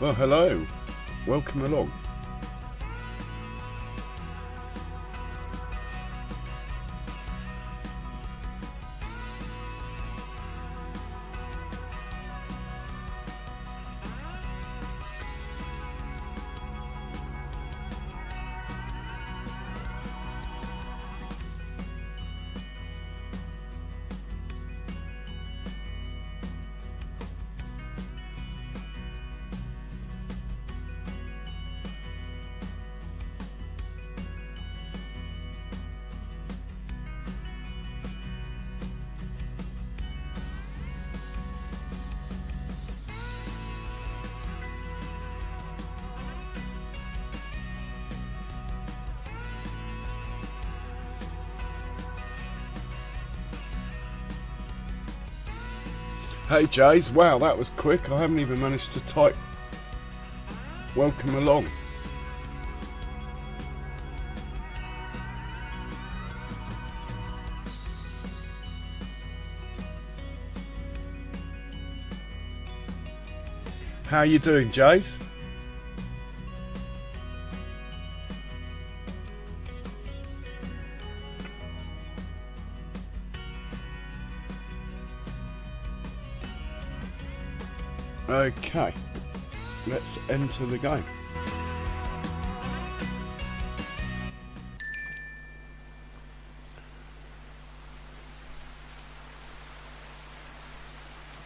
Well, hello. Welcome along. Hey Jays, wow, that was quick. I haven't even managed to type welcome along. How you doing, Jays? Okay, let's enter the game.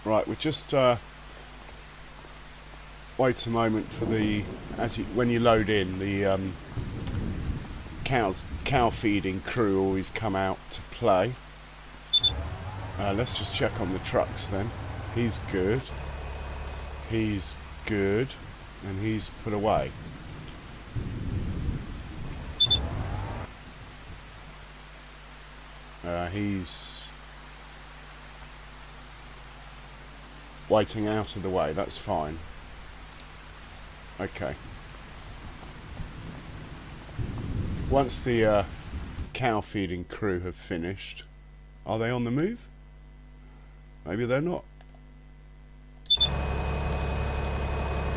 Right, we just wait a moment for the when you load in the cow feeding crew always come out to play. Let's just check on the trucks then. He's good. He's good, and he's put away. He's waiting out of the way, that's fine. Okay. Once the cow feeding crew have finished, are they on the move? Maybe they're not.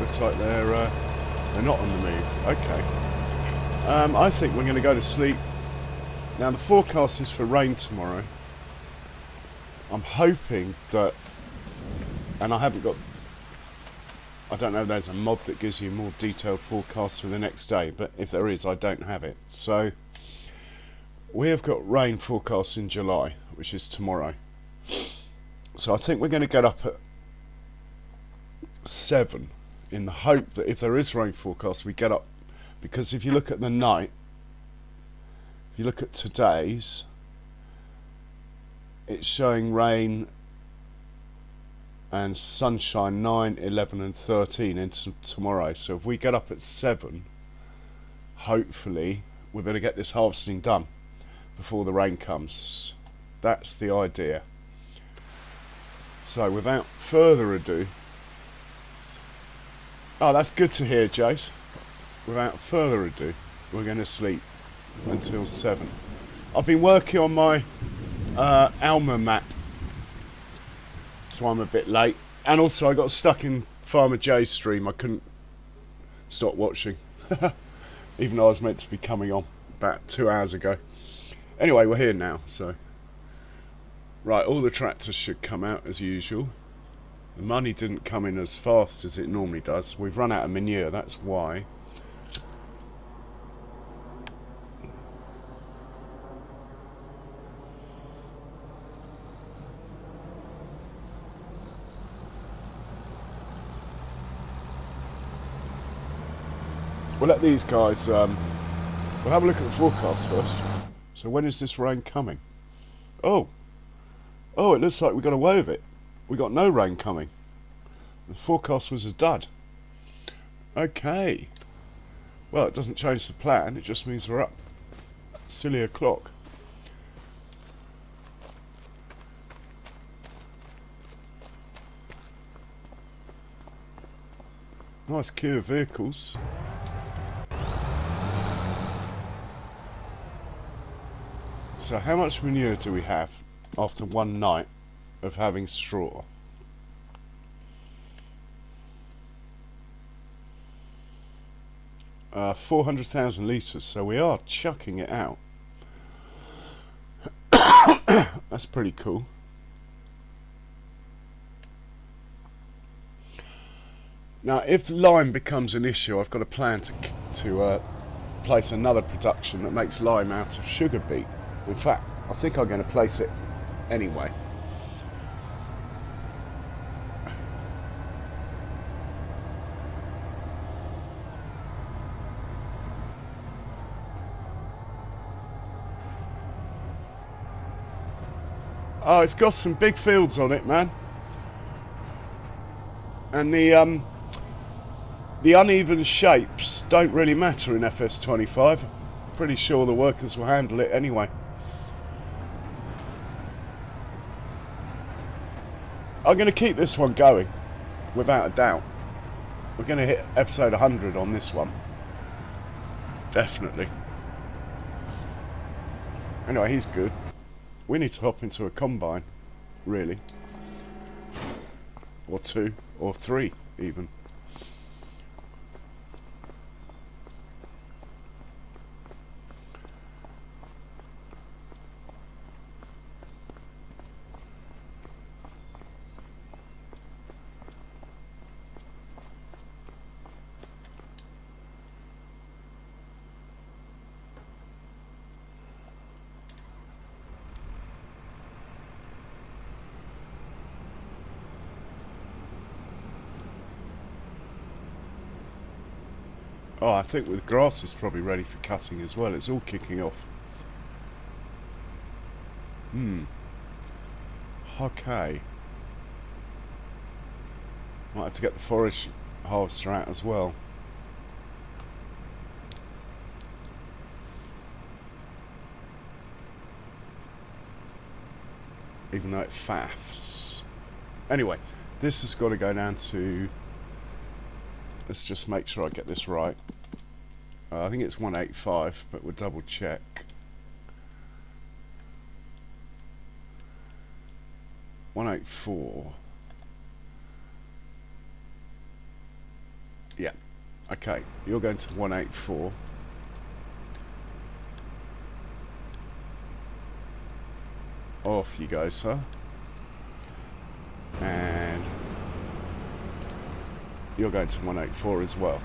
Looks like they're not on the move. Okay. I think we're going to go to sleep. Now the forecast is for rain tomorrow. I'm hoping that, and I don't know if there's a mod that gives you a more detailed forecast for the next day, but if there is, I don't have it. So we have got rain forecast in July, which is tomorrow. So I think we're going to get up at 7 in the hope that if there is rain forecast we get up, because if you look at the night, if you look at today's, it's showing rain and sunshine 9, 11 and 13 into tomorrow. So if we get up at 7, hopefully we're going to get this harvesting done before the rain comes. That's the idea. So without further ado, oh, that's good to hear, Jace. Without further ado, we're going to sleep until 7. I've been working on my Alma map, so I'm a bit late. And also I got stuck in Farmer J's stream. I couldn't stop watching, even though I was meant to be coming on about 2 hours ago. Anyway, we're here now, so... Right, all the tractors should come out as usual. The money didn't come in as fast as it normally does. We've run out of manure, that's why. We'll let these guys, we'll have a look at the forecast first. So when is this rain coming? Oh, it looks like we got away with it. We got no rain coming. The forecast was a dud. Okay. Well, it doesn't change the plan, it just means we're up at silly o'clock. Nice queue of vehicles. So how much manure do we have after one night of having straw? 400,000 litres, so we are chucking it out. That's pretty cool. Now, if lime becomes an issue, I've got a plan to place another production that makes lime out of sugar beet. In fact, I think I'm going to place it anyway. Oh, it's got some big fields on it, man. And the uneven shapes don't really matter in FS25. Pretty sure the workers will handle it anyway. I'm going to keep this one going, without a doubt. We're going to hit episode 100 on this one. Definitely. Anyway, he's good. We need to hop into a combine, really. Or 2, or 3, even. Oh, I think with grass it's probably ready for cutting as well. It's all kicking off. Okay. Might have to get the forage harvester out as well. Even though it faffs. Anyway, this has got to go down to... Let's just make sure I get this right. I think it's 185, but we'll double check. 184. Yeah. Okay, you're going to 184. Off you go, sir. And you're going to 184 as well.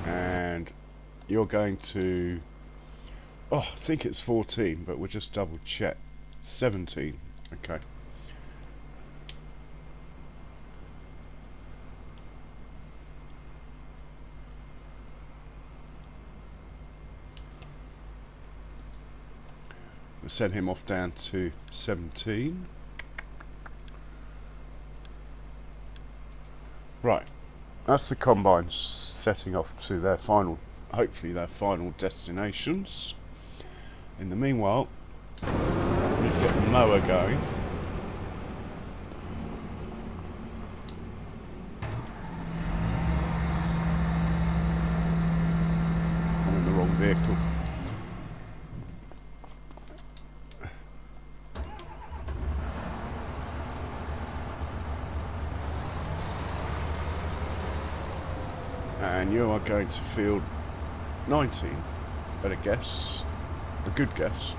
And you're going to... Oh, I think it's 14, but we'll just double check. 17. Okay. We'll send him off down to 17. Right. That's the combines setting off to their final, hopefully their final destinations. In the meanwhile, let's get the mower going. I'm in the wrong vehicle. And you are going to field 19, at a guess. A good guess.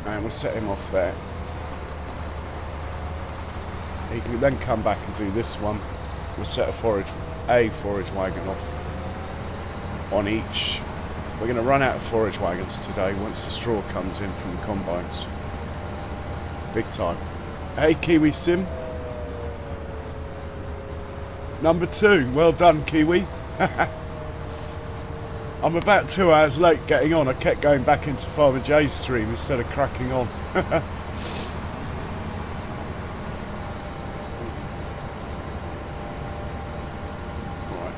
And we'll set him off there. He can then come back and do this one. We'll set a forage wagon off on each. We're going to run out of forage wagons today once the straw comes in from the combines. Big time. Hey Kiwi Sim. Number 2. Well done, Kiwi. I'm about 2 hours late getting on. I kept going back into Farmer J's stream instead of cracking on. Right,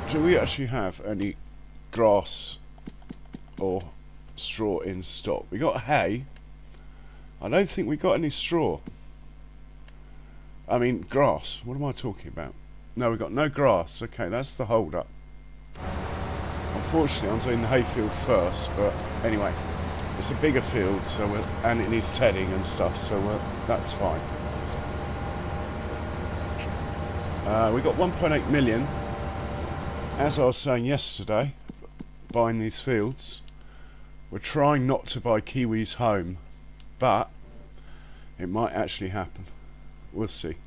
do we actually have any grass or straw in stock. We got hay. I don't think we got any straw. I mean grass. What am I talking about? No, we got no grass. Okay, that's the hold up. Unfortunately, I'm doing the hayfield first, but anyway, it's a bigger field, so and it needs tedding and stuff, so that's fine. We got 1.8 million. As I was saying yesterday, buying these fields, we're trying not to buy Kiwis home, but it might actually happen. We'll see.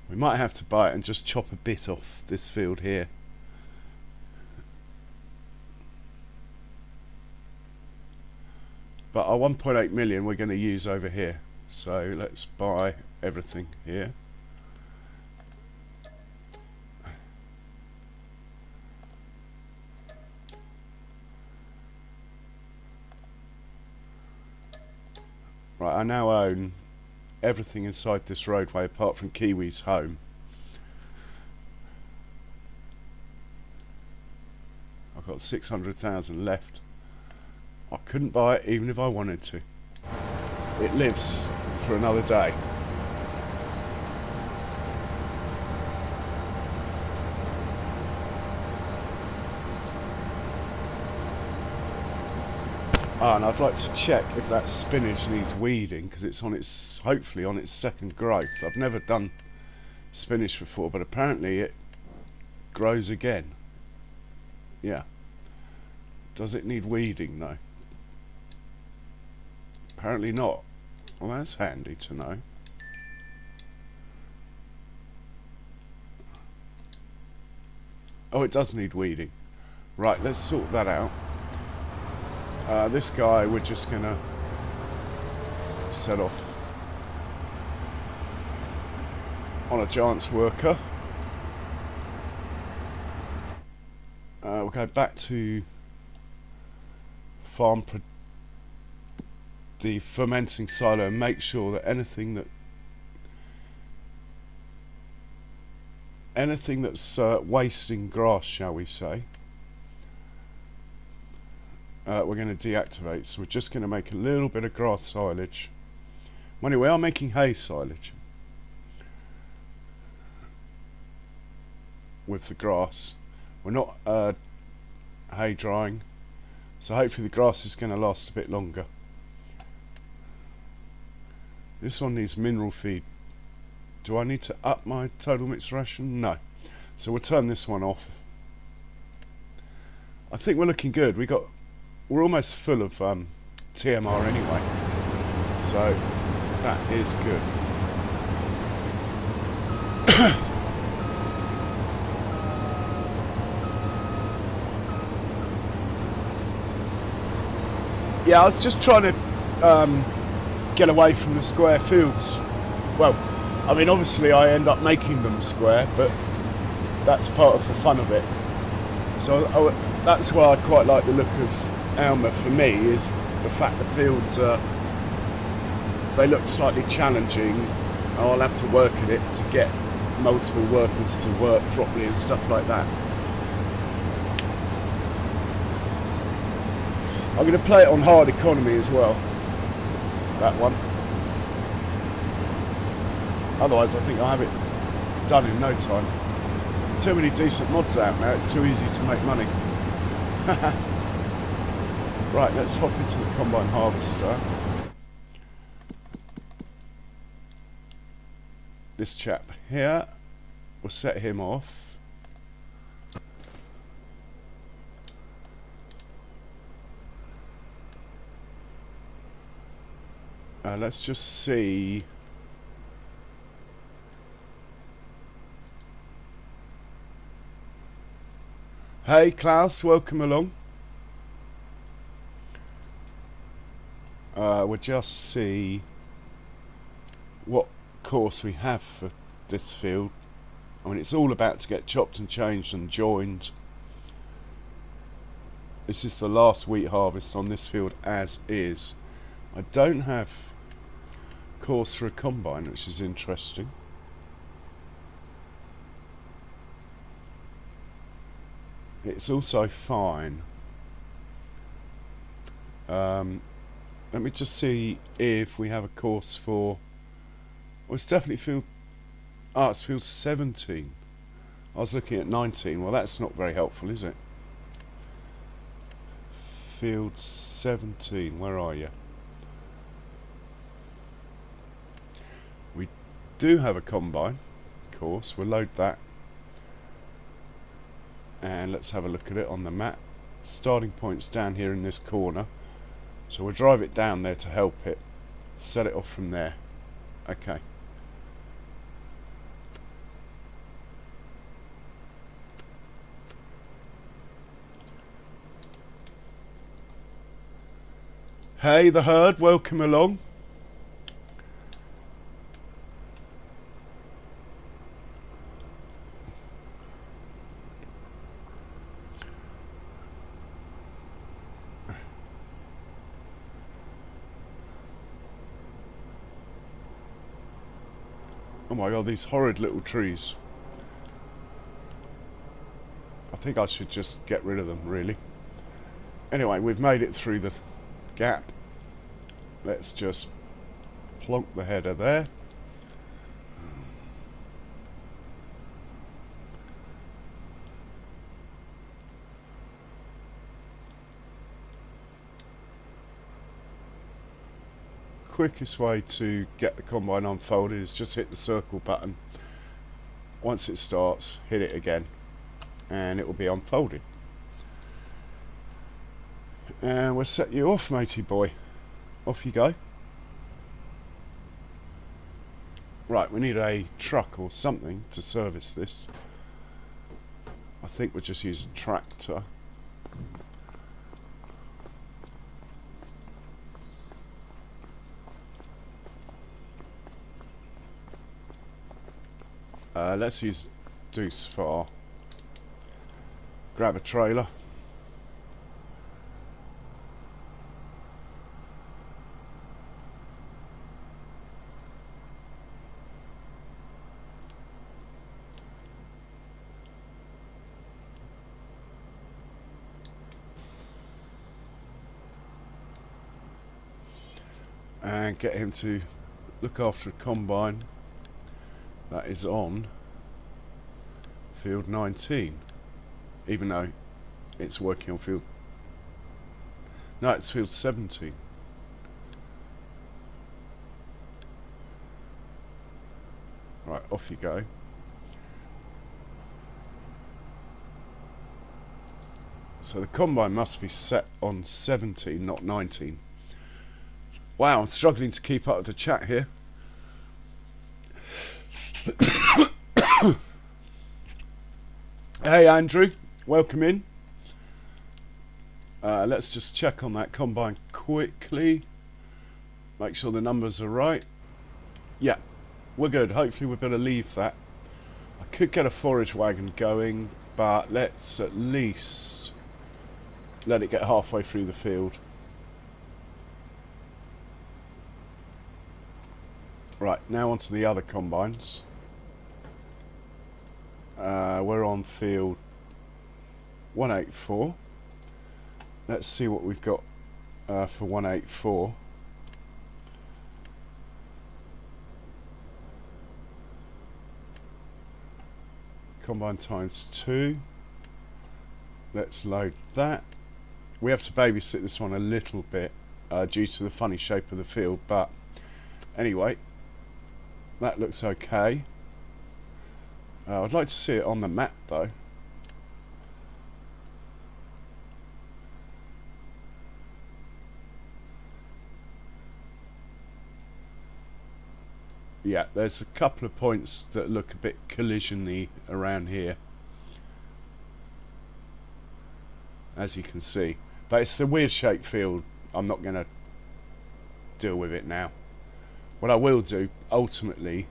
We might have to buy it and just chop a bit off this field here. But our 1.8 million we're going to use over here. So let's buy everything here. Right, I now own everything inside this roadway apart from Kiwi's home. I've got 600,000 left. I couldn't buy it even if I wanted to. It lives for another day. And I'd like to check if that spinach needs weeding, because it's on its, hopefully on its second growth. I've never done spinach before, but apparently it grows again. Yeah. Does it need weeding though? Apparently not. Well, that's handy to know. Oh, it does need weeding. Right, let's sort that out. This guy, we're just gonna set off on a giant's worker. We'll go back to the fermenting silo and make sure that anything that's wasting grass, shall we say, we're going to deactivate. So we're just going to make a little bit of grass silage. Well, anyway, we are making hay silage with the grass. We're not hay drying, so hopefully the grass is going to last a bit longer. This one needs mineral feed. Do I need to up my total mixed ration? No. So we'll turn this one off. I think we're looking good. We're almost full of TMR anyway, so that is good. Yeah, I was just trying to get away from the square fields. Well, I mean, obviously I end up making them square, but that's part of the fun of it. So that's why I quite like the look of Alma for me, is the fact the fields they look slightly challenging. I'll have to work at it to get multiple workers to work properly and stuff like that. I'm going to play it on hard economy as well, that one. Otherwise I think I'll have it done in no time. Too many decent mods out now, it's too easy to make money. Right, let's hop into the combine harvester. This chap here, we'll set him off. Let's just see. Hey Klaus, welcome along. We'll just see what course we have for this field. I mean, it's all about to get chopped and changed and joined. This is the last wheat harvest on this field as is. I don't have course for a combine, which is interesting. It's also fine. Let me just see if we have a course for... Well, it's definitely field... Oh, it's field 17. I was looking at 19. Well, that's not very helpful, is it? Field 17. Where are you? We do have a combine course. We'll load that. And let's have a look at it on the map. Starting point's down here in this corner. So we'll drive it down there to help it. Set it off from there. Okay. Hey, the herd, welcome along. Oh my god, these horrid little trees. I think I should just get rid of them, really. Anyway, we've made it through the gap. Let's just plonk the header there. Quickest way to get the combine unfolded is just hit the circle button. Once it starts, hit it again and it will be unfolded. And we'll set you off, matey boy. Off you go. Right, we need a truck or something to service this. I think we'll just use a tractor. Let's use Deuce for grab a trailer. And get him to look after a combine that is on field 19, even though it's working on field... No, it's field 17. Right, off you go. So the combine must be set on 17, not 19. Wow, I'm struggling to keep up with the chat here. Hey Andrew, welcome in. Let's just check on that combine quickly. Make sure the numbers are right. Yeah, we're good. Hopefully we're going to leave that. I could get a forage wagon going, but let's at least let it get halfway through the field. Right, now onto the other combines. We're on field 184. Let's see what we've got for 184. Combine times 2. Let's load that. We have to babysit this one a little bit due to the funny shape of the field, but anyway, that looks okay. I'd like to see it on the map though. Yeah, there's a couple of points that look a bit collision-y around here, as you can see. But it's the weird shaped field. I'm not going to deal with it now. What I will do, ultimately,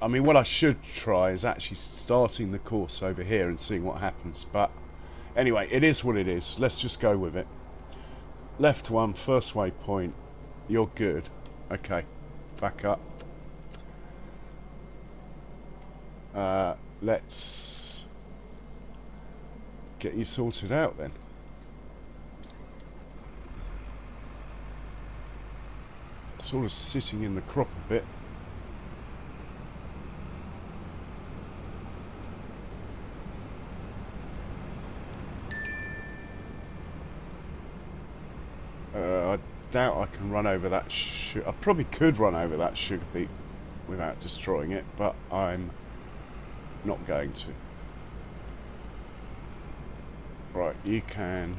I mean, what I should try is actually starting the course over here and seeing what happens. But anyway, it is what it is. Let's just go with it. Left one, first waypoint. You're good. Okay, back up. Let's get you sorted out then. sort of sitting in the crop a bit. I doubt I can run over that. I probably could run over that sugar beet without destroying it, but I'm not going to. Right, you can.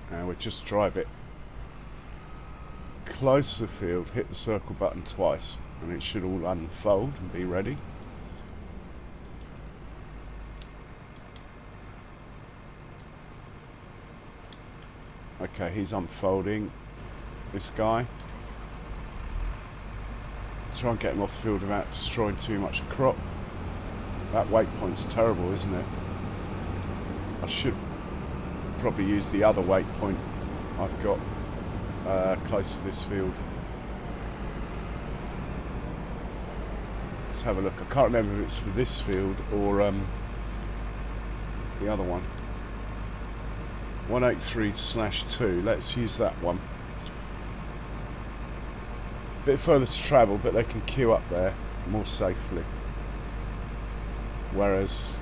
And we'll just drive it close to the field, hit the circle button twice, and it should all unfold and be ready. Okay, he's unfolding. This guy. Try and get him off the field without destroying too much crop. That waypoint's terrible, isn't it? I should probably use the other waypoint I've got close to this field. Let's have a look. I can't remember if it's for this field or the other one. 183/2. Let's use that one. Bit further to travel, but they can queue up there more safely. Whereas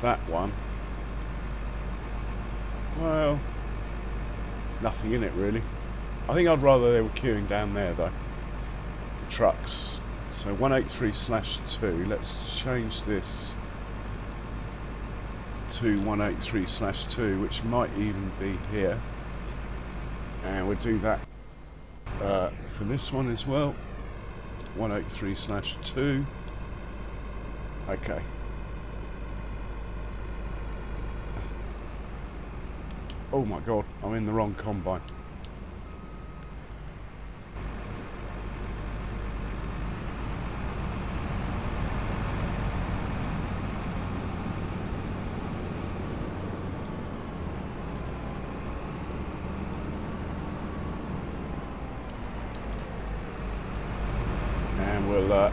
that one, well, nothing in it really. I think I'd rather they were queuing down there though. The trucks. So 183/2. Let's change this to 183/2, which might even be here. And we'll do that for this one as well. 183/2. Okay. Oh my god, I'm in the wrong combine. And we'll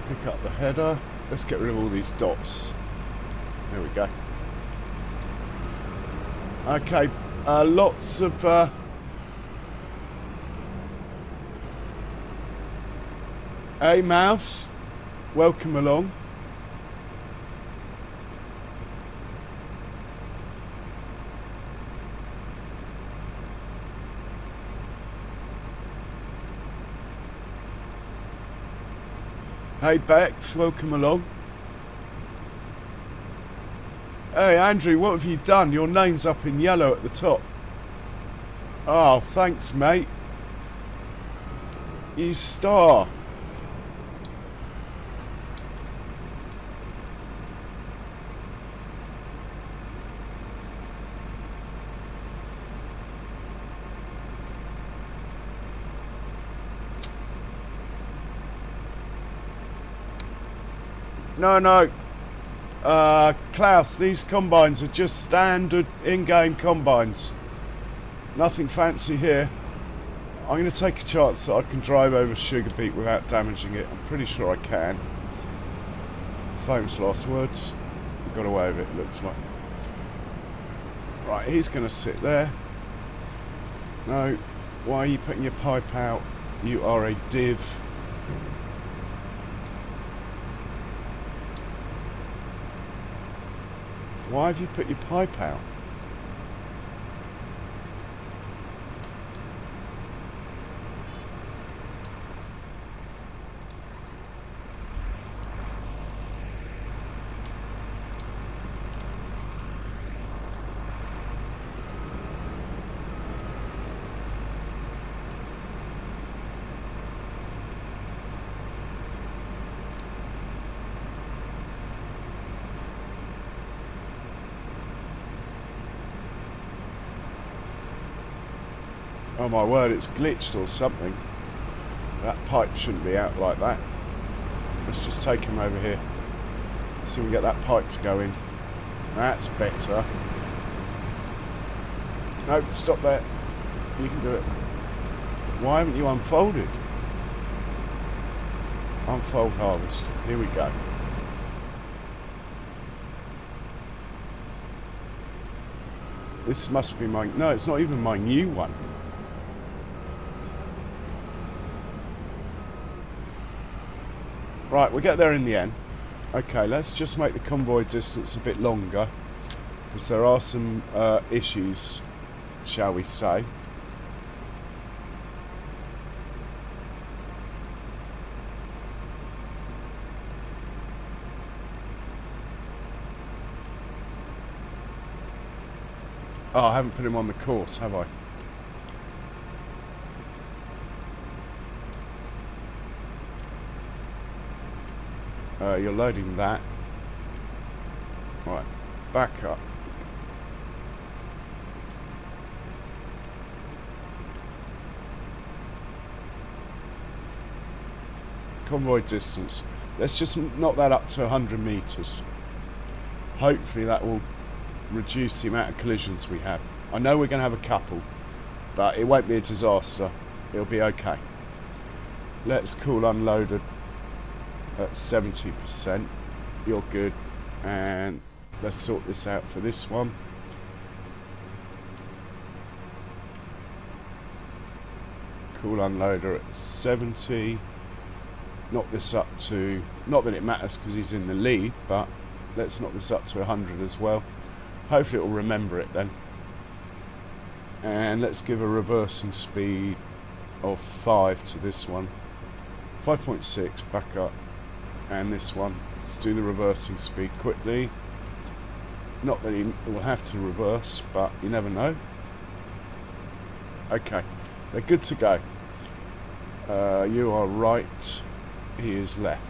pick up the header. Let's get rid of all these dots. There we go. Okay, lots of hey Mouse, welcome along. Hey Bex, welcome along. Hey Andrew, what have you done? Your name's up in yellow at the top. Oh, thanks mate. You star. No. Klaus, these combines are just standard in-game combines. Nothing fancy here. I'm going to take a chance that I can drive over sugar beet without damaging it. I'm pretty sure I can. Famous last words. We got away with it, looks like. Right, he's going to sit there. No. Why are you putting your pipe out? You are a div. Why have you put your pipe out? Oh my word, it's glitched or something. That pipe shouldn't be out like that. Let's just take him over here. See if we can get that pipe to go in. That's better. No, stop there. You can do it. Why haven't you unfolded? Unfold harvest. Here we go. This must be my... No, it's not even my new one. Right, we'll get there in the end. Okay, let's just make the convoy distance a bit longer, because there are some issues, shall we say. Oh, I haven't put him on the course, have I? You're loading that. Right, back up. Convoy distance. Let's just knock that up to 100 meters. Hopefully that will reduce the amount of collisions we have. I know we're going to have a couple, but it won't be a disaster. It'll be okay. Let's call unloaded at 70%. You're good. And let's sort this out for this one. Cool unloader at 70. Knock this up to, not that it matters because he's in the lead, but let's knock this up to 100 as well. Hopefully it will remember it then. And let's give a reversing speed of 5 to this one. 5.6, back up. And this one. Let's do the reversing speed quickly. Not that he will have to reverse, but you never know. Okay, they're good to go. You are right. He is left.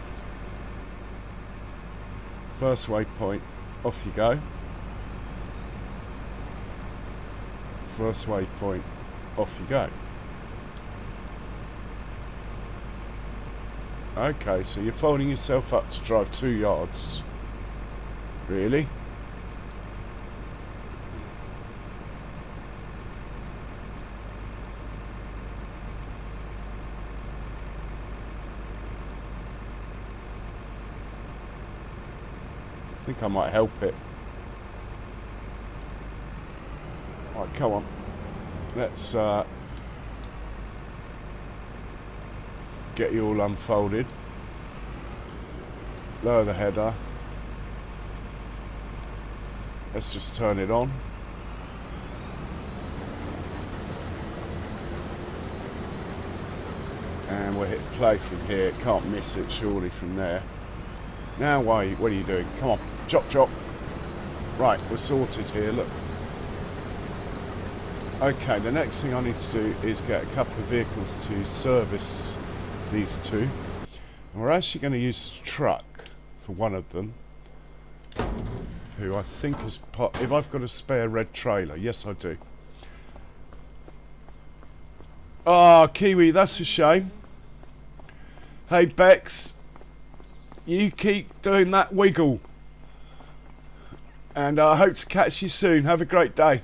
First waypoint. Off you go. First waypoint, off you go. Okay, so you're folding yourself up to drive 2 yards. Really? I think I might help it. Right, come on. Let's get you all unfolded. Lower the header. Let's just turn it on. And we'll hit play from here. Can't miss it surely from there. Now what are you doing? Come on, chop chop. Right, we're sorted here, look. Okay, the next thing I need to do is get a couple of vehicles to service these two. And we're actually going to use the truck for one of them, who I think is part... If I've got a spare red trailer, yes I do. Ah, Kiwi, that's a shame. Hey Bex, you keep doing that wiggle. And I hope to catch you soon. Have a great day.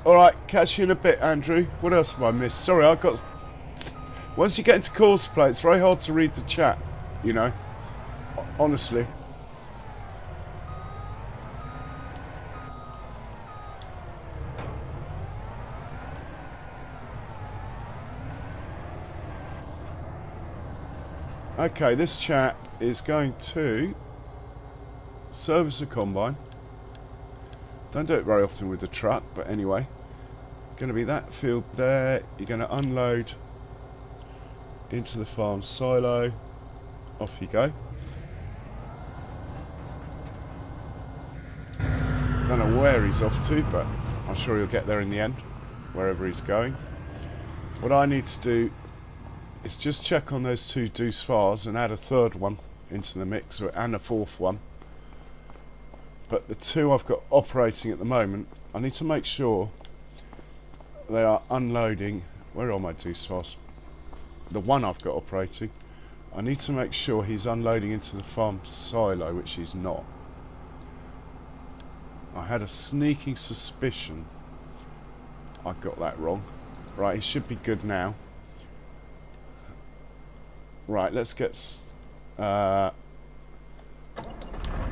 Alright, catch you in a bit, Andrew. What else have I missed? Sorry, I've got... Once you get into course play, it's very hard to read the chat, you know. Honestly. Okay, this chap is going to service a combine. Don't do it very often with the truck, but anyway. Going to be that field there. You're going to unload into the farm silo. Off you go. Don't know where he's off to, but I'm sure he'll get there in the end. wherever he's going. What I need to do is just check on those two deuce fars and add a third one into the mix, and a fourth one. But the two I've got operating at the moment, I need to make sure they are unloading. Where are my deuce fars? The one I've got operating, I need to make sure he's unloading into the farm silo, which he's not. I had a sneaking suspicion I got that wrong. Right, he should be good now. Right, let's get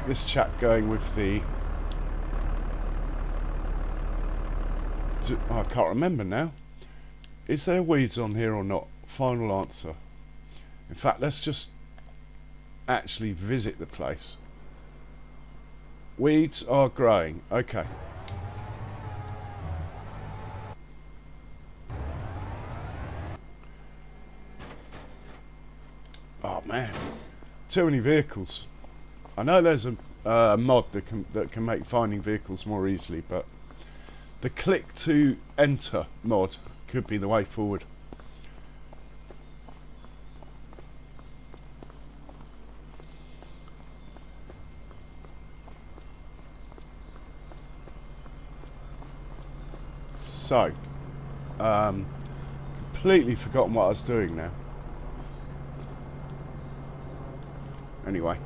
this chap going with the... I can't remember now. Is there weeds on here or not? Final answer. In fact, let's just actually visit the place. Weeds are growing. Okay. Oh man, too many vehicles. I know there's a mod that can make finding vehicles more easily, but the click to enter mod could be the way forward. So, completely forgotten what I was doing now. Anyway.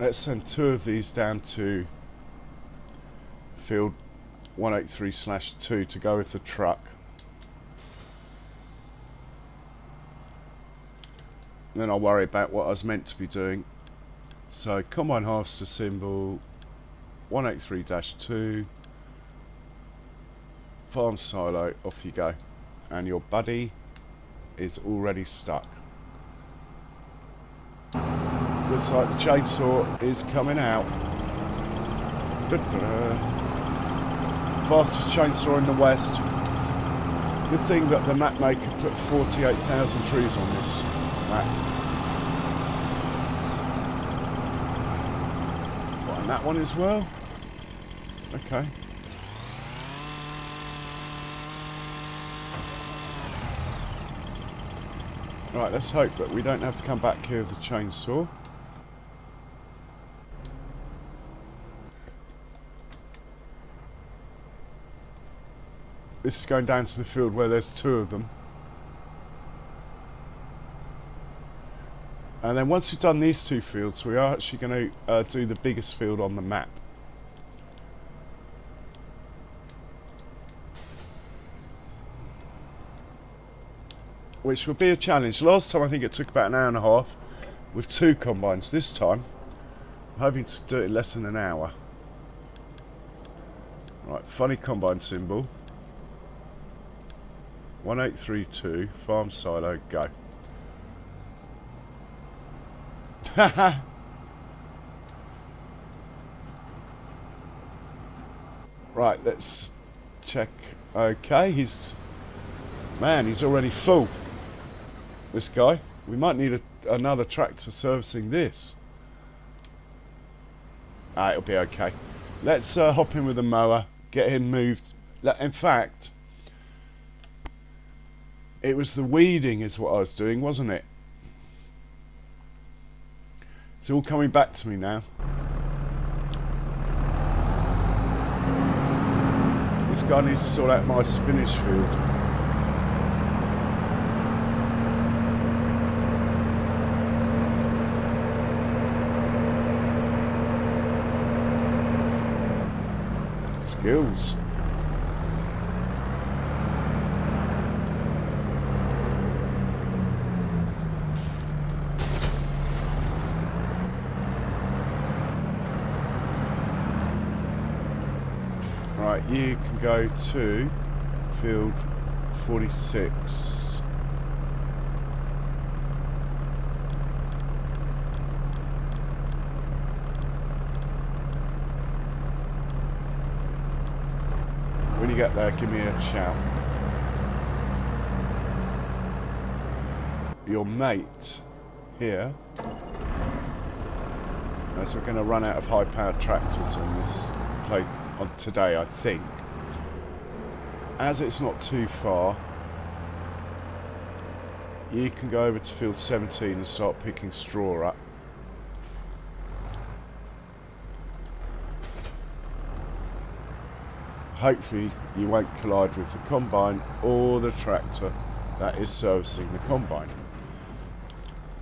Let's send 2 of these down to field 183/2 to go with the truck. And then I'll worry about what I was meant to be doing. So combine harvester symbol 183-2, farm silo, off you go. And your buddy is already stuck. Looks like the chainsaw is coming out. Fastest chainsaw in the West. Good thing that the map maker put 48,000 trees on this map. What, and that one as well? Okay. Right, let's hope that we don't have to come back here with the chainsaw. This is going down to the field where there's 2 of them. And then once we've done these 2 fields, we are actually going to do the biggest field on the map. Which will be a challenge. Last time I think it took about an hour and a half with 2 combines. This time I'm hoping to do it in less than an hour. Right, funny combine symbol. 1832, farm silo, go. Haha. Right, let's check. Okay, he's already full. This guy. We might need another tractor servicing this. Ah, it'll be okay. Let's hop in with a mower, get him moved. In fact, it was the weeding is what I was doing, wasn't it? It's all coming back to me now. This guy needs to sort out my spinach field. Skills. Right, you can go to field 46. When you get there, give me a shout. Your mate here, as we're going to run out of high-powered tractors on this play on today, I think. As it's not too far, you can go over to field 17 and start picking straw up. Hopefully you won't collide with the combine or the tractor that is servicing the combine.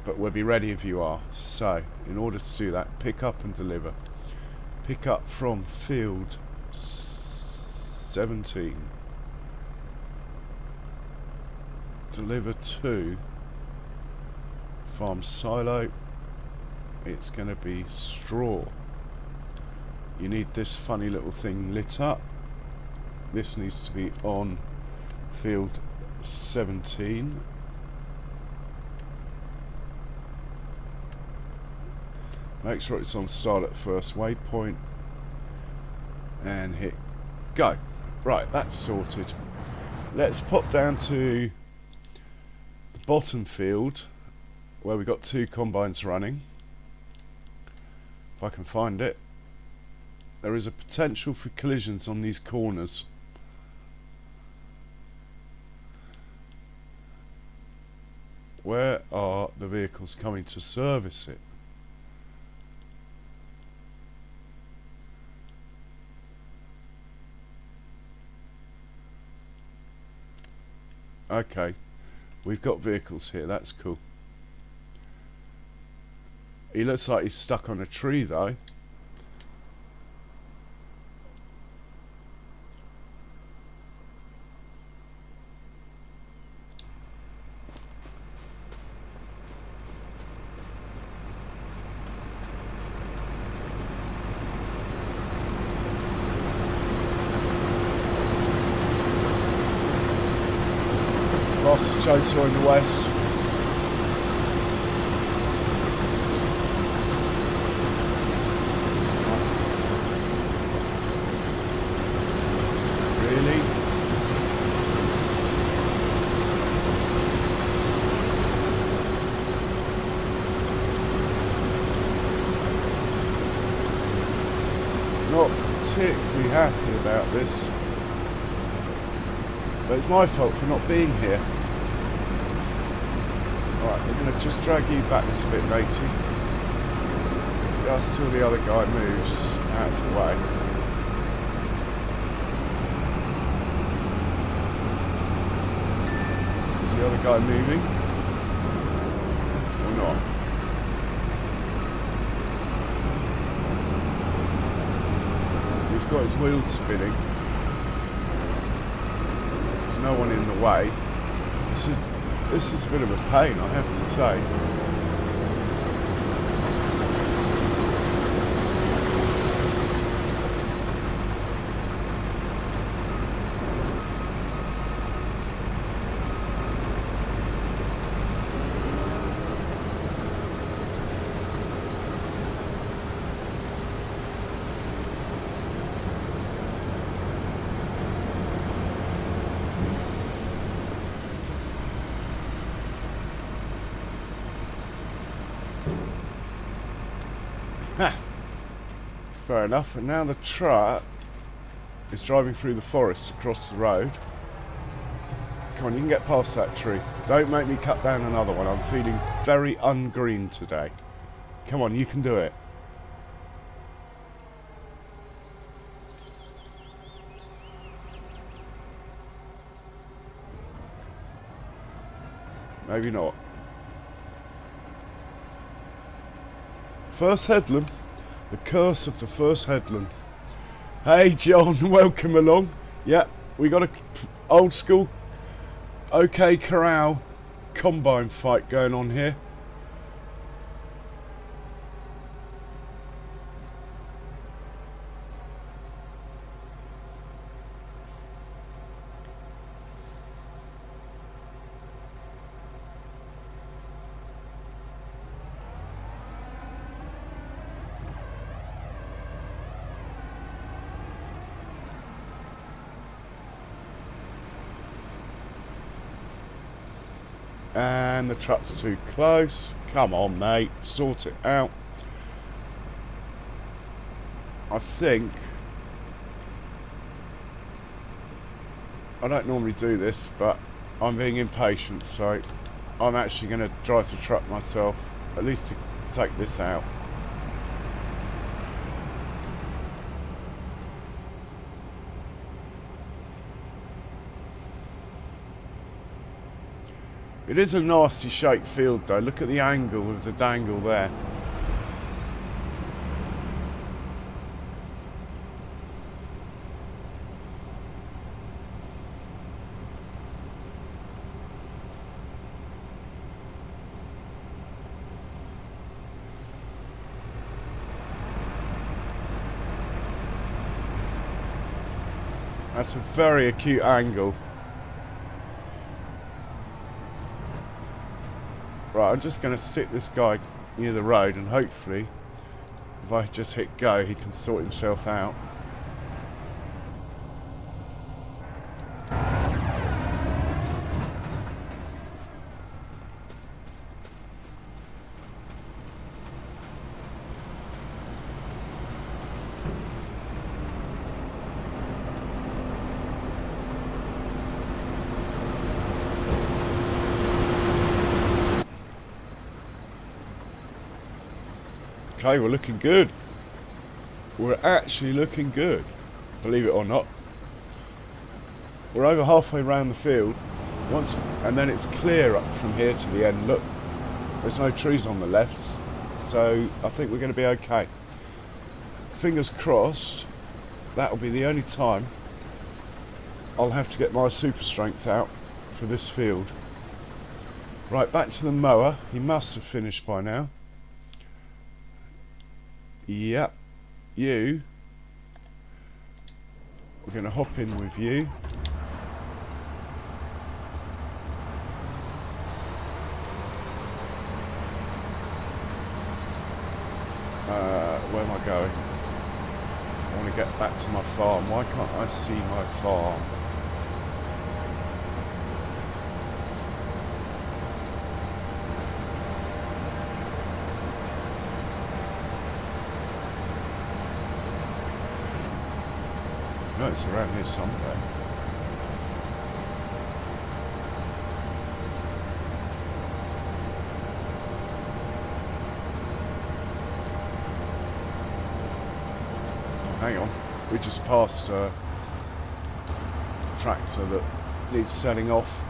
But we'll be ready if you are. So, in order to do that, pick up and deliver. Pick up from field 17. Deliver to farm silo. It's going to be straw. You need this funny little thing lit up. This needs to be on field 17. Make sure it's on start at first waypoint and hit go. Right, that's sorted. Let's pop down to the bottom field where we've got 2 combines running. If I can find it. There is a potential for collisions on these corners. Where are the vehicles coming to service it? Okay, we've got vehicles here, that's cool. He looks like he's stuck on a tree though. Fastest chaser in the west. Really? Not particularly happy about this. But it's my fault for not being here. Right, we're going to just drag you backwards a bit, matey. Just till the other guy moves out of the way. Is the other guy moving? Or not? He's got his wheels spinning. There's no one in the way. This is a bit of a pain, I have to say. Fair enough, and now the truck is driving through the forest across the road. Come on, you can get past that tree. Don't make me cut down another one. I'm feeling very ungreen today. Come on, you can do it. Maybe not. First headland. The curse of the first headland. Hey John, welcome along. Yeah, we got a old school OK Corral combine fight going on here. And the truck's too close. Come on, mate, sort it out. I think I don't normally do this, but I'm being impatient, so I'm actually going to drive the truck myself, at least to take this out. It is a nasty shaped field though. Look at the angle of the dangle there. That's a very acute angle. Right, I'm just going to stick this guy near the road and hopefully if I just hit go he can sort himself out. Okay, we're looking good. We're actually looking good, believe it or not. We're over halfway around the field, and then it's clear up from here to the end. Look, there's no trees on the left, so I think we're going to be okay. Fingers crossed, that'll be the only time I'll have to get my super strength out for this field. Right, back to the mower. He must have finished by now. Yep, you. We're going to hop in with you. Where am I going? I want to get back to my farm. Why can't I see my farm? No, it's around here somewhere. Oh, hang on. We just passed a tractor that needs setting off.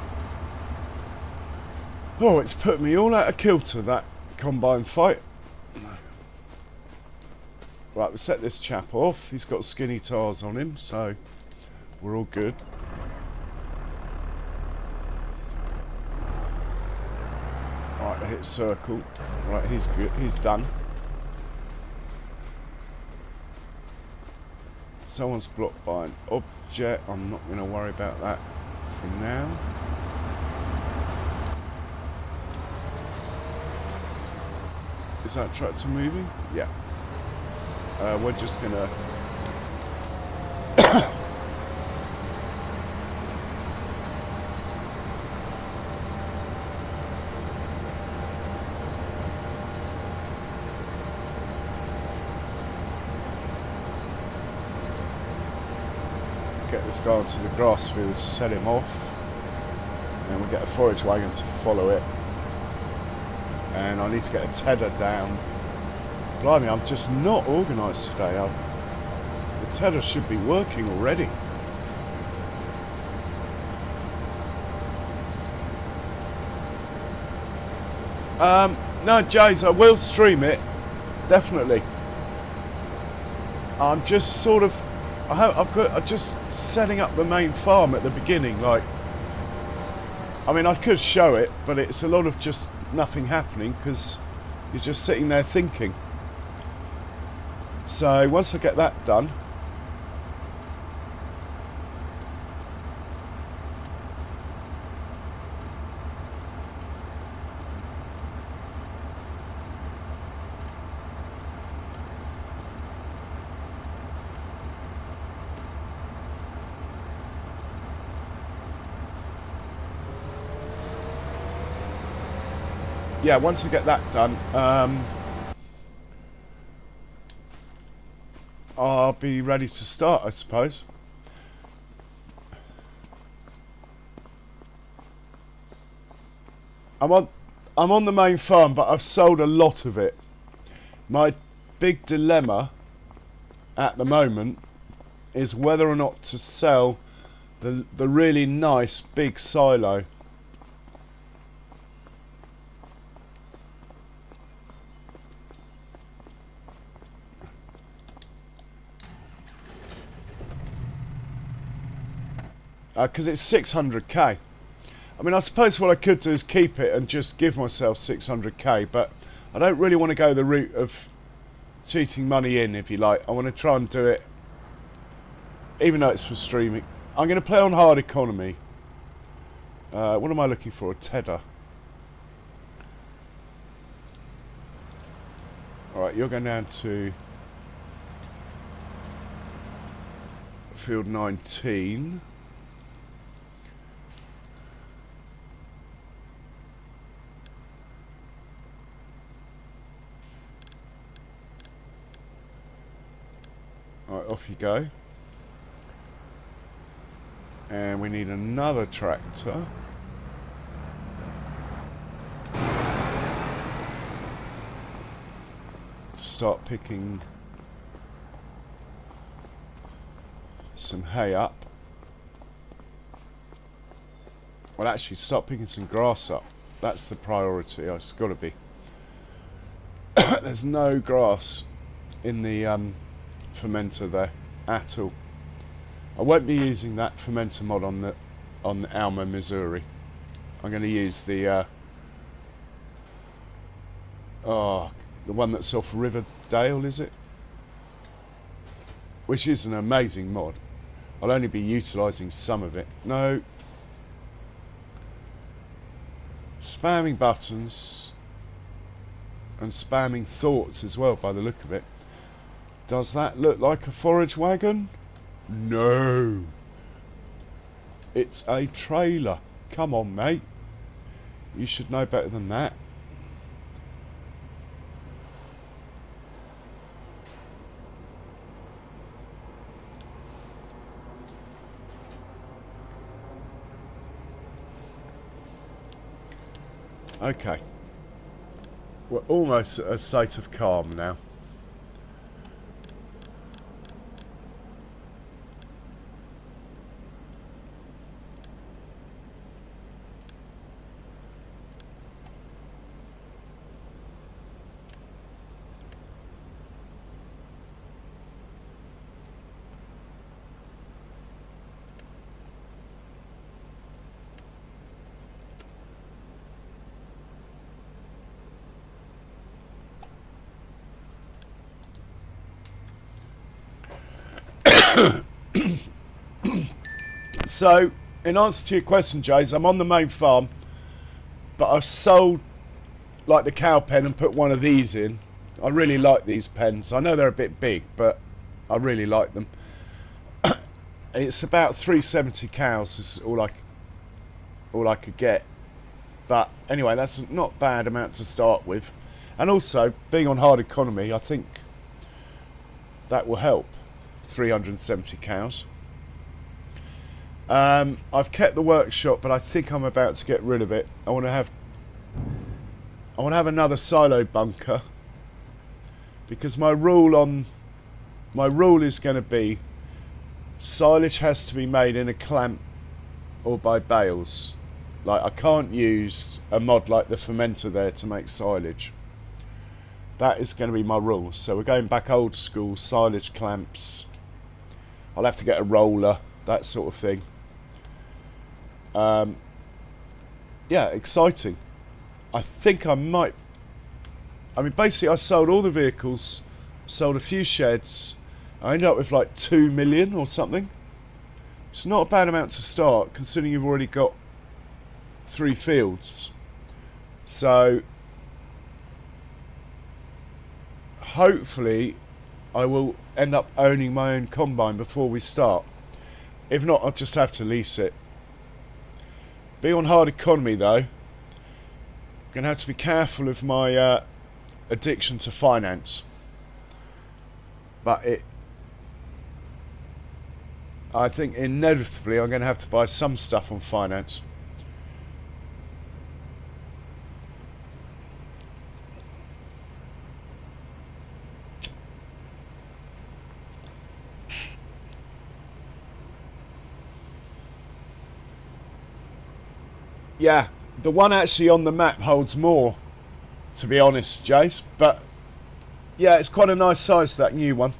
Oh, it's put me all out of kilter, that combine fight. Right, we'll set this chap off. He's got skinny tires on him, so we're all good. Right, hit circle. Right, he's good. He's done. Someone's blocked by an object. I'm not going to worry about that for now. Is that tractor moving? Yeah. We're just gonna get this guy onto the grass field, set him off, and we'll get a forage wagon to follow it. And I need to get a tedder down. Blimey, I'm just not organised today. The tedder should be working already. No, Jays, I will stream it, definitely. I'm just sort of, I'm just setting up the main farm at the beginning. Like, I mean, I could show it, but it's a lot of just nothing happening because you're just sitting there thinking. So once I get that done, yeah, once I get that done, I'll be ready to start, I suppose. I'm on the main farm, but I've sold a lot of it. My big dilemma at the moment is whether or not to sell the really nice big silo. Because it's 600k. I mean, I suppose what I could do is keep it and just give myself 600k, but I don't really want to go the route of cheating money in, if you like. I want to try and do it, even though it's for streaming. I'm going to play on hard economy. What am I looking for? A tedder. Alright, you're going down to field 19. Alright, off you go. And we need another tractor. Start picking some hay up. Well, actually, start picking some grass up. That's the priority. It's got to be. There's no grass in the fermenter there at all. I won't be using that fermenter mod on the Alma, Missouri. I'm going to use the the one that's off Riverdale, is it? Which is an amazing mod. I'll only be utilising some of it. No. Spamming buttons and spamming thoughts as well, by the look of it. Does that look like a forage wagon? No. It's a trailer. Come on, mate. You should know better than that. Okay. We're almost at a state of calm now. So, in answer to your question, Jays, I'm on the main farm, but I've sold like the cow pen and put one of these in. I really like these pens. I know they're a bit big, but I really like them. It's about 370 cows is all I could get. But anyway, that's not a bad amount to start with. And also, being on hard economy, I think that will help. 370 cows. I've kept the workshop, but I think I'm about to get rid of it. I want to have another silo bunker, because my rule is going to be silage has to be made in a clamp or by bales. Like, I can't use a mod like the fermenter there to make silage. That is going to be my rule. So we're going back old school, silage clamps. I'll have to get a roller, that sort of thing. Yeah, exciting. I think I might... I mean, basically I sold all the vehicles, sold a few sheds. I ended up with like 2 million or something. It's not a bad amount to start, considering you've already got 3 fields. So hopefully I will end up owning my own combine before we start. If not, I'll just have to lease it. Be on hard economy though, Gonna have to be careful of my addiction to finance, but I think inevitably I'm gonna have to buy some stuff on finance. Yeah, the one actually on the map holds more, to be honest, Jace. But yeah, it's quite a nice size, that new one.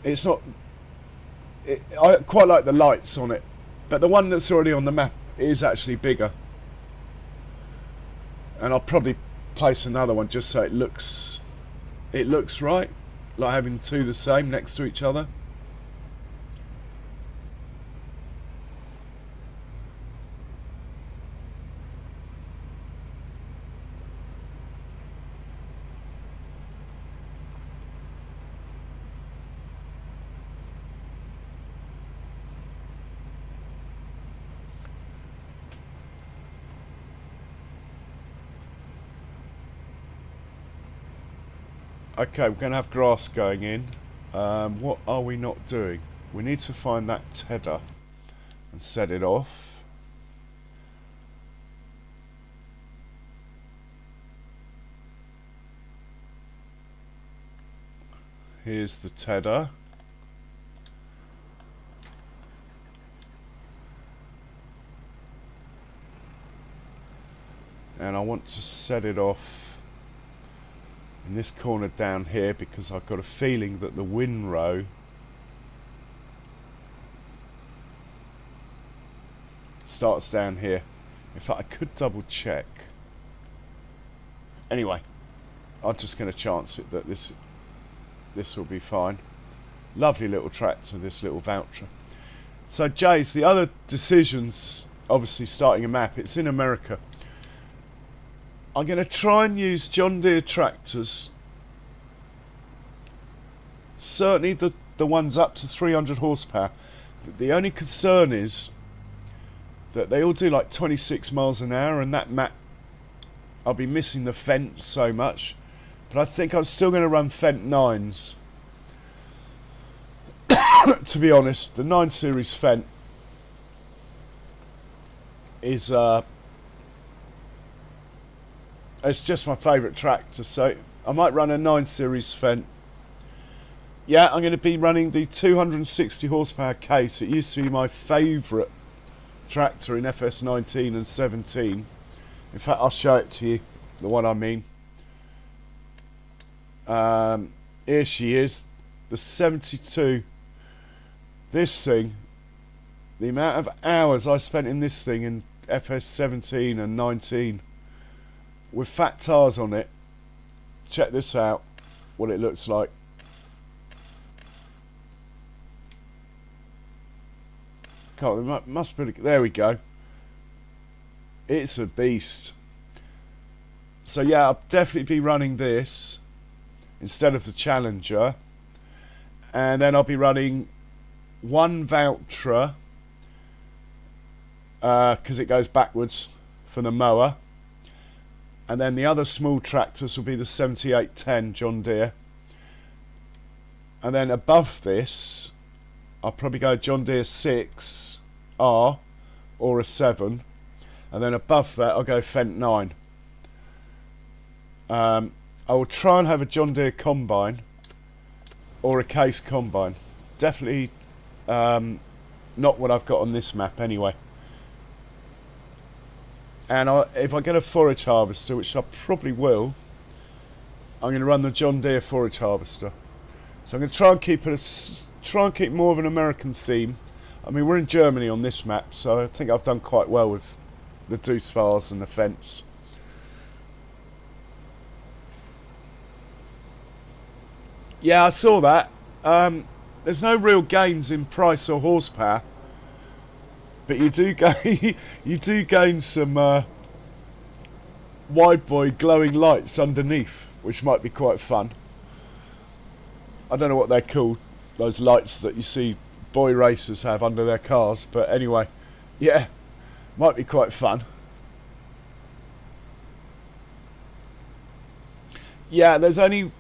It's not... I quite like the lights on it. But the one that's already on the map is actually bigger. And I'll probably place another one just so it looks right. Like having two the same next to each other. Okay, we're going to have grass going in. What are we not doing? We need to find that tedder and set it off. Here's the tedder. And I want to set it off in this corner down here because I've got a feeling that the windrow starts down here. In fact, I could double check. Anyway, I'm just going to chance it that this will be fine. Lovely little tractor, this little voucher. So Jays, the other decisions, obviously starting a map, it's in America. I'm going to try and use John Deere tractors. Certainly the ones up to 300 horsepower. But the only concern is that they all do like 26 miles an hour, and that map, I'll be missing the Fendt so much. But I think I'm still going to run Fendt 9s. To be honest, the 9 Series Fendt is it's just my favourite tractor, so I might run a 9 Series Fendt. Yeah, I'm going to be running the 260 horsepower case. It used to be my favourite tractor in FS19 and 17. In fact, I'll show it to you, the one I mean. Here she is, the 72. This thing, the amount of hours I spent in this thing in FS17 and 19 with fat tires on it. Check this out, what it looks like. God, must be, there we go. It's a beast. So yeah, I'll definitely be running this instead of the Challenger, and then I'll be running one Valtra because it goes backwards for the mower, and then the other small tractors will be the 7810 John Deere, and then above this I'll probably go John Deere 6R or a 7, and then above that I'll go Fendt 9. I will try and have a John Deere combine or a case combine. Definitely not what I've got on this map anyway. And if I get a forage harvester, which I probably will, I'm going to run the John Deere forage harvester. So I'm going to try and keep more of an American theme. I mean, we're in Germany on this map, so I think I've done quite well with the Deuce and the fence. Yeah, I saw that. There's no real gains in price or horsepower, but you do gain you do gain some wide boy glowing lights underneath, which might be quite fun. I don't know what they're called, those lights that you see boy racers have under their cars, but anyway, yeah, might be quite fun. Yeah, there's only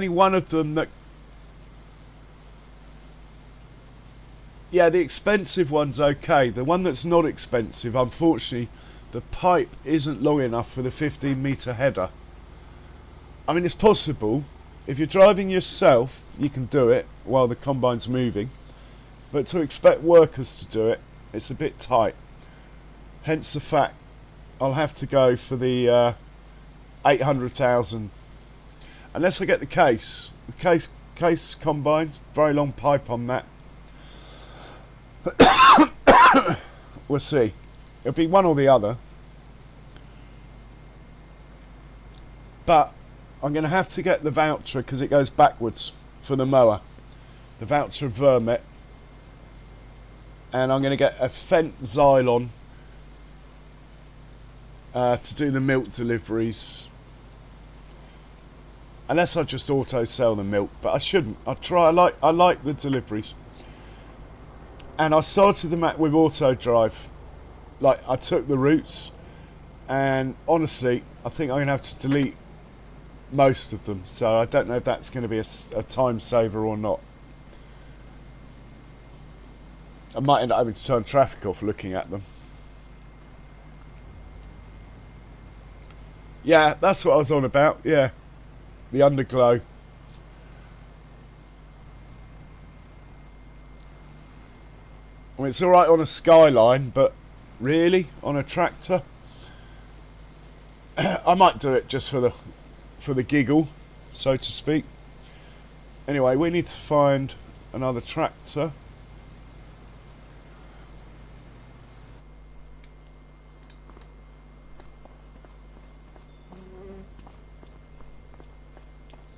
one of them that. Yeah, the expensive one's okay. The one that's not expensive, unfortunately, the pipe isn't long enough for the 15-metre header. I mean, it's possible. If you're driving yourself, you can do it while the combine's moving. But to expect workers to do it, it's a bit tight. Hence the fact I'll have to go for the 800,000. Unless I get the case. The case combine, very long pipe on that. We'll see. It'll be one or the other. But I'm going to have to get the voucher because it goes backwards for the mower. The voucher Vermet. And I'm going to get a Fendt Xylon to do the milk deliveries. Unless I just auto sell the milk, but I shouldn't. I'll try. I like the deliveries. And I started the Mac with auto drive. Like, I took the routes, and honestly, I think I'm going to have to delete most of them. So I don't know if that's going to be a time saver or not. I might end up having to turn traffic off looking at them. Yeah, that's what I was on about. Yeah, the underglow. I mean, it's alright on a Skyline, but really, on a tractor? I might do it just for the giggle, so to speak. Anyway, we need to find another tractor.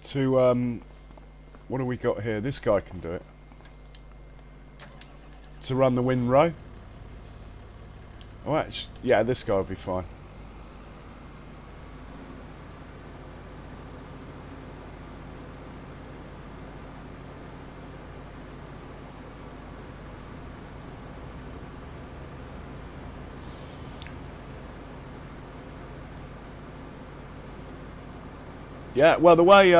To, what do we got here? This guy can do it. To run the windrow. Oh, actually, yeah, this guy will be fine. Yeah, well, the way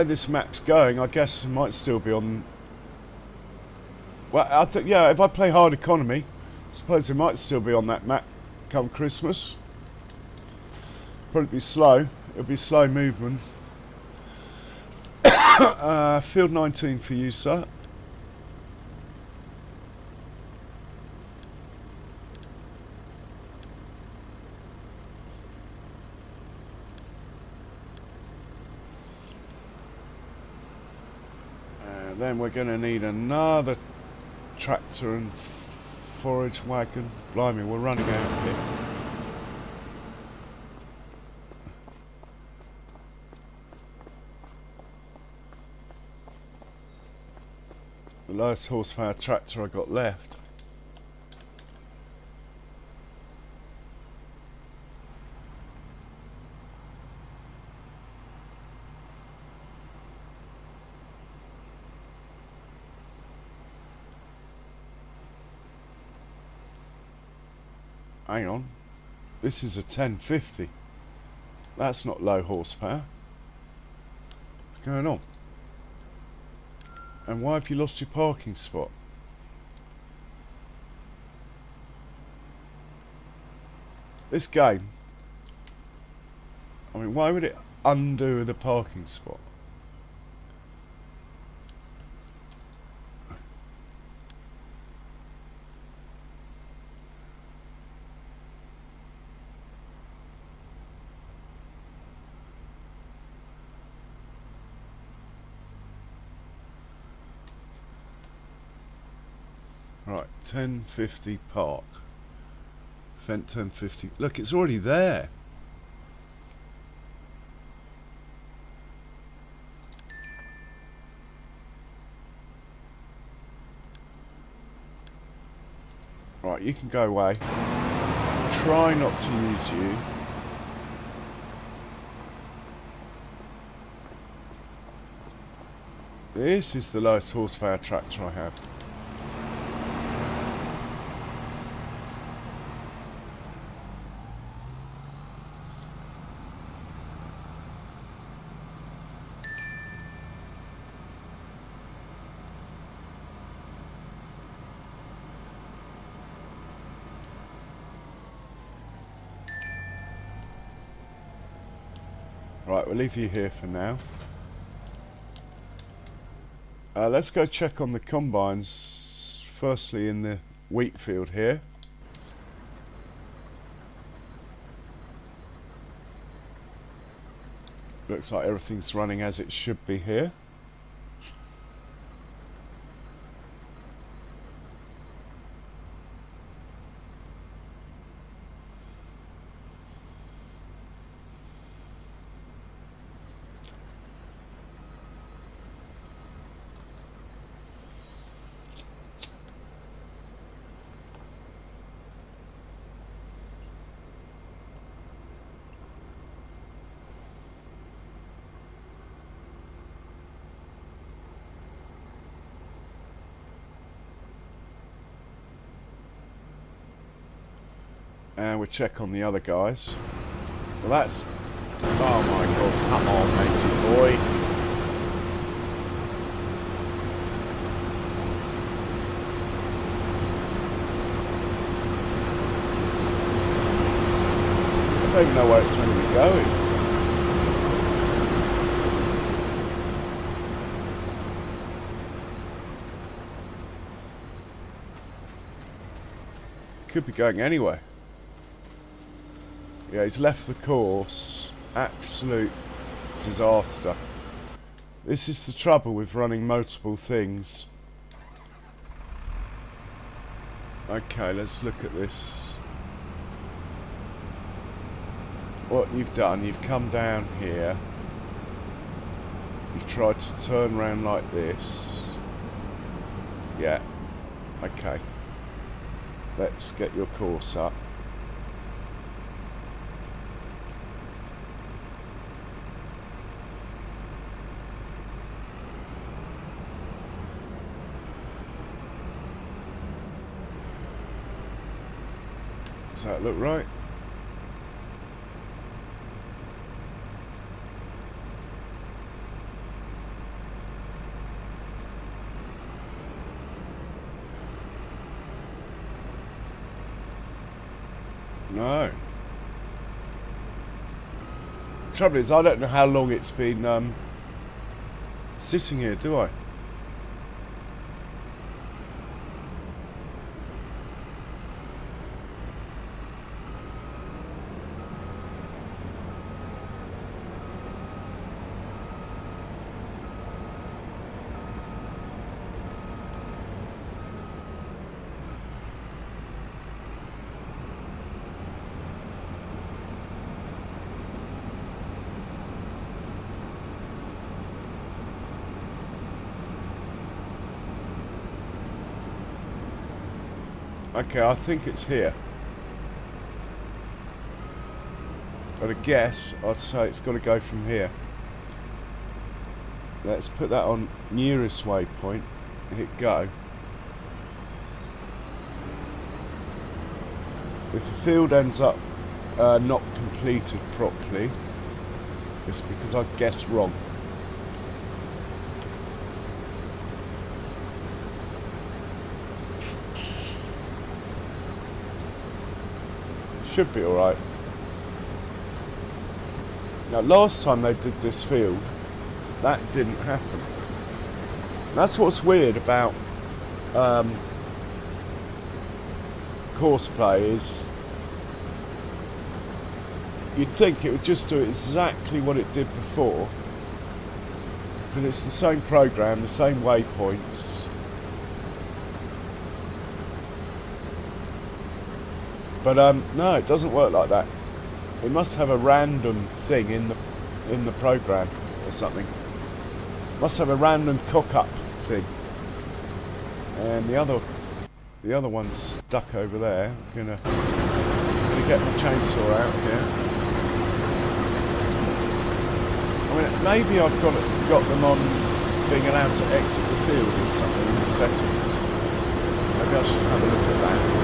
this map's going, I guess it might still be on. Well, yeah, if I play hard economy, I suppose it might still be on that map come Christmas. Probably be slow. It'll be slow movement. Field 19 for you, sir. Then we're going to need another tractor and forage wagon. Blimey, we're running out here. The lowest horsepower tractor I got left. Hang on, this is a 1050. That's not low horsepower. What's going on? And why have you lost your parking spot? This game, I mean, why would it undo the parking spot? Right, 1050 park. Fent 1050. Look, it's already there. Right, you can go away. Try not to use you. This is the lowest horsepower tractor I have. Right, we'll leave you here for now. Let's go check on the combines, firstly in the wheat field here. Looks like everything's running as it should be here. And we'll check on the other guys. Well, that's... Oh my god, come on, matey boy. I don't even know where it's meant to be going. Could be going anywhere. Yeah, he's left the course. Absolute disaster. This is the trouble with running multiple things. Okay, let's look at this. What you've done, you've come down here. You've tried to turn around like this. Yeah. Okay. Let's get your course up. Does that look right? No. Trouble is, I don't know how long it's been sitting here, do I? Okay, I think it's here. But a guess, I'd say it's got to go from here. Let's put that on nearest waypoint. Hit go. If the field ends up not completed properly, it's because I guessed wrong. Should be alright. Now, last time they did this field, that didn't happen. That's what's weird about course play is you'd think it would just do exactly what it did before, because it's the same program, the same waypoints. But no, it doesn't work like that. It must have a random thing in the program or something. Must have a random cock-up thing. And the other one's stuck over there. I'm gonna get my chainsaw out here. I mean, maybe I've got them on being allowed to exit the field or something in the settings. Maybe I should have a look at that.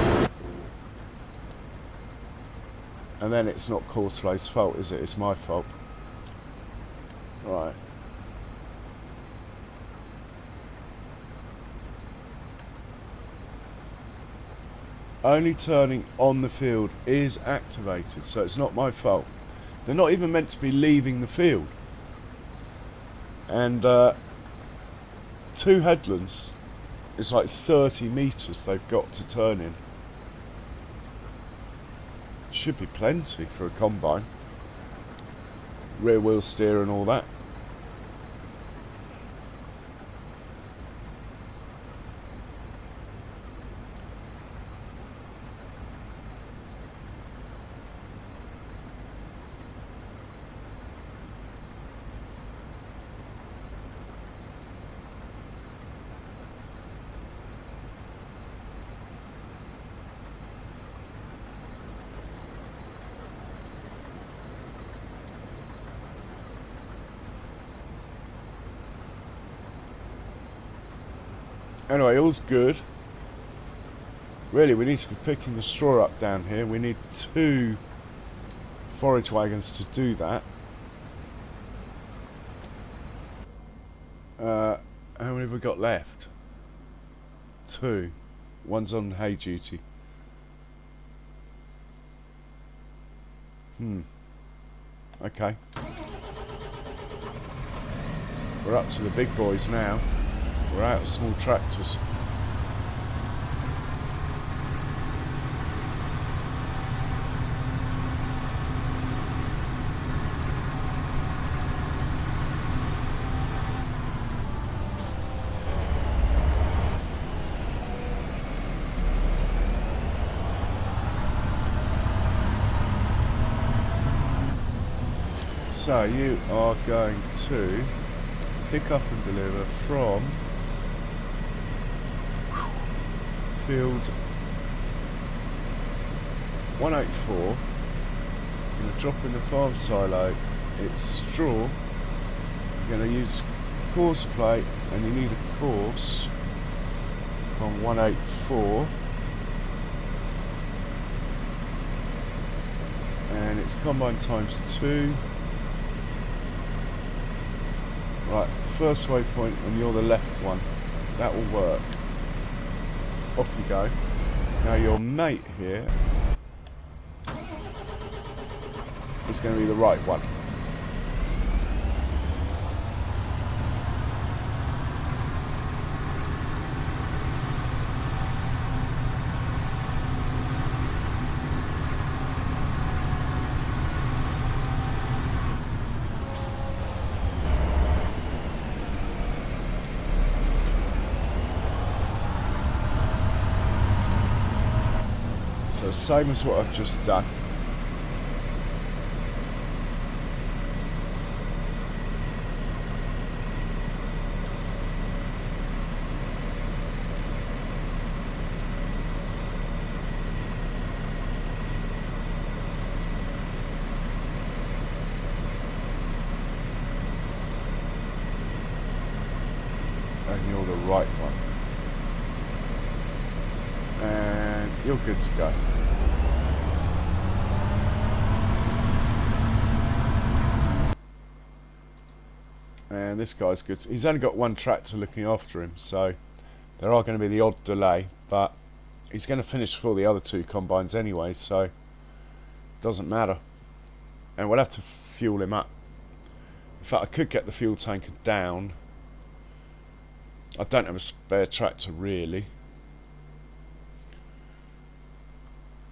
And then it's not Courseplay's fault, is it? It's my fault. Right. Only turning on the field is activated, so it's not my fault. They're not even meant to be leaving the field. And 2 headlands, it's like 30 metres they've got to turn in. Should be plenty for a combine. Rear wheel steer and all that. Anyway, all's good. Really, we need to be picking the straw up down here. We need 2 forage wagons to do that. How many have we got left? 2. One's on hay duty. Okay. We're up to the big boys now. We're out of small tractors. So you are going to pick up and deliver from field 184. You're going to drop in the farm silo. It's straw. You're going to use course plate, and you need a course from 184, and it's combine times 2. Right, first waypoint, and you're the left one. That will work. Off you go. Now your mate here is going to be the right one. So same as what I've just done. And you're the right one. And you're good to go. And this guy's good. He's only got 1 tractor looking after him, so there are going to be the odd delay, but he's going to finish before the other 2 combines anyway, so it doesn't matter. And we'll have to fuel him up. In fact, I could get the fuel tanker down. I don't have a spare tractor really.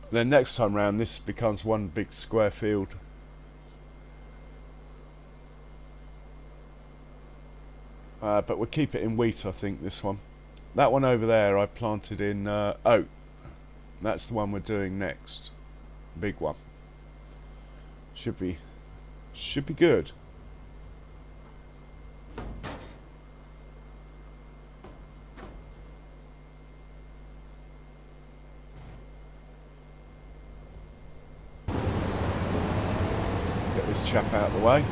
Then next time round this becomes one big square field. But we'll keep it in wheat, I think, this one. That one over there I planted in oat. That's the one we're doing next. Big one. Should be good. Get this chap out of the way.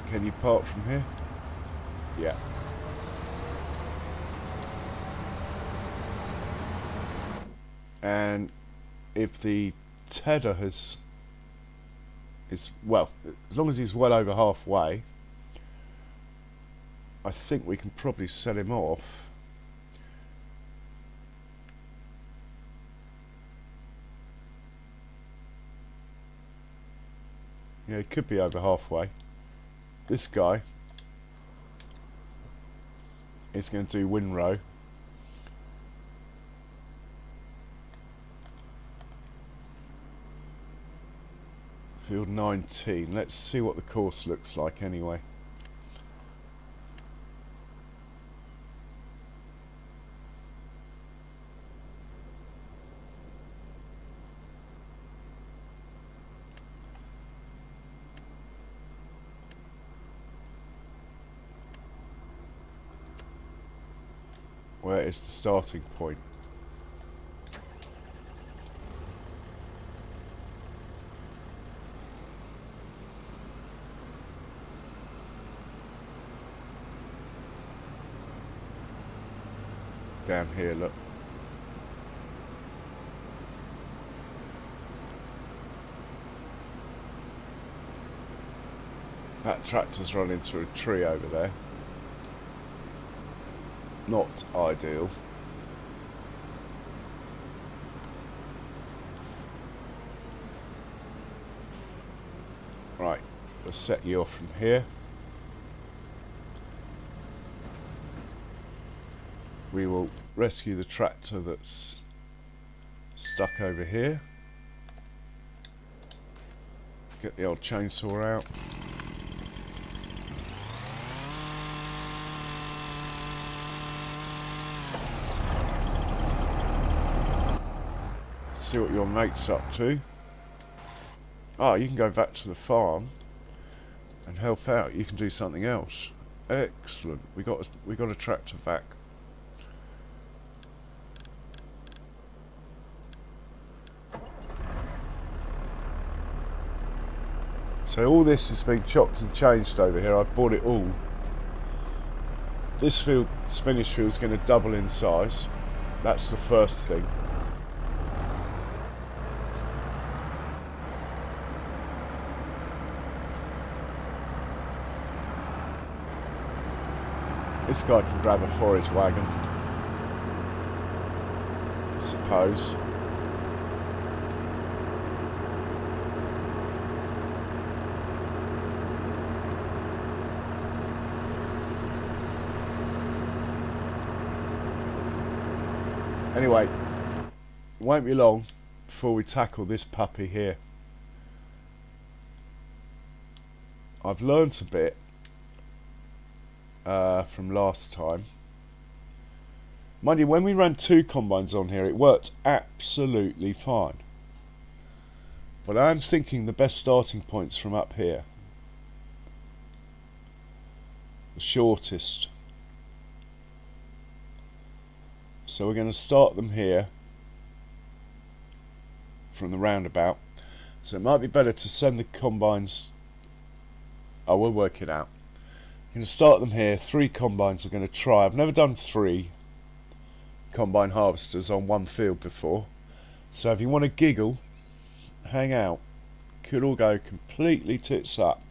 Can you park from here? Yeah. And if the tether is well, as long as he's well over halfway, I think we can probably set him off. Yeah, he could be over halfway. This guy is going to do windrow. Field 19. Let's see what the course looks like anyway. Where is the starting point? Down here, look. That tractor's run into a tree over there. Not ideal. Right, we'll set you off from here. We will rescue the tractor that's stuck over here. Get the old chainsaw out. See what your mate's up to. Oh, you can go back to the farm and help out. You can do something else. Excellent. We got a tractor back. So all this has been chopped and changed over here. I've bought it all. This field, spinach field, is going to double in size. That's the first thing. This guy can grab a forage wagon, I suppose. Anyway, it won't be long before we tackle this puppy here. I've learnt a bit from last time. Mind you, when we ran 2 combines on here, it worked absolutely fine. But I'm thinking the best starting point's from up here. The shortest. So we're going to start them here from the roundabout. So it might be better to send the combines. Oh, we'll work it out. I'm going to start them here. 3 combines are going to try. I've never done 3 combine harvesters on one field before. So if you want to giggle, hang out. Could all go completely tits up.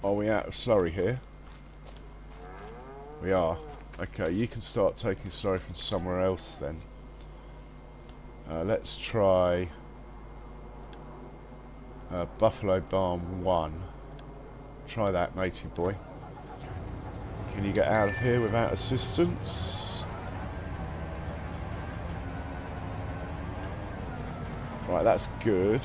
Are we out of slurry here? We are. Okay, you can start taking slurry from somewhere else then. Let's try Buffalo Barn 1. Try that, matey boy. Can you get out of here without assistance? Right, that's good.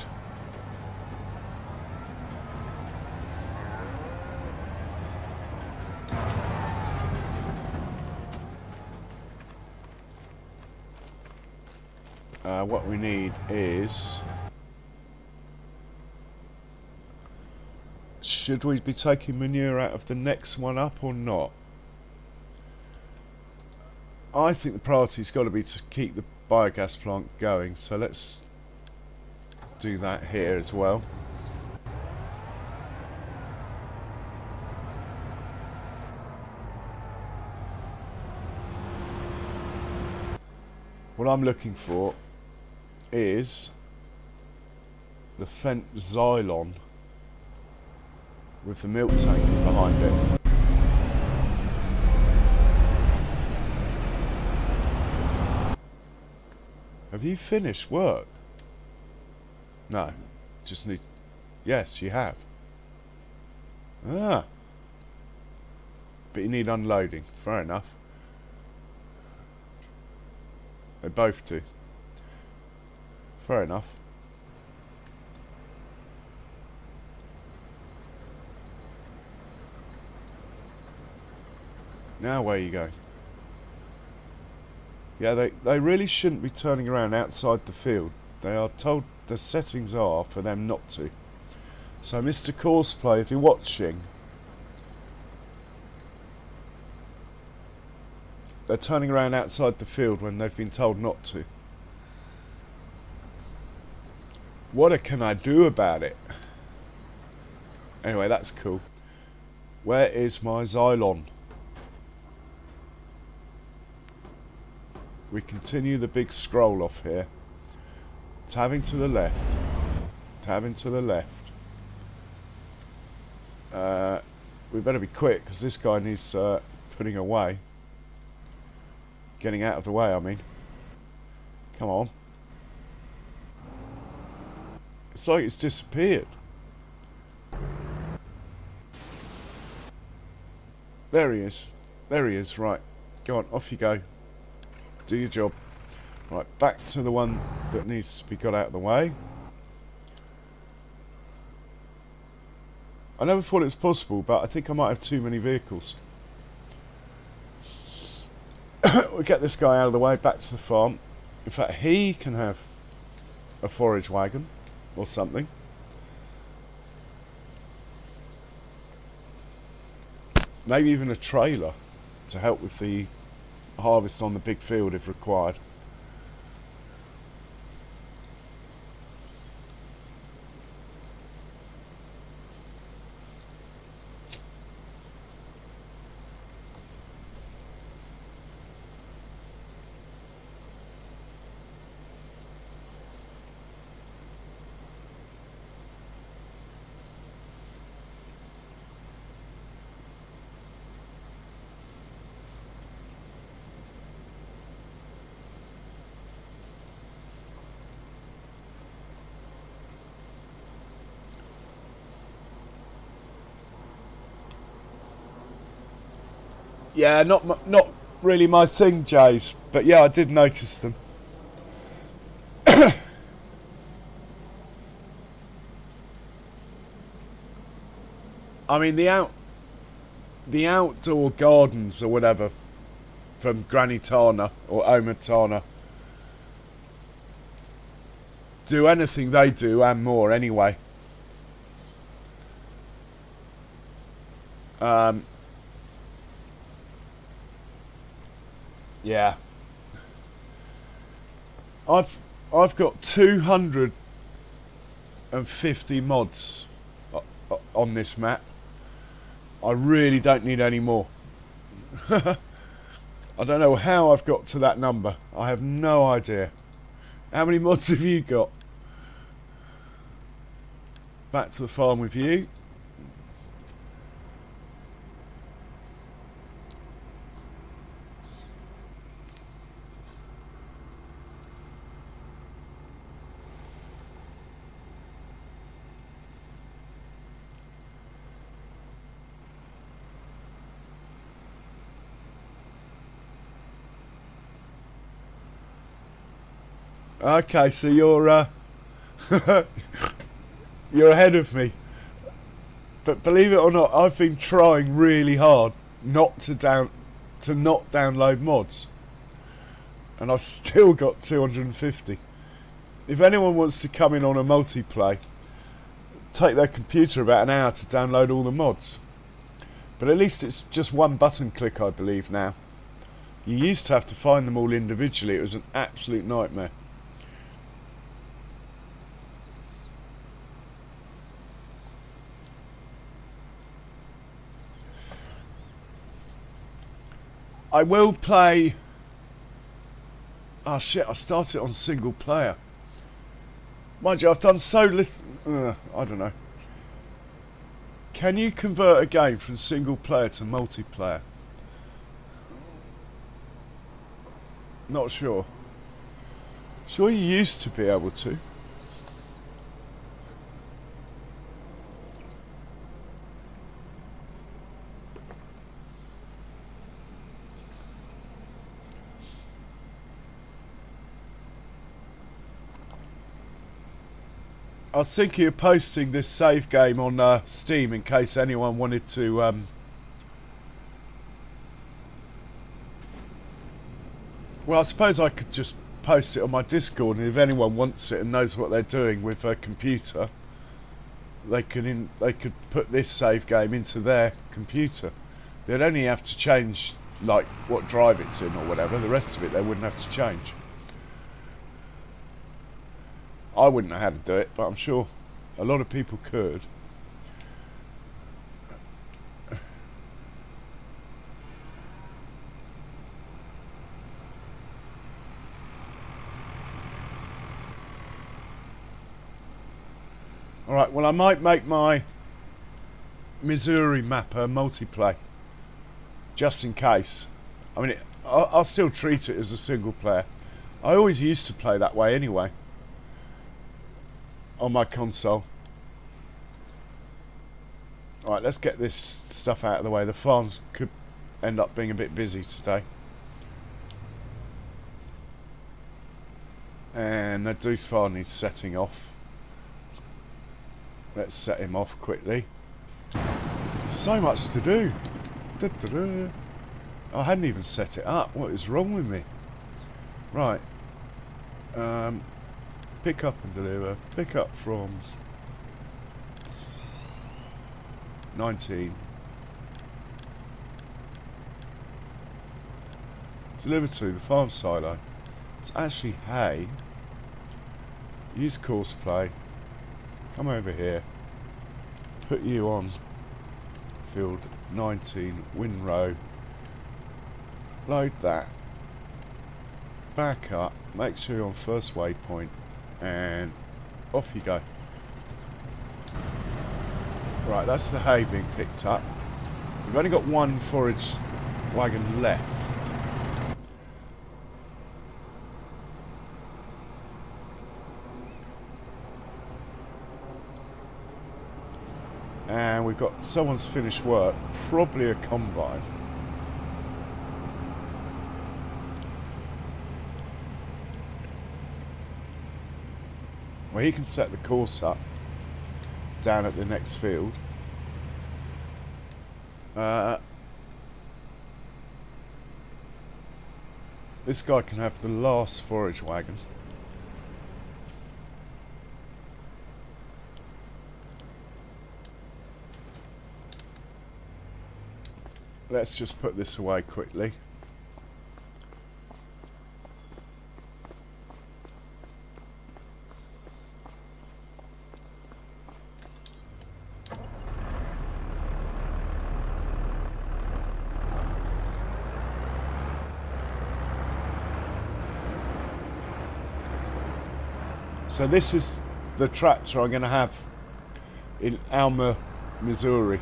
What we need is should we be taking manure out of the next one up or not? I think the priority's got to be to keep the biogas plant going, so let's do that here as well. What I'm looking for is the Fent Xylon with the milk tank behind it. Have you finished work? No, just need... Yes, you have. Ah. But you need unloading. Fair enough. They both do. Fair enough. Now where are you going? Yeah, they really shouldn't be turning around outside the field. They are told the settings are for them not to. So Mr. Cosplay, if you're watching, they're turning around outside the field when they've been told not to. What can I do about it? Anyway, that's cool. Where is my Xylon? We continue the big scroll off here. Tabbing to the left. Tabbing to the left. We better be quick, because this guy needs putting away. Getting out of the way, I mean. Come on. It's like it's disappeared. There he is. There he is. Right. Go on, off you go. Do your job. Right, back to the one that needs to be got out of the way. I never thought it was possible, but I think I might have too many vehicles. We'll get this guy out of the way, back to the farm. In fact, he can have a forage wagon or something. Maybe even a trailer to help with the harvest on the big field if required. Yeah, not really my thing, Jays. But yeah, I did notice them. I mean, the outdoor gardens or whatever from Granny Tana or Oma Tana do anything they do and more anyway. Yeah. I've got 250 mods on this map. I really don't need any more. I don't know how I've got to that number. I have no idea. How many mods have you got? Back to the farm with you. Okay, so you're you're ahead of me. But believe it or not, I've been trying really hard not to download mods, and I've still got 250. If anyone wants to come in on a multiplay, take their computer about an hour to download all the mods. But at least it's just one button click, I believe, now. You used to have to find them all individually. It was an absolute nightmare. I will play... Oh shit, I started on single player. Mind you, I've done so little... I don't know. Can you convert a game from single player to multiplayer? Not sure. Sure you used to be able to. I was thinking of posting this save game on Steam in case anyone wanted to well, I suppose I could just post it on my Discord, and if anyone wants it and knows what they're doing with a computer, they could put this save game into their computer. They'd only have to change like what drive it's in or whatever. The rest of it they wouldn't have to change. I wouldn't know how to do it, but I'm sure a lot of people could. Alright, well I might make my Missouri mapper multiplayer, just in case. I mean, I'll still treat it as a single player. I always used to play that way anyway, on my console. Alright, let's get this stuff out of the way. The farms could end up being a bit busy today. And the Deuce Farm needs setting off. Let's set him off quickly. So much to do. Da, da, da. I hadn't even set it up. What is wrong with me? Right. Pick up and deliver. Pick up from 19. Deliver to the farm silo. It's actually hay. Use course play. Come over here. Put you on field 19, windrow. Load that. Back up. Make sure you're on first waypoint. And off you go. Right, that's the hay being picked up. We've only got one forage wagon left. And we've got someone's finished work, probably a combine. Well, he can set the course up down at the next field. This guy can have the last forage wagon. Let's just put this away quickly. So this is the tractor I'm going to have in Alma, Missouri.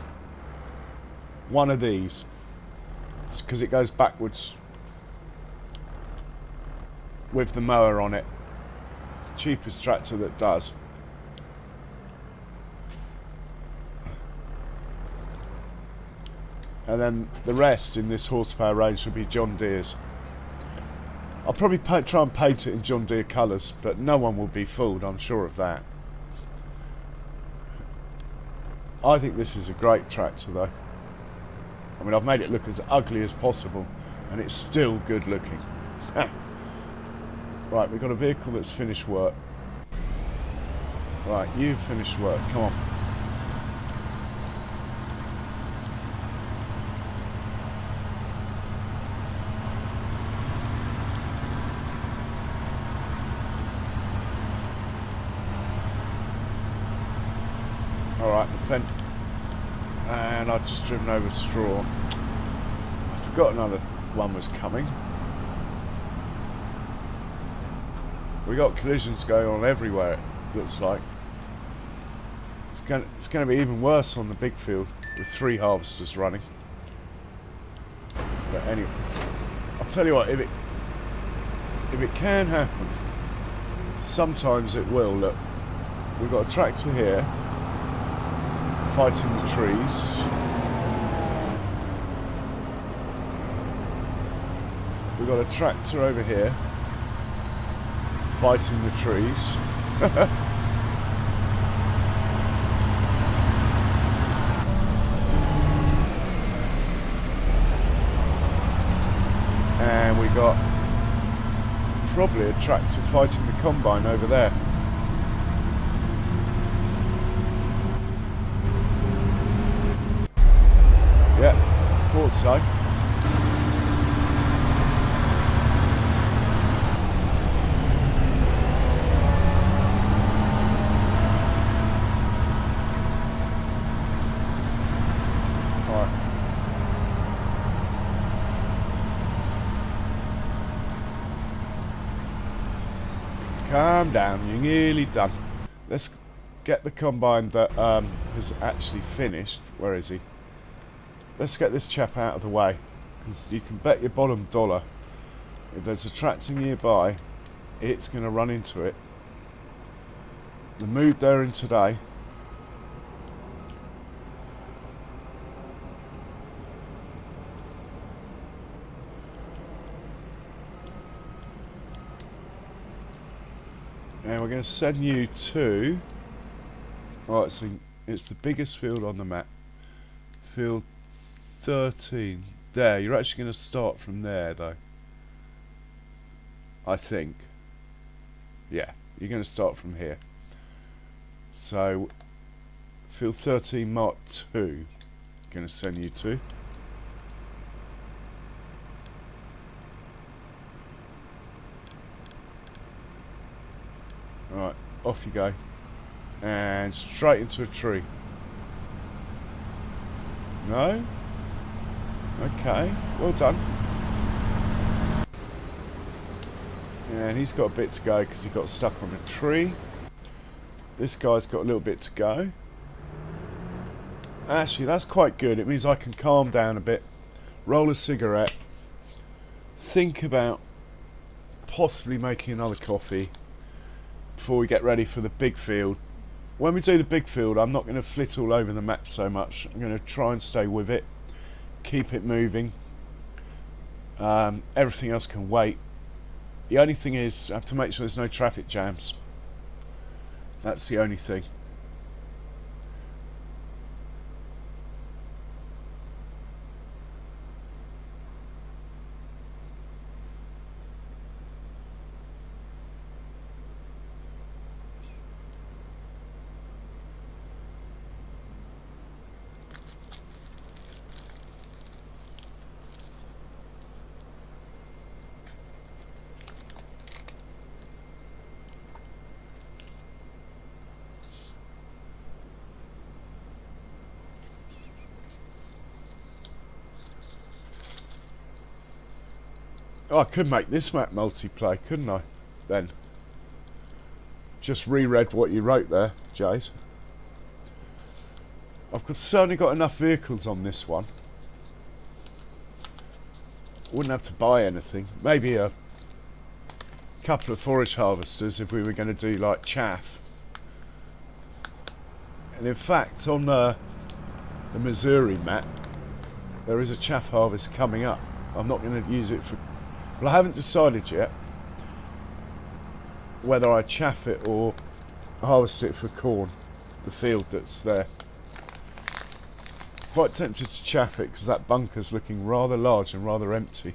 One of these. Because it goes backwards with the mower on it. It's the cheapest tractor that does. And then the rest in this horsepower range will be John Deere's. I'll probably try and paint it in John Deere colours, but no one will be fooled, I'm sure of that. I think this is a great tractor though. I mean, I've made it look as ugly as possible, and it's still good looking. Right, we've got a vehicle that's finished work. Right, you've finished work, come on. Alright, the fence. And I've just driven over straw. I forgot another one was coming. We got collisions going on everywhere, it looks like. It's going to be even worse on the big field with 3 harvesters running. But anyway, I'll tell you what, if it can happen, sometimes it will. Look, we've got a tractor here fighting the trees. We've got a tractor over here fighting the trees. And we got probably a tractor fighting the combine over there. Yeah, thought so. Calm down, you're nearly done. Let's get the combine that has actually finished. Where is he? Let's get this chap out of the way, because you can bet your bottom dollar if there's a tractor nearby, it's going to run into it. The mood they're in today. And we're going to send you to... Alright, so it's the biggest field on the map. Field 13. There, you're actually going to start from there, though. I think. Yeah, you're going to start from here. So, Field 13 Mark 2. Going to send you to. Alright, off you go. And straight into a tree. No? Okay, well done. And he's got a bit to go because he got stuck on a tree. This guy's got a little bit to go. Actually, that's quite good. It means I can calm down a bit, roll a cigarette, think about possibly making another coffee before we get ready for the big field. When we do the big field, I'm not going to flit all over the map so much. I'm going to try and stay with it, keep it moving. Everything else can wait. The only thing is, I have to make sure there's no traffic jams. That's the only thing. Oh, I could make this map multiplayer, couldn't I? Then. Just reread what you wrote there, Jace. Certainly got enough vehicles on this one. Wouldn't have to buy anything. Maybe a couple of forage harvesters if we were going to do like chaff. And in fact, on the Missouri map, there is a chaff harvest coming up. I'm not going to use it for... Well, I haven't decided yet whether I chaff it or harvest it for corn, the field that's there. Quite tempted to chaff it because that bunker's looking rather large and rather empty.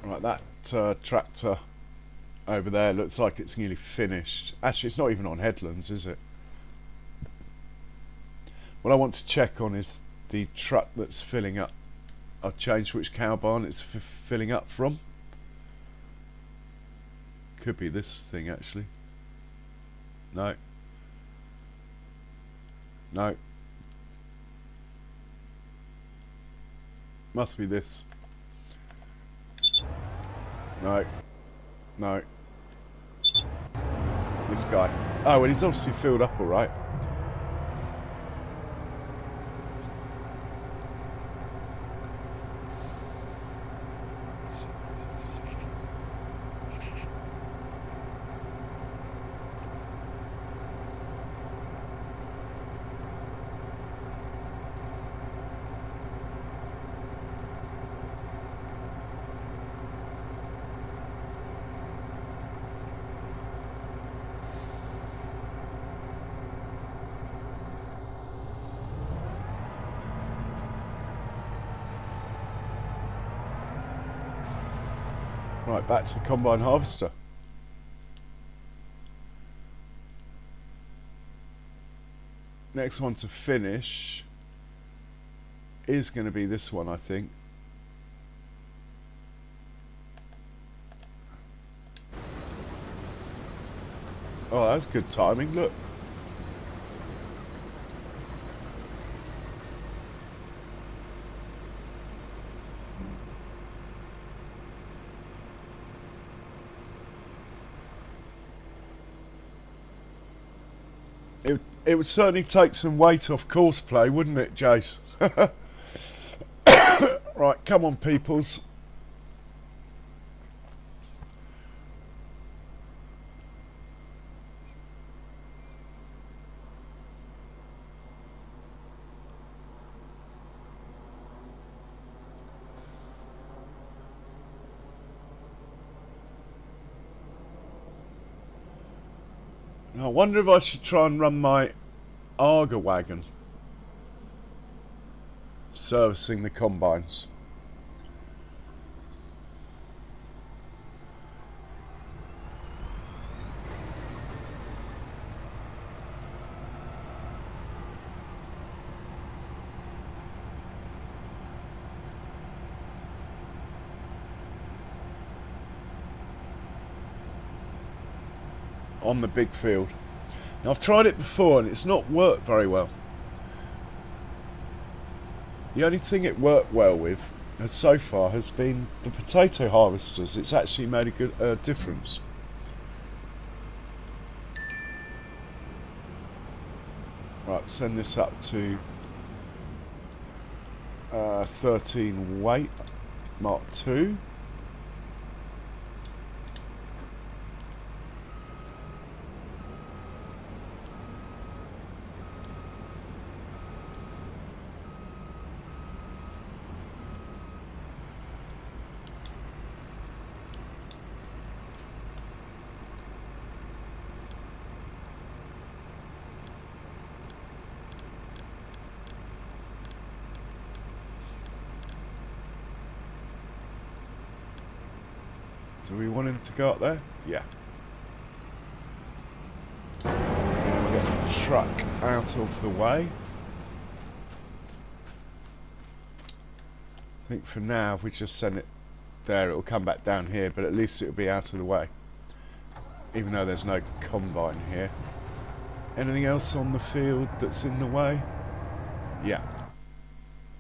Right, that tractor over there looks like it's nearly finished. Actually, it's not even on headlands, is it? What I want to check on is the truck that's filling up. I've changed which cow barn it's filling up from. Could be this thing, actually. No. No. Must be this. No. No. This guy. Oh, well, he's obviously filled up all right. Right, back to the combine harvester. Next one to finish is going to be this one, I think. Oh, that's good timing, look. It would certainly take some weight off course play, wouldn't it, Jace? Right, come on, peoples. I wonder if I should try and run my Arga wagon servicing the combines. On the big field. Now, I've tried it before and it's not worked very well. The only thing it worked well with so far has been the potato harvesters. It's actually made a good difference. Right, send this up to 13 weight, Mark II. Do we want him to go up there? Yeah. And we'll get the truck out of the way. I think for now, if we just send it there, it'll come back down here, but at least it'll be out of the way. Even though there's no combine here. Anything else on the field that's in the way? Yeah.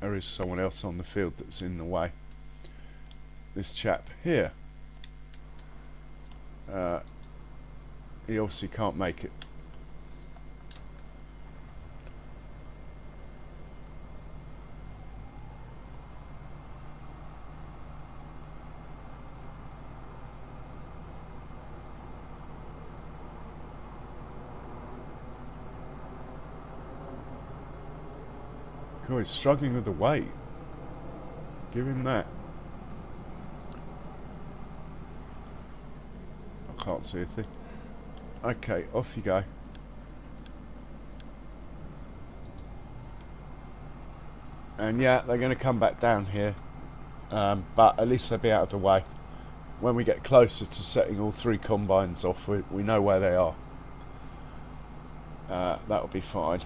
There is someone else on the field that's in the way. This chap here. He obviously can't make it. God, he's struggling with the weight. Give him that. I can't see a thing. Okay, off you go. And yeah, they're going to come back down here. But at least they'll be out of the way. when we get closer to setting all 3 combines off, we know where they are. That'll be fine.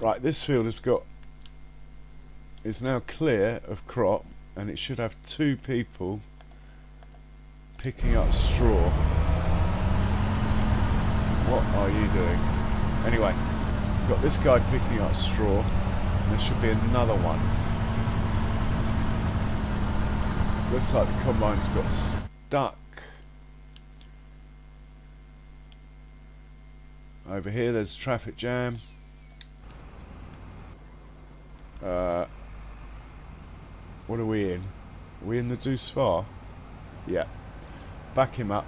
Right, this field is now clear of crop, and it should have 2 people picking up straw. What are you doing? Anyway, we've got this guy picking up straw, and there should be another one. Looks like the combine's got stuck. Over here there's a traffic jam. What are we in? Are we in the Deuce Far? Yeah. Back him up.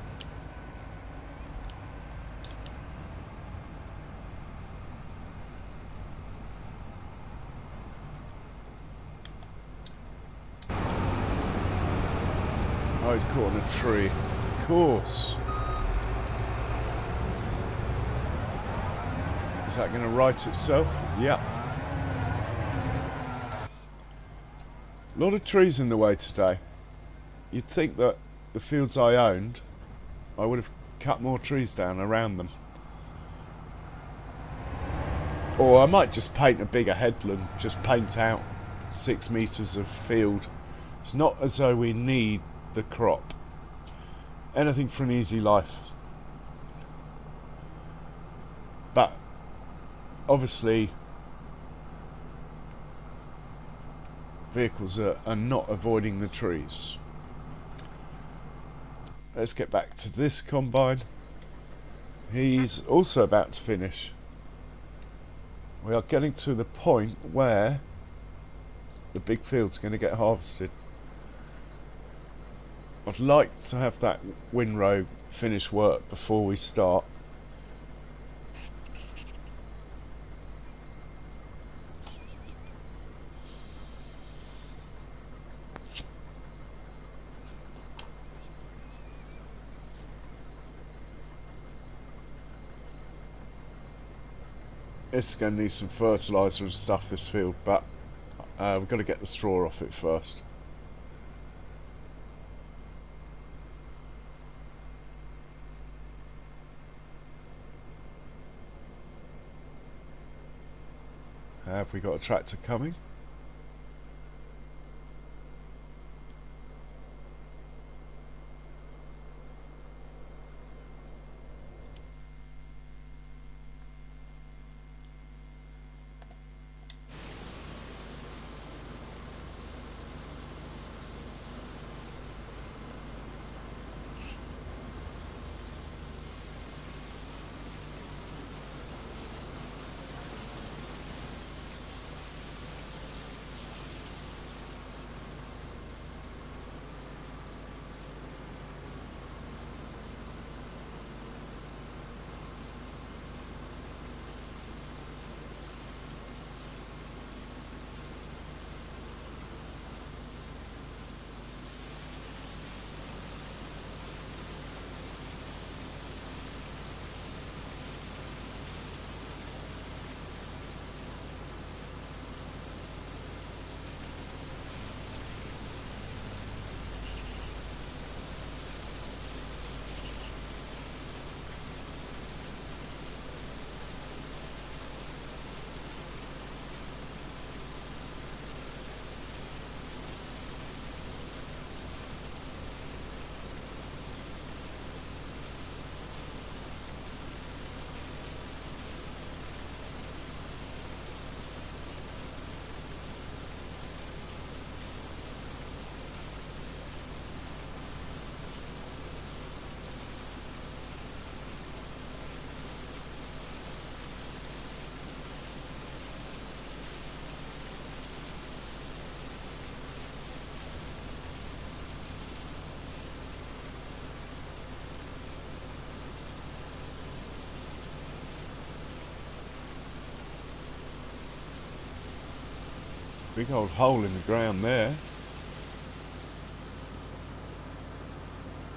Oh, he's caught in a tree. Of course. Is that going to right itself? Yep. A lot of trees in the way today. You'd think that the fields I owned, I would have cut more trees down around them. Or I might just paint a bigger headland, just paint out 6 metres of field. It's not as though we need the crop. Anything for an easy life. But obviously vehicles are not avoiding the trees. Let's get back to this combine. He's also about to finish. We are getting to the point where the big field's going to get harvested. I'd like to have that windrow finish work before we start. It's going to need some fertiliser and stuff, this field, but we've got to get the straw off it first. Have we got a tractor coming? Big old hole in the ground there.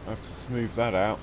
I have to smooth that out.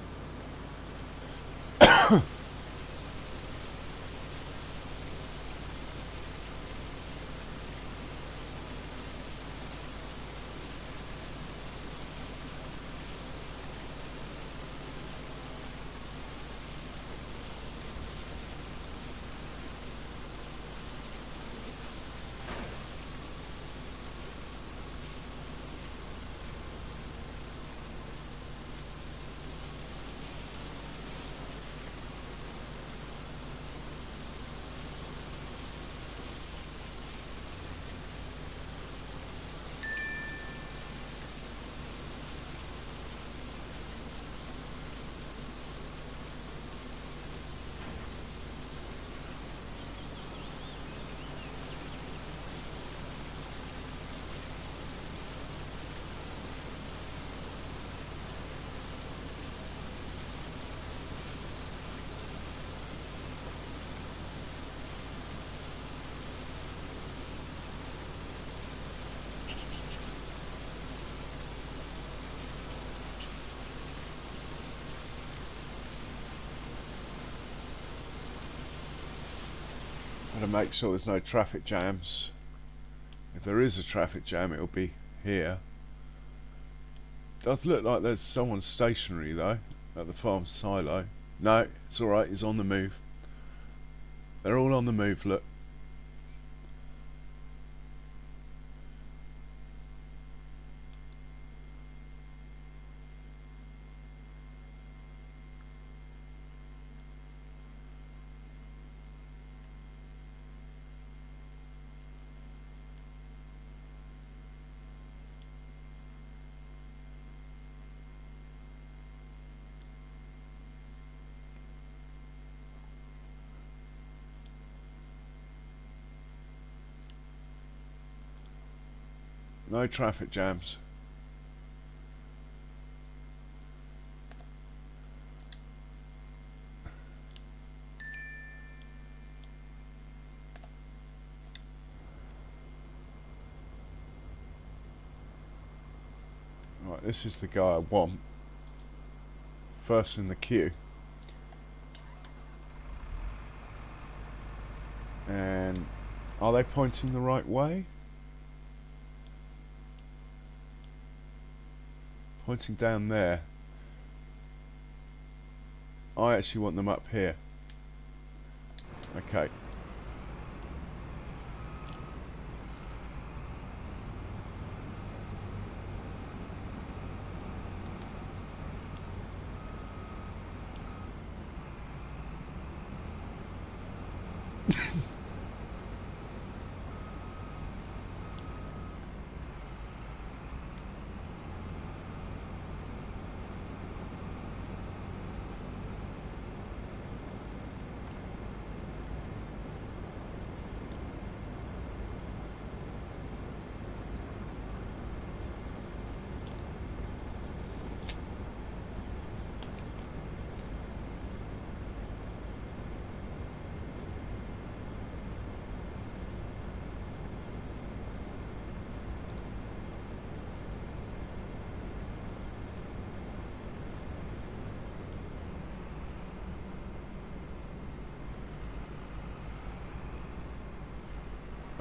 Gotta make sure there's no traffic jams. If there is a traffic jam, it'll be here. Does look like there's someone stationary though at the farm silo. No, it's alright, he's on the move. They're all on the move, look. No traffic jams. Right, this is the guy I want. First in the queue. And are they pointing the right way? Pointing down there. I actually want them up here. Okay.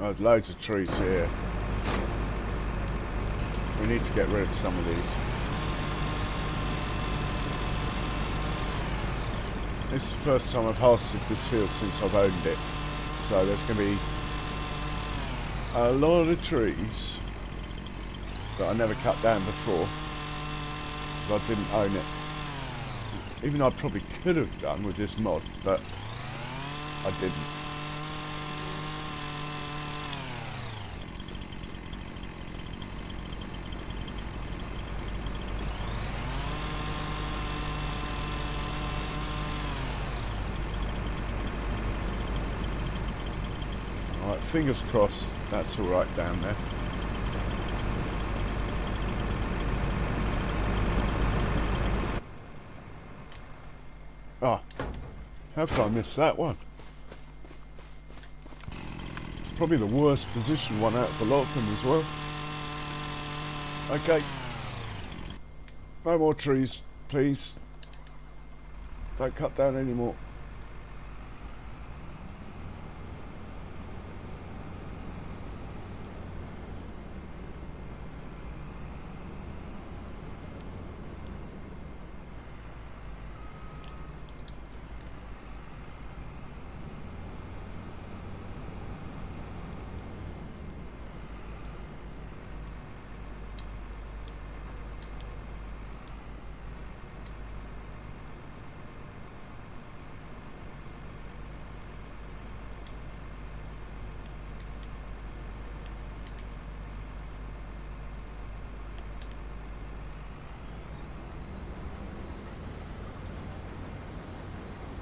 Oh, there's loads of trees here. We need to get rid of some of these. This is the first time I've harvested this field since I've owned it. So there's going to be a lot of trees that I never cut down before because I didn't own it. Even though I probably could have done with this mod, but I didn't. Alright, fingers crossed that's alright down there. Ah, how could I miss that one? It's probably the worst position one out of a lot of them as well. Okay. No more trees, please. Don't cut down any more.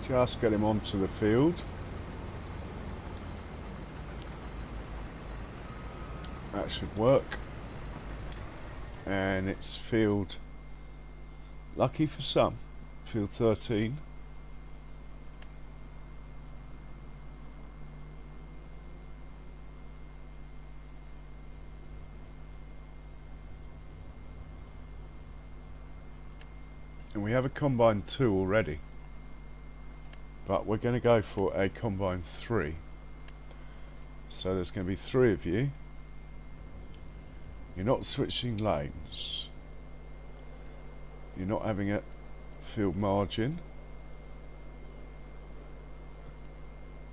Just get him onto the field. That should work. And it's field, lucky for some, field 13. And we have a combine 2 already. But we're going to go for a combine 3. So there's going to be 3 of you. You're not switching lanes. You're not having a field margin.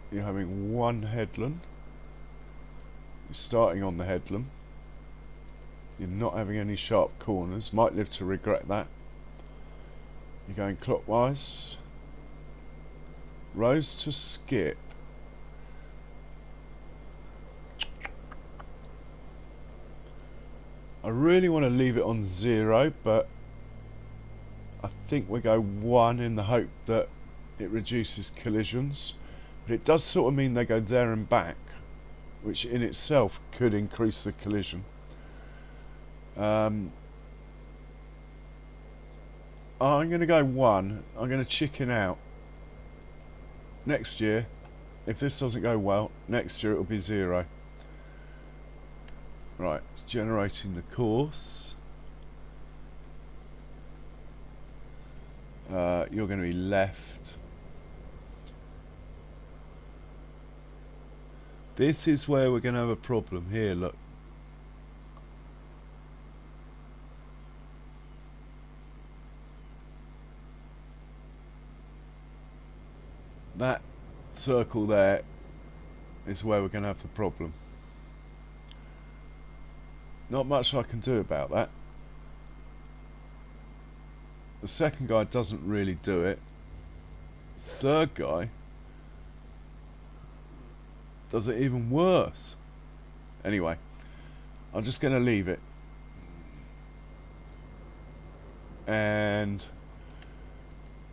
You're having 1 headland. You're starting on the headland. You're not having any sharp corners. Might live to regret that. You're going clockwise. Rows to skip. I really want to leave it on 0, but I think we go 1 in the hope that it reduces collisions. But it does sort of mean they go there and back, which in itself could increase the collision. I'm going to go 1. I'm going to chicken out. Next year, if this doesn't go well, next year it'll be 0. Right, it's generating the course. You're going to be left. This is where we're going to have a problem. Here, look. That circle there is where we're going to have the problem. Not much I can do about that. The second guy doesn't really do it. Third guy does it even worse. Anyway, I'm just going to leave it. And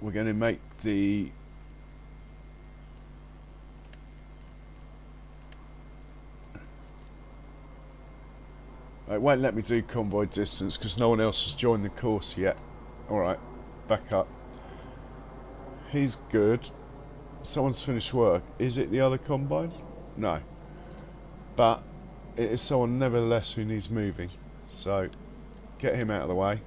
we're going to make the it won't let me do convoy distance because no one else has joined the course yet. Alright, back up. He's good. Someone's finished work. Is it the other combine? No. But it is someone nevertheless who needs moving. So get him out of the way.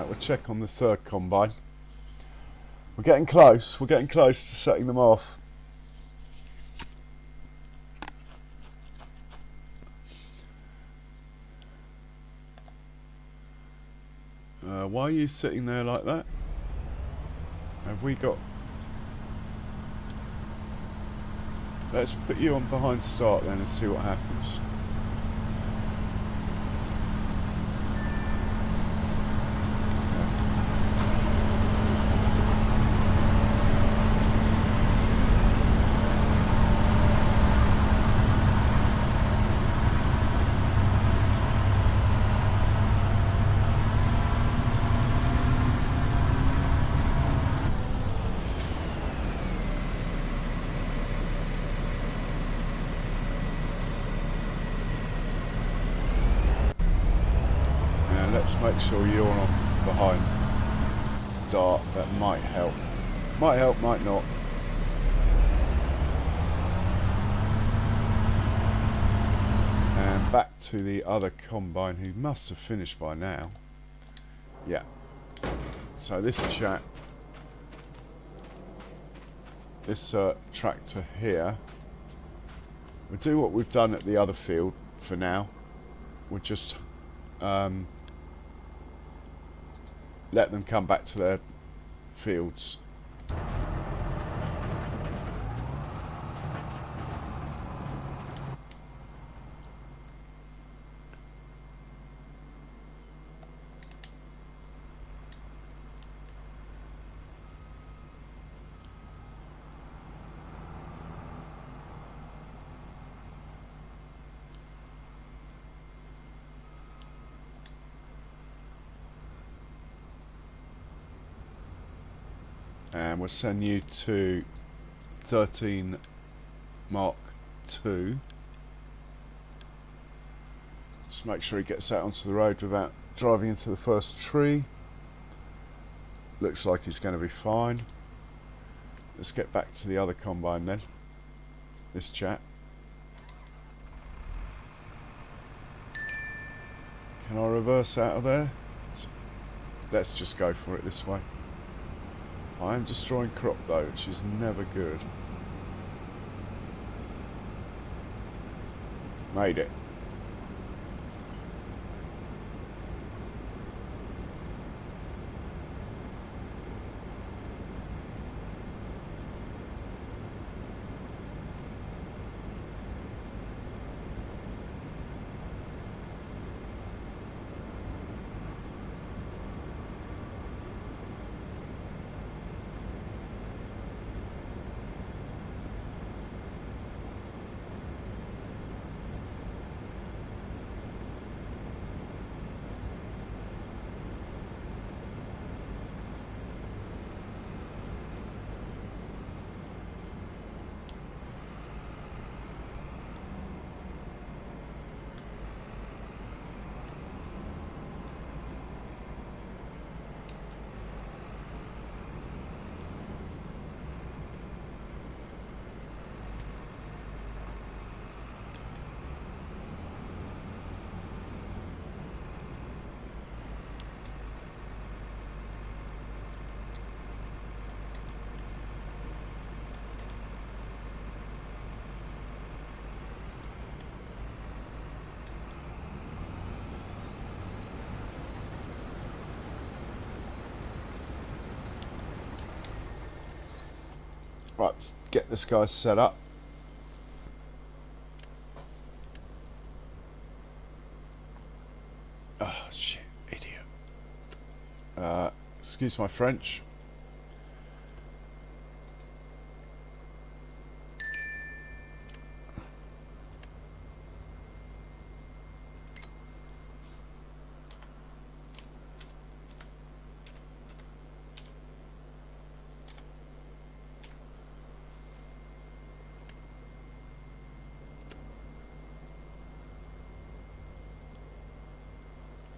We'll check on the third combine. We're getting close. We're getting close to setting them off. Why are you sitting there like that? Have we got... Let's put you on behind start then and see what happens. Let's make sure you're on behind start. That might help. Might help, might not. And back to the other combine who must have finished by now. Yeah. So this chap, this tractor here, we'll do what we've done at the other field for now. We'll just let them come back to their fields. And we'll send you to 13 Mark 2. Just make sure he gets out onto the road without driving into the first tree. Looks like he's going to be fine. Let's get back to the other combine then. This chap. Can I reverse out of there? let's just go for it this way. I am destroying crop though, which is never good. Made it. Right, let's get this guy set up. Oh, shit, idiot. Excuse my French.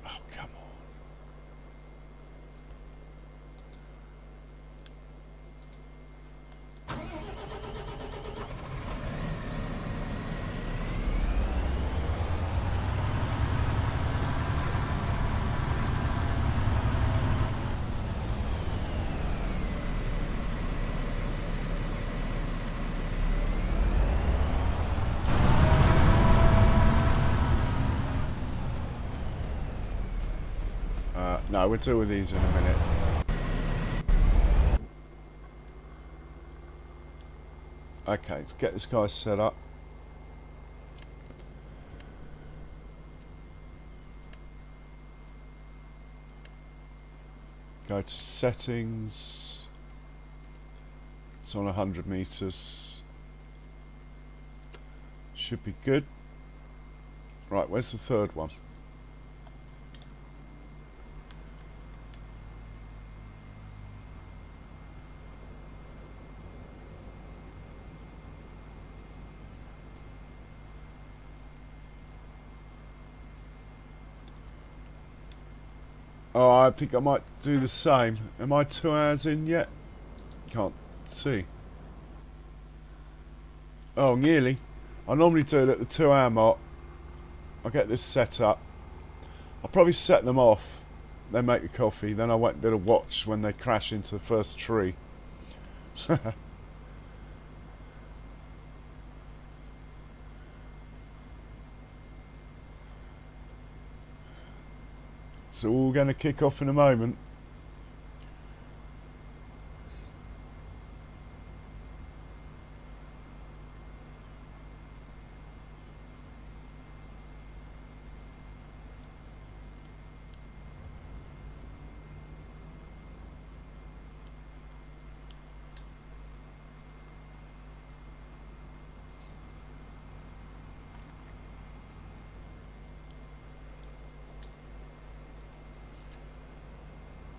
Oh, come on. No, we'll deal with these in a minute. Okay, let's get this guy set up. Go to settings. It's on 100 meters. Should be good. Right, where's the third one? Oh, I think I might do the same. Am I 2 hours in yet? Can't see. Oh, nearly. I normally do it at the 2 hour mark. I'll get this set up. I'll probably set them off. Then make a coffee. Then I won't be able to watch when they crash into the first tree. So we're going to kick off in a moment.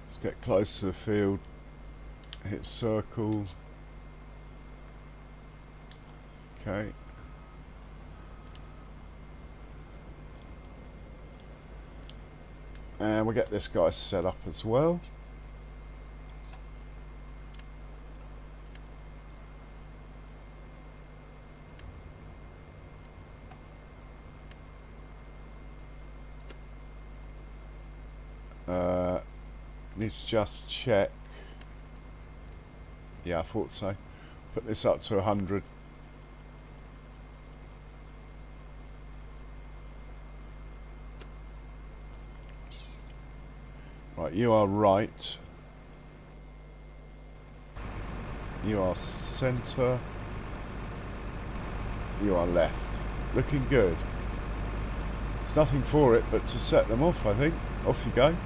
Let's get close to the field. Hit circle. Okay. And we'll get this guy set up as well. Need to just check. Yeah, I thought so. Put this up to 100. Right, you are right. You are centre. You are left. Looking good. There's nothing for it but to set them off, I think. Off you go.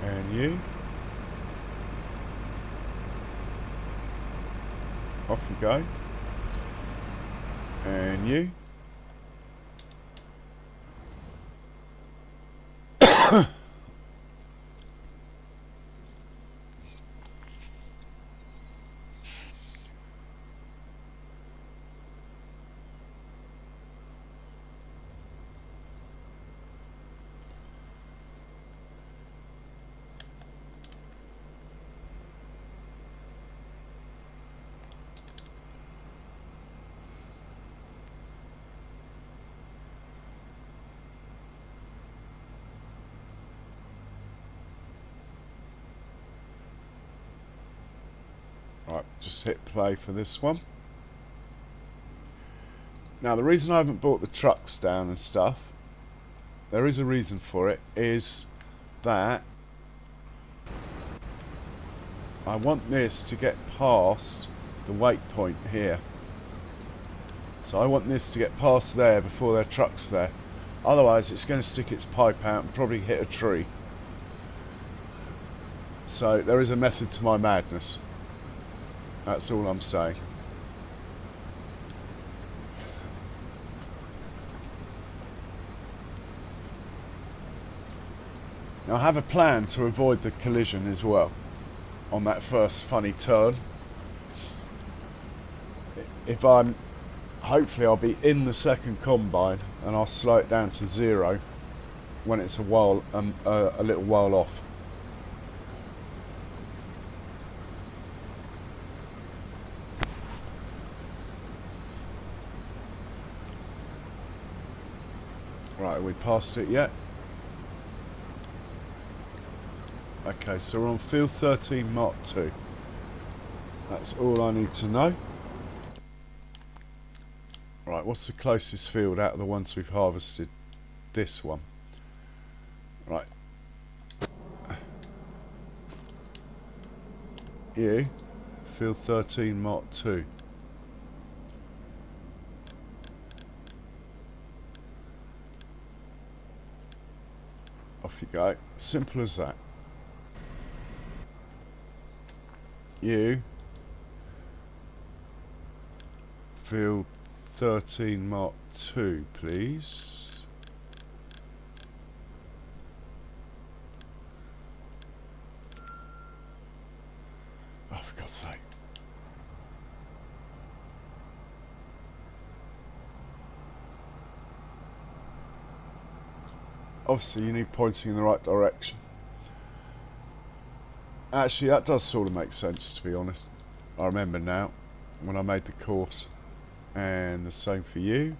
And you. Off you go. And you. Right, just hit play for this one. Now the reason I haven't brought the trucks down and stuff, there is a reason for it, is that I want this to get past the wake point here. So I want this to get past there before there are trucks there. Otherwise it's going to stick its pipe out and probably hit a tree. So there is a method to my madness. That's all I'm saying. Now I have a plan to avoid the collision as well on that first funny turn. If I'm, hopefully I'll be in the second combine and I'll slow it down to 0 when it's a little while off. Right, are we past it yet? Okay, so we're on field 13 Mark 2. That's all I need to know. Right, what's the closest field out of the ones we've harvested? This one. Right. You, field 13 Mark 2. Off you go. Simple as that. You, field 13 Mark 2, please. Oh, for God's sake. Obviously you need pointing in the right direction. Actually that does sort of make sense, to be honest. I remember now when I made the course. And the same for you.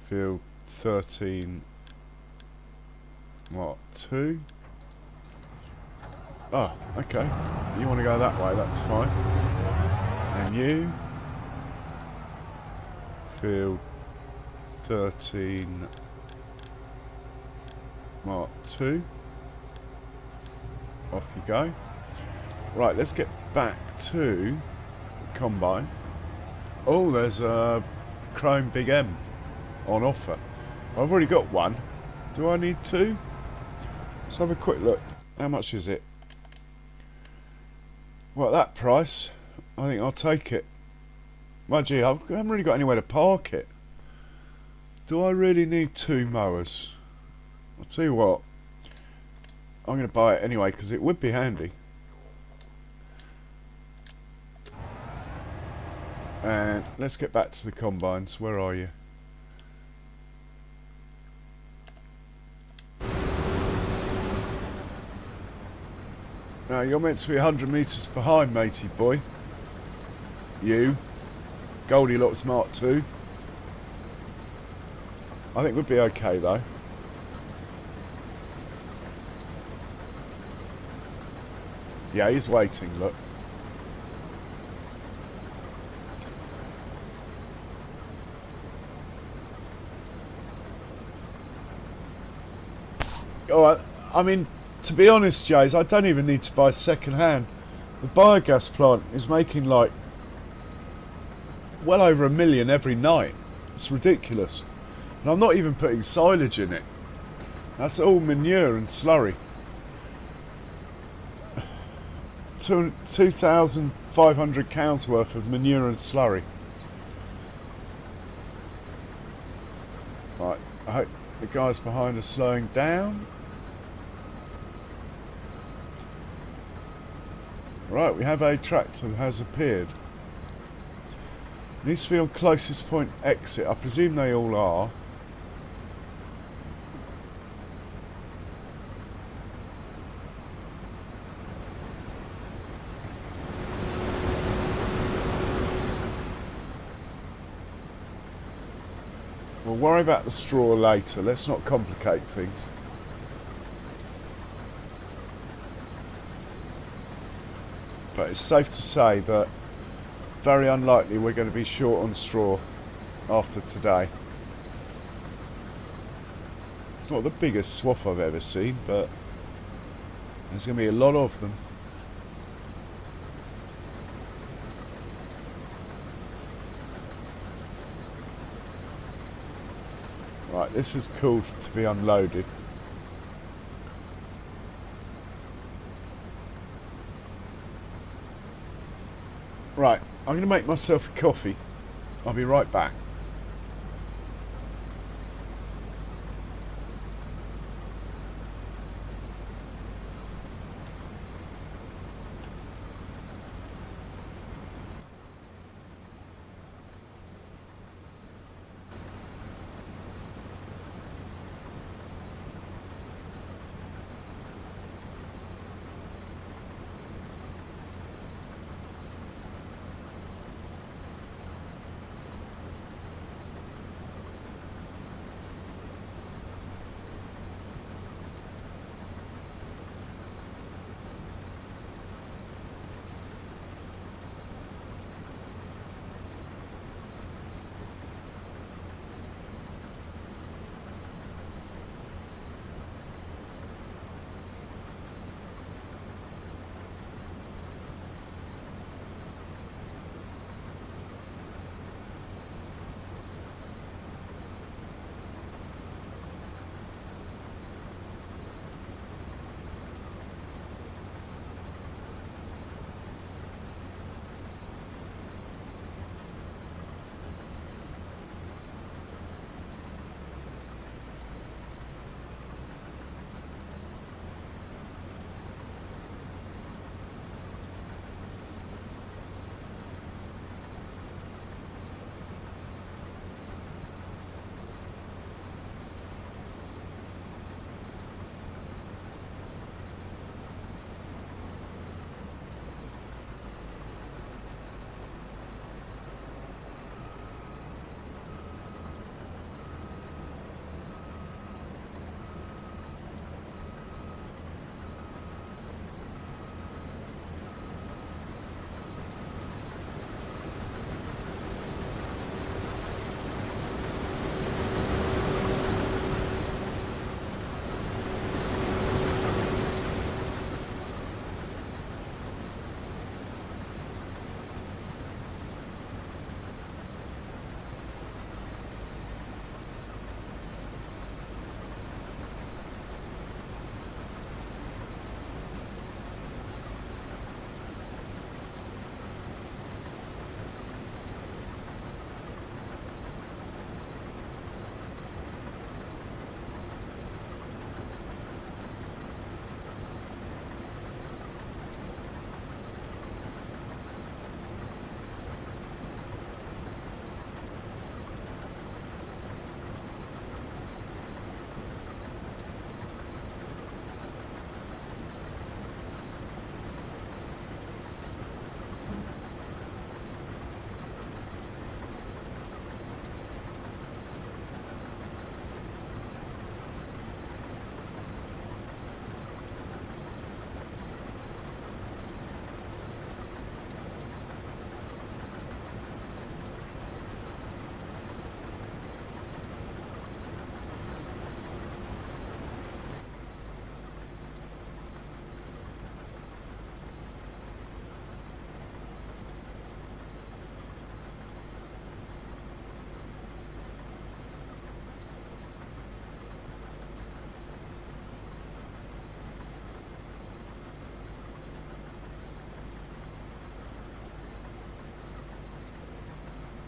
Field 13 Mark 2. Oh, okay. You want to go that way, that's fine. And you, field 13 Mark 2. Off you go. Right, let's get back to Combine. Oh, there's a Chrome Big M on offer. I've already got one. Do I need two? Let's have a quick look. How much is it? Well, at that price, I think I'll take it. My gee, I haven't really got anywhere to park it. Do I really need two mowers? I'll tell you what. I'm going to buy it anyway because it would be handy. And let's get back to the combines. Where are you? Now you're meant to be 100 metres behind, matey boy. You, Goldilocks Mark 2. I think we'll be okay though. Yeah, he's waiting, look. Oh, I mean, to be honest, Jays, I don't even need to buy second hand. The biogas plant is making like well over 1 million every night. It's ridiculous. And I'm not even putting silage in it. That's all manure and slurry. 2,500 cows worth of manure and slurry. Right, I hope the guys behind are slowing down. Right, we have a tractor that has appeared. Eastfield closest point exit. I presume they all are. We'll worry about the straw later. Let's not complicate things. But it's safe to say that it's very unlikely we're going to be short on straw after today. It's not the biggest swath I've ever seen, but there's going to be a lot of them. Right, this is called to be unloaded. Right, I'm going to make myself a coffee. I'll be right back.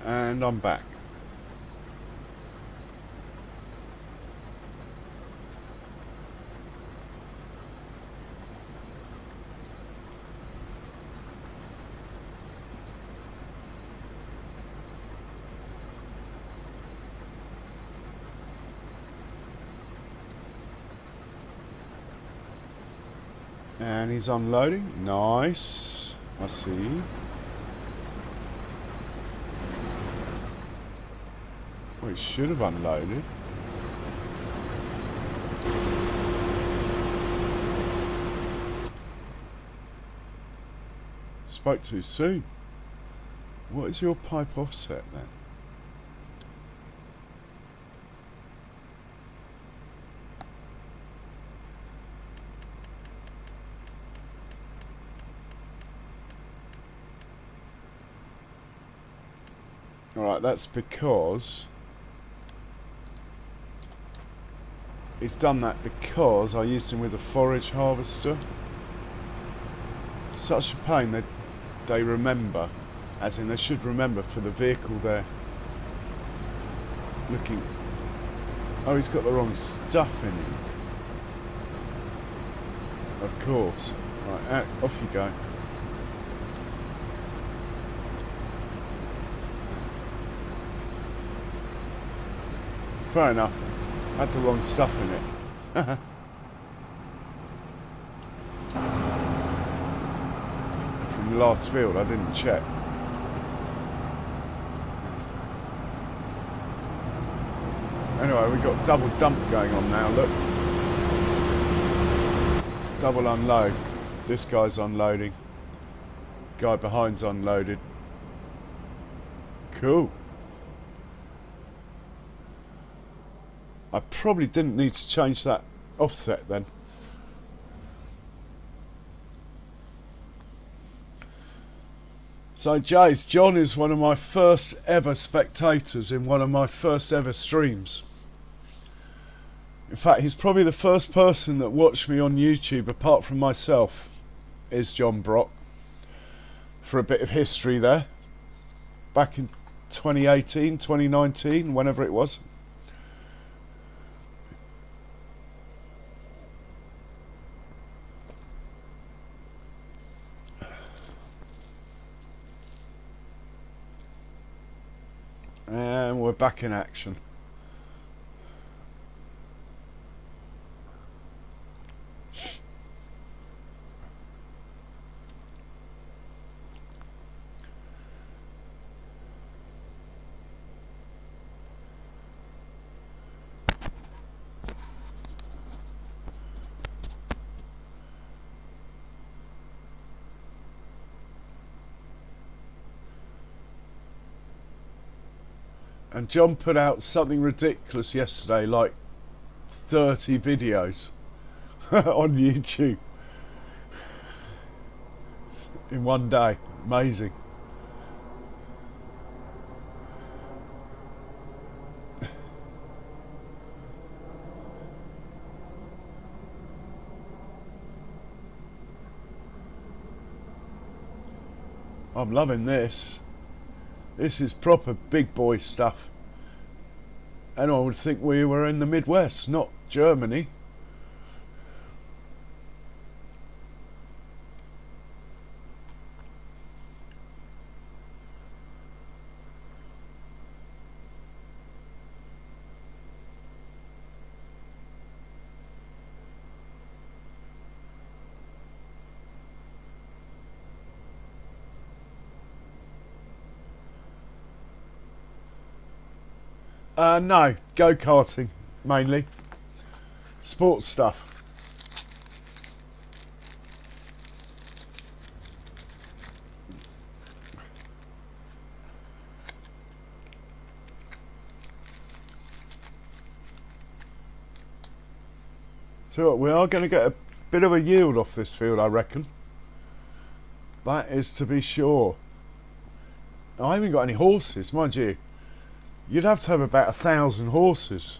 And I'm back. And he's unloading. Nice. I see. Well, he should have unloaded. Spoke too soon. What is your pipe offset then? Alright, that's because he's done that because I used him with a forage harvester. Such a pain that they remember, as in they should remember for the vehicle they're looking. Oh, he's got the wrong stuff in him. Of course. Right, out, off you go. Fair enough. Had the wrong stuff in it. From the last field, I didn't check. Anyway, we've got double dump going on now, look. Double unload. This guy's unloading. Guy behind's unloaded. Cool. I probably didn't need to change that offset then. So Jace, John is one of my first ever spectators in one of my first ever streams. In fact, he's probably the first person that watched me on YouTube apart from myself, is John Brock. For a bit of history there. Back in 2018, 2019, whenever it was. And we're back in action. And John put out something ridiculous yesterday, like 30 videos on YouTube in one day. Amazing. I'm loving this. This is proper big boy stuff. And I would think we were in the Midwest, not Germany. No, go-karting, mainly. Sports stuff. So we are going to get a bit of a yield off this field, I reckon. That is to be sure. I haven't got any horses, mind you. You'd have to have about 1,000 horses.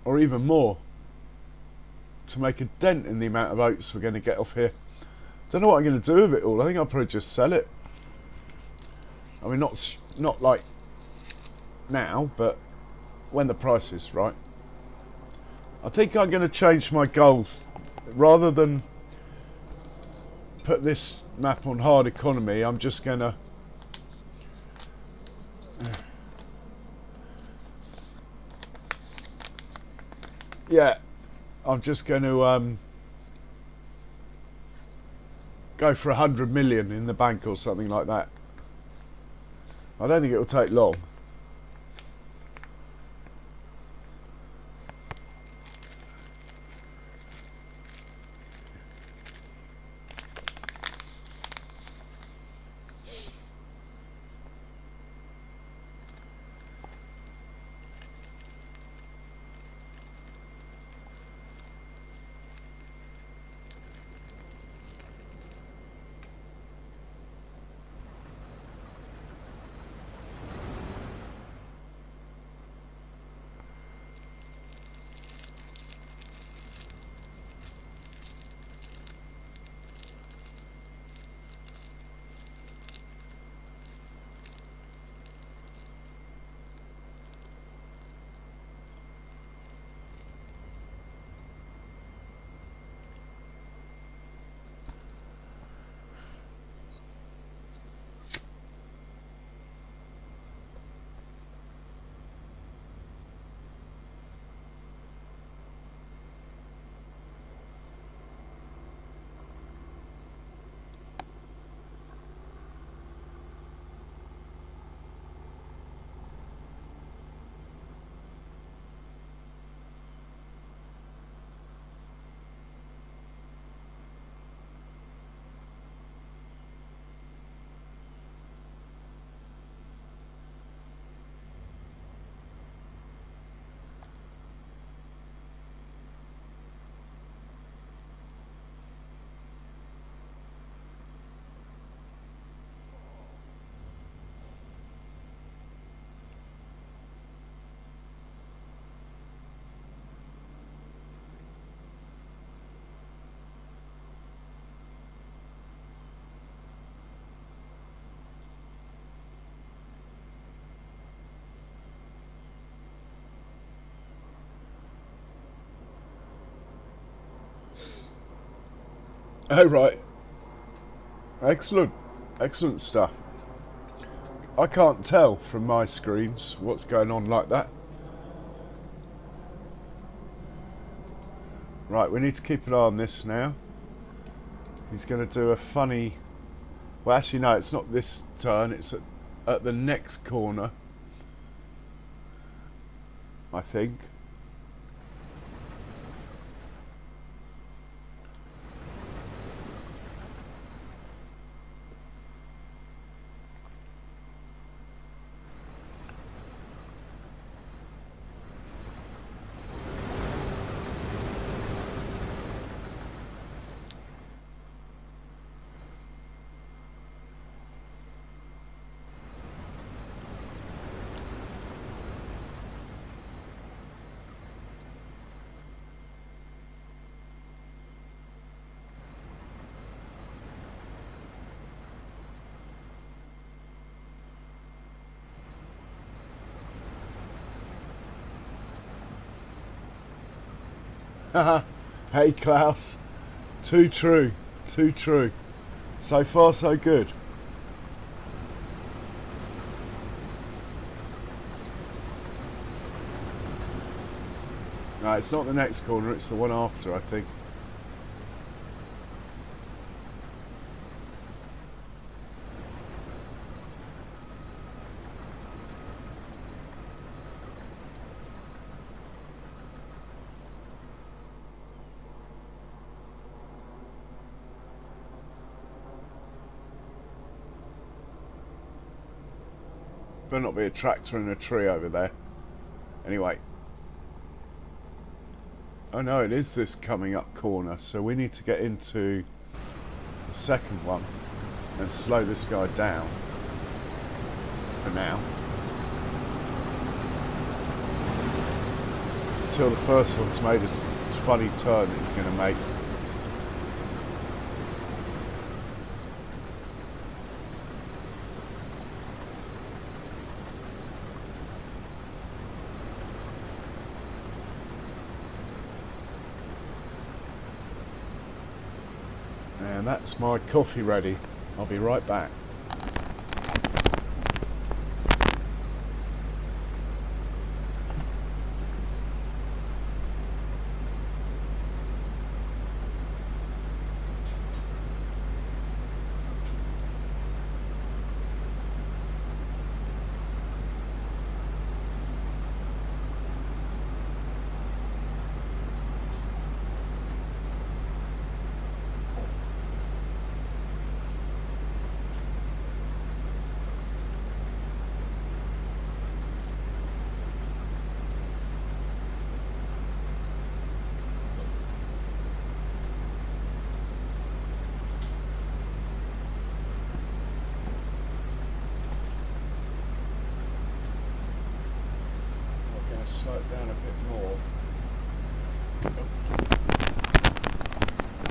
Or even more. To make a dent in the amount of oats we're going to get off here. Don't know what I'm going to do with it all. I think I'll probably just sell it. I mean, not like now, but when the price is right. I think I'm going to change my goals. Rather than put this map on hard economy, I'm just going to yeah, I'm just going to go for 100 million in the bank or something like that. I don't think it will take long. Oh, right. Excellent. Excellent stuff. I can't tell from my screens what's going on like that. Right, we need to keep an eye on this now. He's going to do a funny... Well, actually, no, it's not this turn. It's at the next corner, I think. Hey Klaus, too true, too true. So far so good. No, it's not the next corner, it's the one after, I think. Better not be a tractor in a tree over there. Anyway. Oh no, it is this coming up corner, so we need to get into the second one and slow this guy down for now. Until the first one's made a funny turn that it's going to make. And that's my coffee ready. I'll be right back. Slow it down a bit more.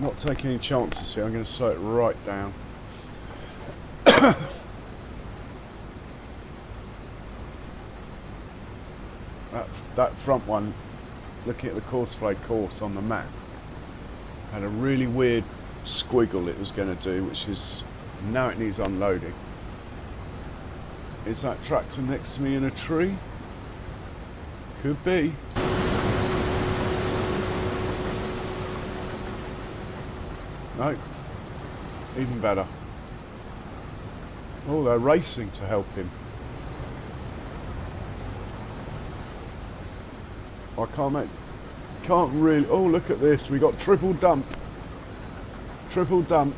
Not taking any chances here, I'm going to slow it right down. that front one, looking at the courseplay course on the map, had a really weird squiggle it was going to do, which is, now it needs unloading. Is that tractor next to me in a tree? Could be. No. Even better. Oh, they're racing to help him. I can't really. Oh, look at this. We got triple dump. Triple dump.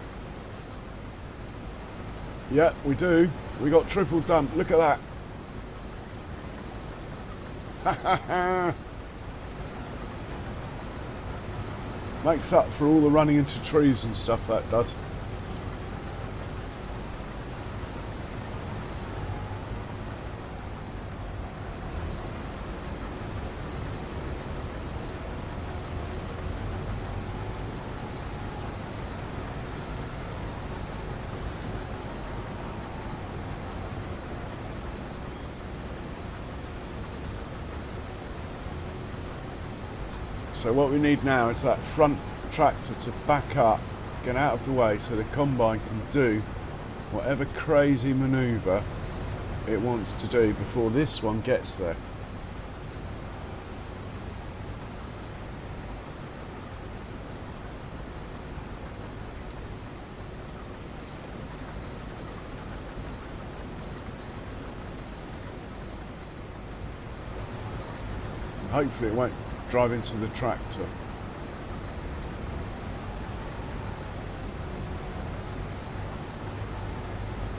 Yeah, we do. We got triple dump. Look at that. Makes up for all the running into trees and stuff that does. So what we need now is that front tractor to back up, get out of the way so the combine can do whatever crazy manoeuvre it wants to do before this one gets there. And hopefully it won't drive into the tractor.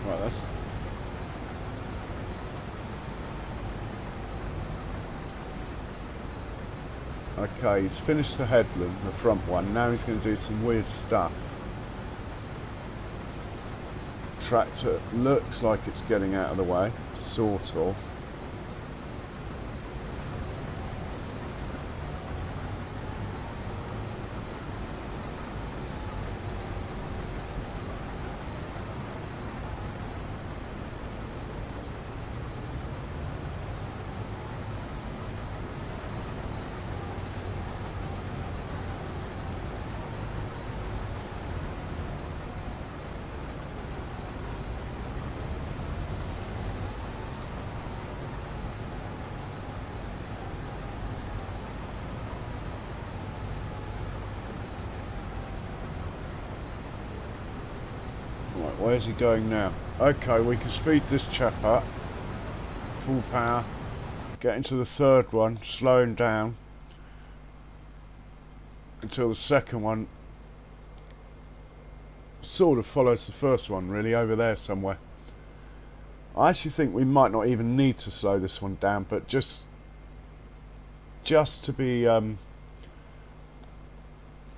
Right, that's... Okay, he's finished the headland, the front one. Now he's going to do some weird stuff. Tractor looks like it's getting out of the way, sort of. Right, where's he going now? Okay, we can speed this chap up. Full power. Get into the third one, slow him down until the second one sort of follows the first one, really, over there somewhere. I actually think we might not even need to slow this one down, but just to be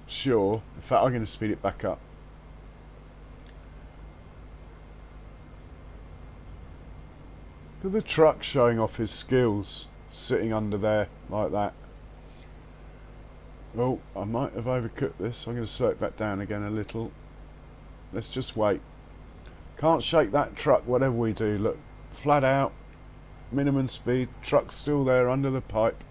sure. In fact, I'm going to speed it back up. Look at the truck showing off his skills, sitting under there like that. Oh, I might have overcooked this. I'm going to slow it back down again a little. Let's just wait. Can't shake that truck whatever we do. Look, flat out, minimum speed, truck's still there under the pipe.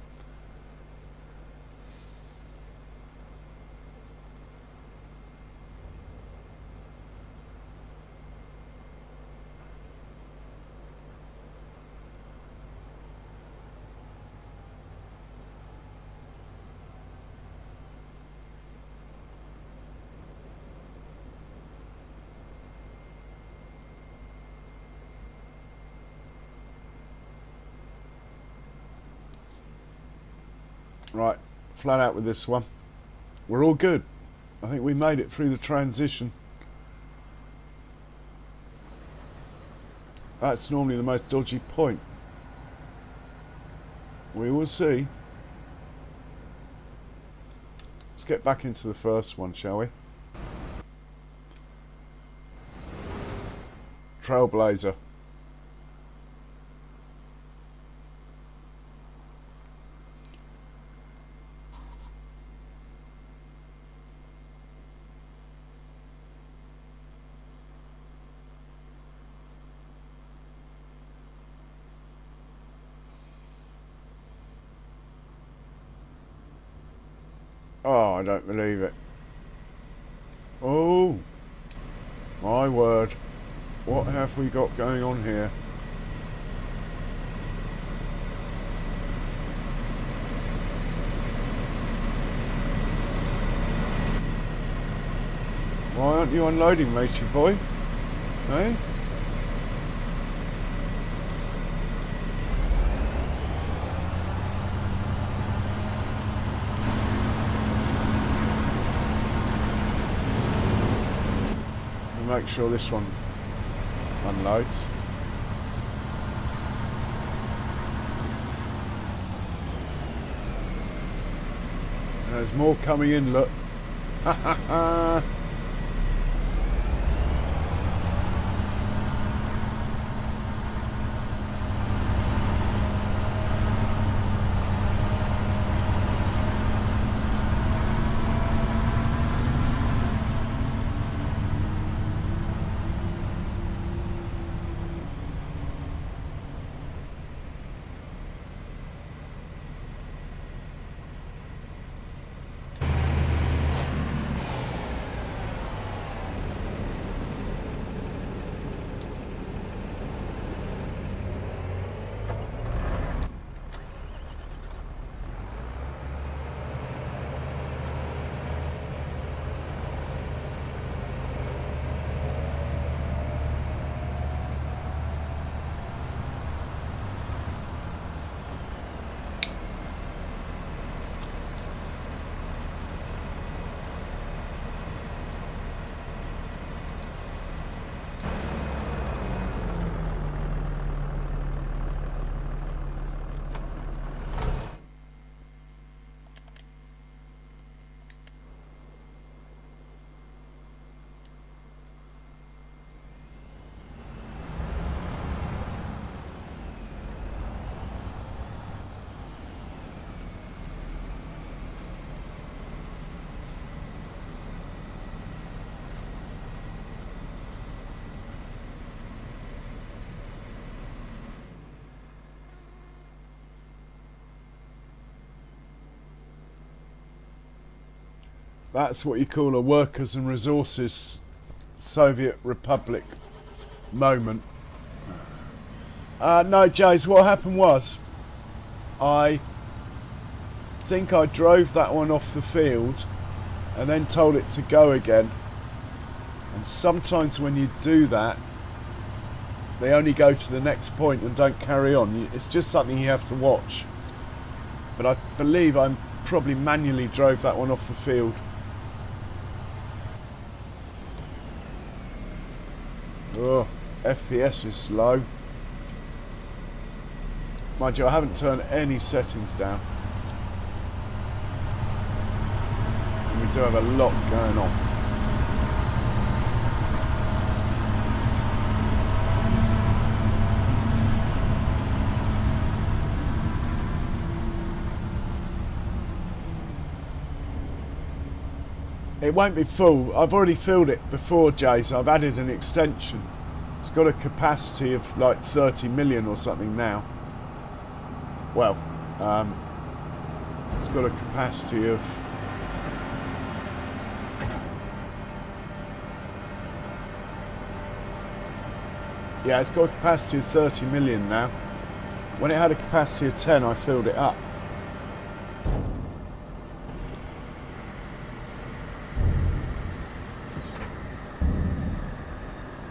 Right, flat out with this one. We're all good. I think we made it through the transition. That's normally the most dodgy point. We will see. Let's get back into the first one, shall we? Trailblazer. Oh, I don't believe it. Oh, my word. What have we got going on here? Why aren't you unloading, matey boy? Eh? Make sure this one unloads. There's more coming in, look. Ha ha ha. That's what you call a workers and resources Soviet Republic moment. No, Jays, what happened was I think I drove that one off the field and then told it to go again. And sometimes when you do that, they only go to the next point and don't carry on. It's just something you have to watch. But I believe I probably manually drove that one off the field. Oh, FPS is low. Mind you, I haven't turned any settings down. And we do have a lot going on. It won't be full. I've already filled it before, Jay, so I've added an extension. It's got a capacity of like 30 million or something now. Well, it's got a capacity of... Yeah, it's got a capacity of 30 million now. When it had a capacity of 10, I filled it up.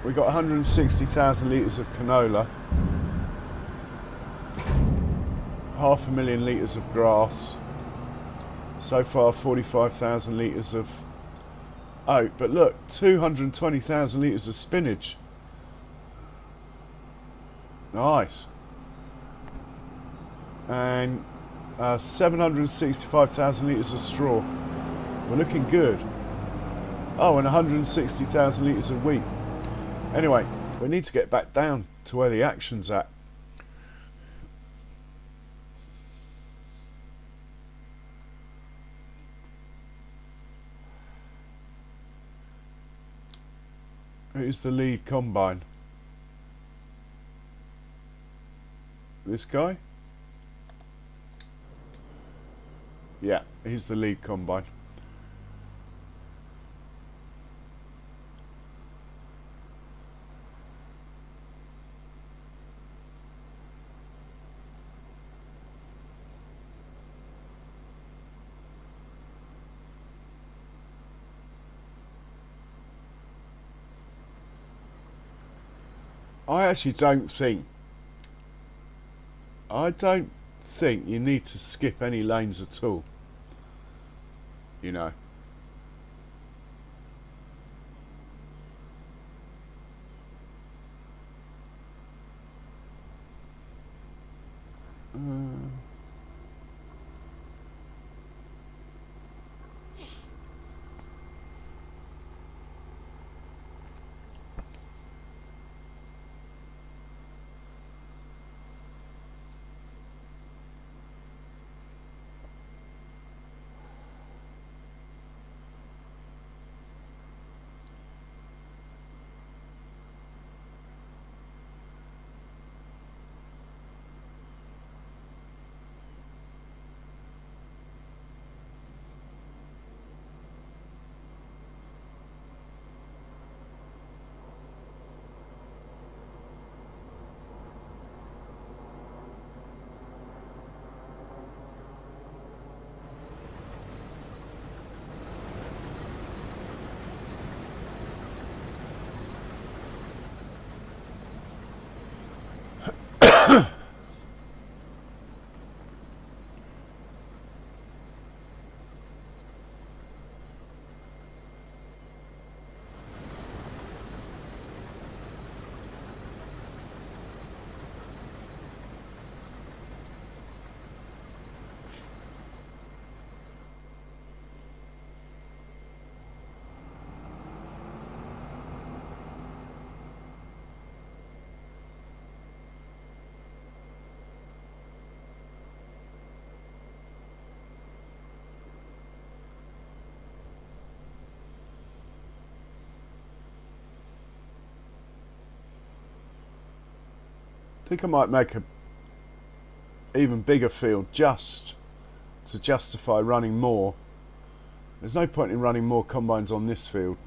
We got 160,000 litres of canola, 500,000 litres of grass, So far 45,000 litres of oat, but look, 220,000 litres of spinach. Nice. And 765,000 litres of straw. We're looking good. Oh, and 160,000 litres of wheat. Anyway, we need to get back down to where the action's at. Who's the lead combine? This guy? Yeah, he's the lead combine. I actually don't think you need to skip any lanes at all. You know. I think I might make a even bigger field just to justify running more. There's no point in running more combines on this field.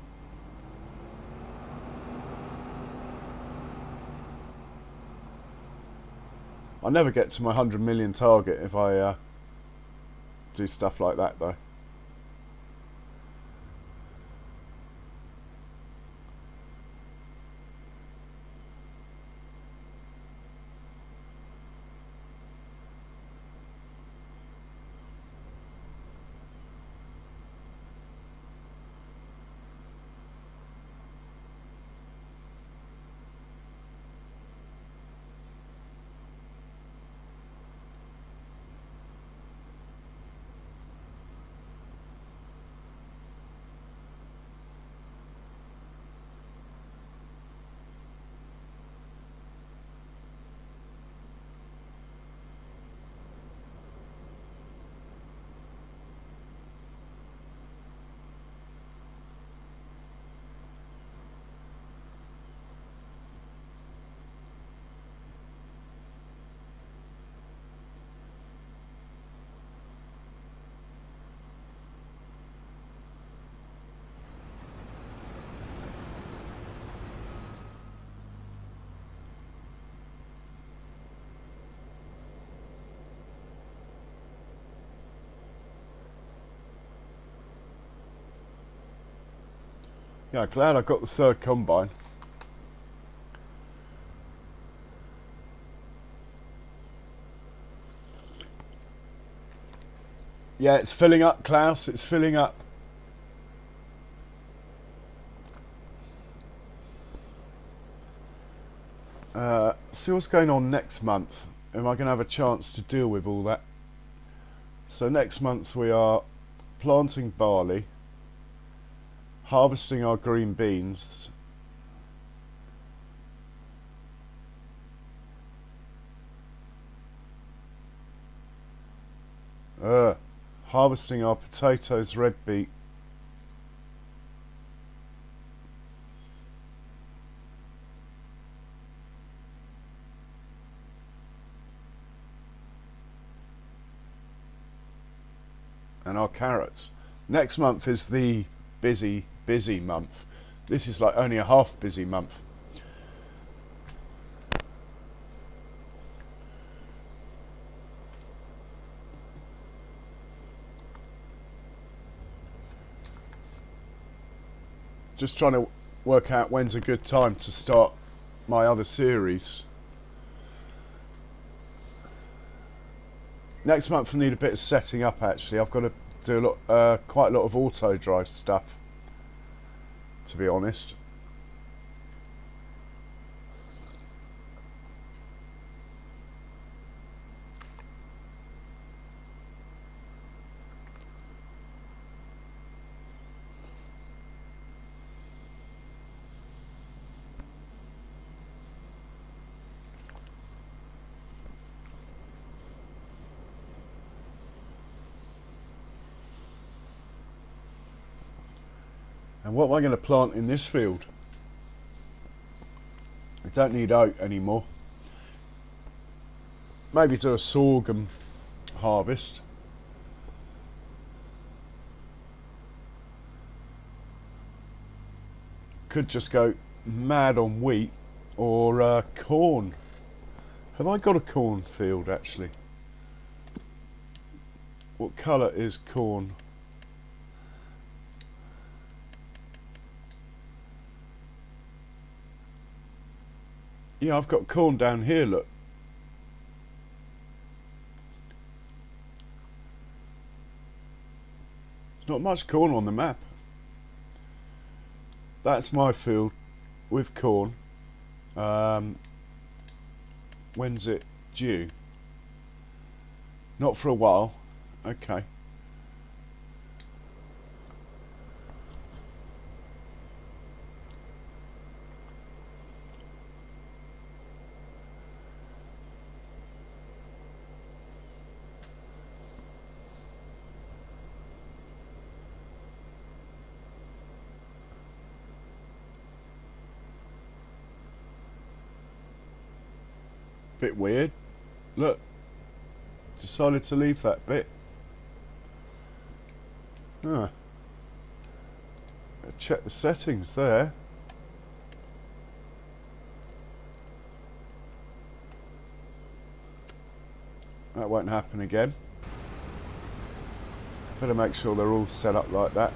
I'll never get to my 100 million target if I do stuff like that though. Yeah, glad I got the third combine. Yeah, it's filling up, Klaus. It's filling up. See what's going on next month. Am I going to have a chance to deal with all that? So next month we are planting barley, harvesting our green beans, harvesting our potatoes, red beet, and our carrots. Next month is the busy month. This is like only a half busy month. Just trying to work out when's a good time to start my other series. Next month I need a bit of setting up actually. I've got to do quite a lot of auto drive stuff, to be honest. And what am I going to plant in this field? I don't need oat anymore. Maybe do a sorghum harvest. Could just go mad on wheat or corn. Have I got a corn field actually? What colour is corn? Yeah, I've got corn down here, look. There's not much corn on the map. That's my field with corn. When's it due? Not for a while. Okay. Bit weird. Look, decided to leave that bit. Check the settings there. That won't happen again. Better make sure they're all set up like that.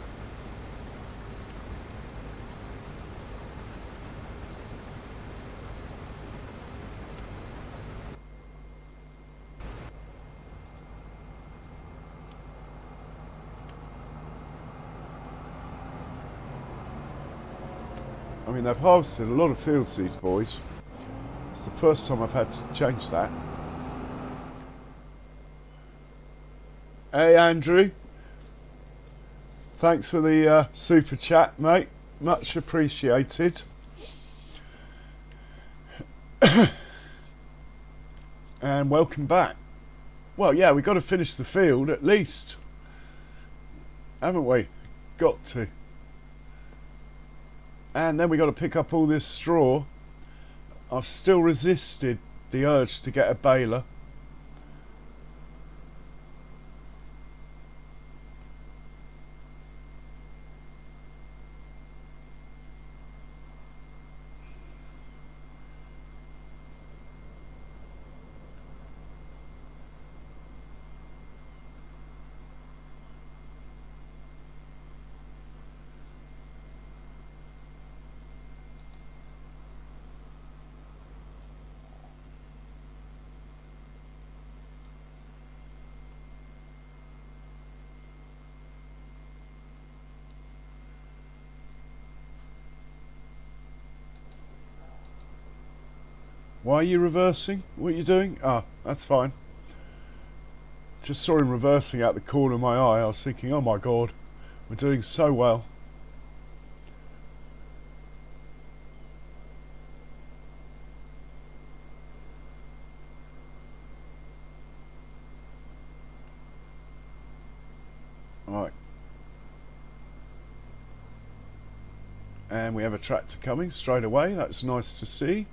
I mean, they've harvested a lot of fields, these boys. It's the first time I've had to change that. Hey, Andrew. Thanks for the super chat, mate. Much appreciated. And welcome back. Well, yeah, we've got to finish the field at least. Haven't we? Got to. And then we got to pick up all this straw. I've still resisted the urge to get a baler. Why are you reversing? What are you doing? Ah, that's fine. Just saw him reversing out the corner of my eye. I was thinking, oh my god, we're doing so well. Right. And we have a tractor coming straight away. That's nice to see.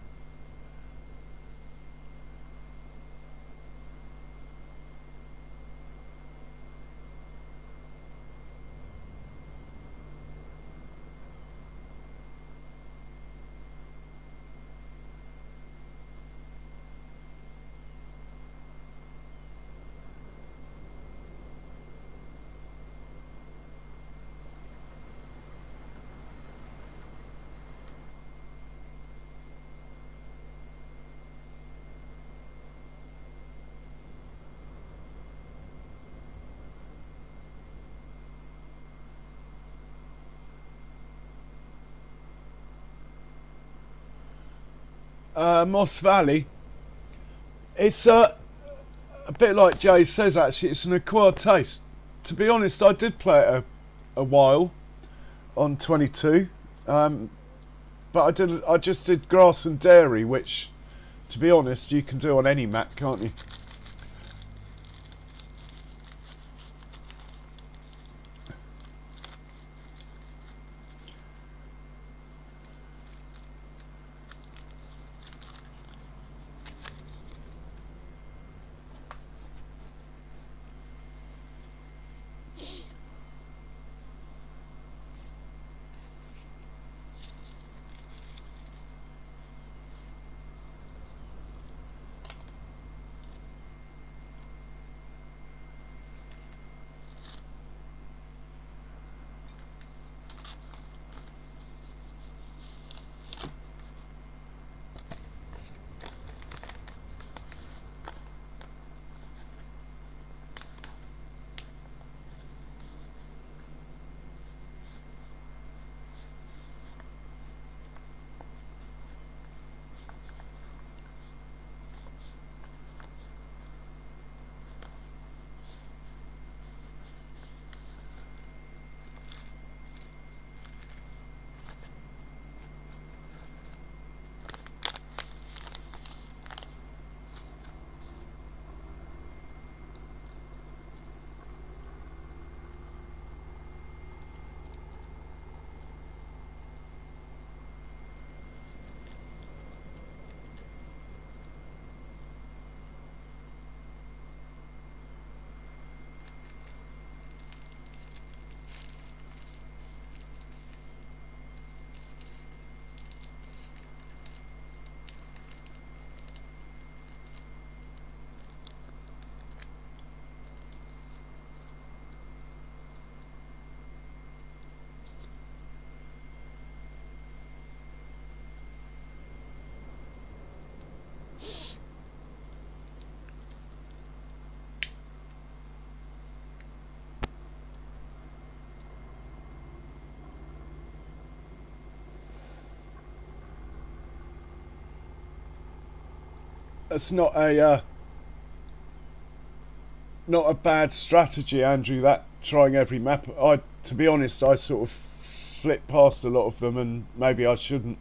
Moss Valley. It's a bit like Jay says, actually, it's an acquired taste. To be honest, I did play it a while on 22, but I just did grass and dairy, which, to be honest, you can do on any map, can't you? That's not a bad strategy, Andrew. That trying every map. To be honest, I sort of flit past a lot of them, and maybe I shouldn't.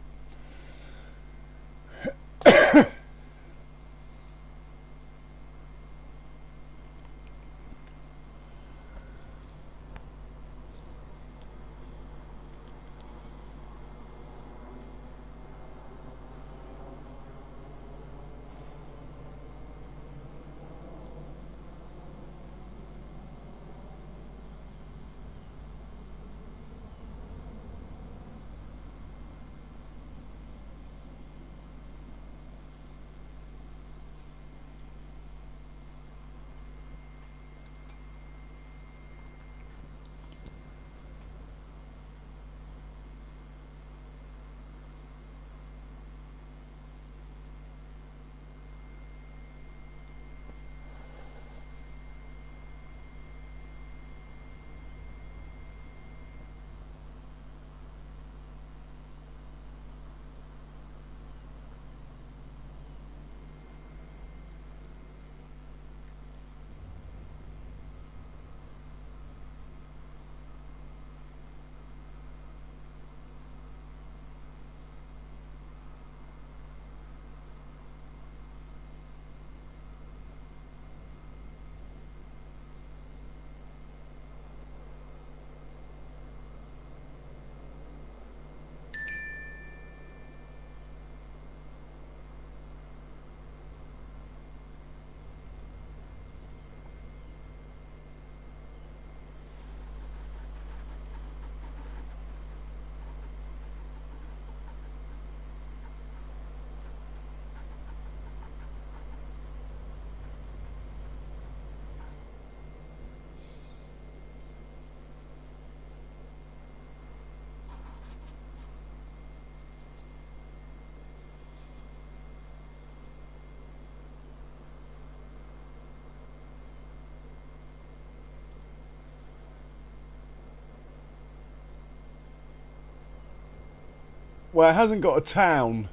Well, it hasn't got a town.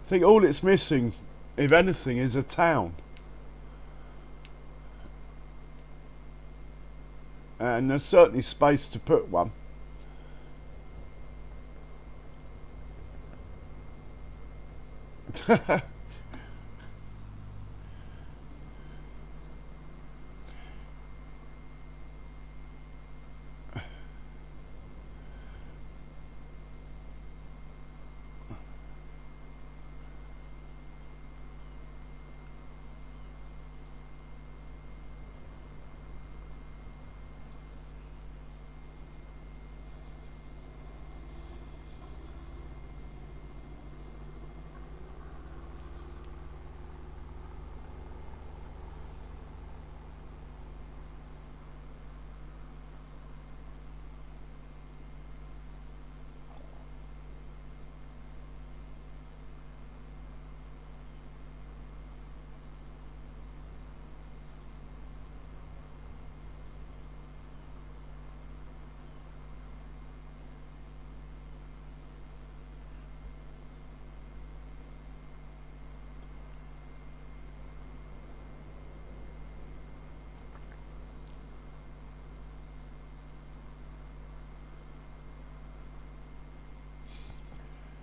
I think all it's missing, if anything, is a town. And there's certainly space to put one.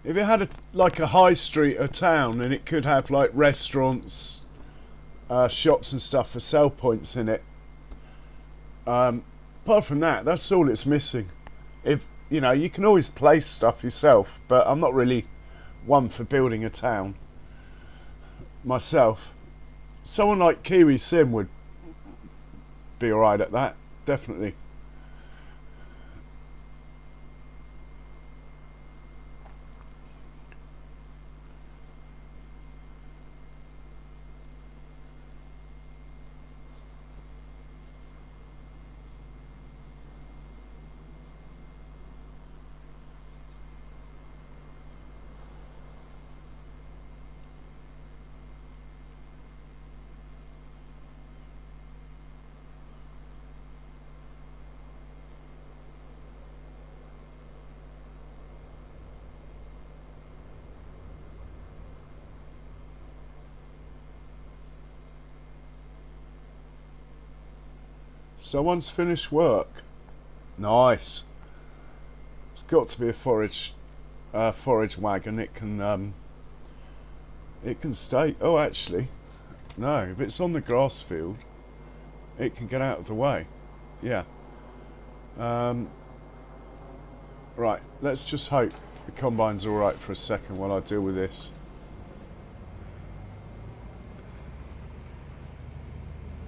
If it had like a high street or town, and it could have like restaurants, shops and stuff for sell points in it. Apart from that, that's all it's missing. If you know, you can always place stuff yourself, but I'm not really one for building a town myself. Someone like Kiwi Sim would be alright at that, definitely. Someone's finished work. Nice. It's got to be a forage wagon. It can stay. Oh, actually, no. If it's on the grass field, it can get out of the way. Yeah. Right. Let's just hope the combine's all right for a second while I deal with this.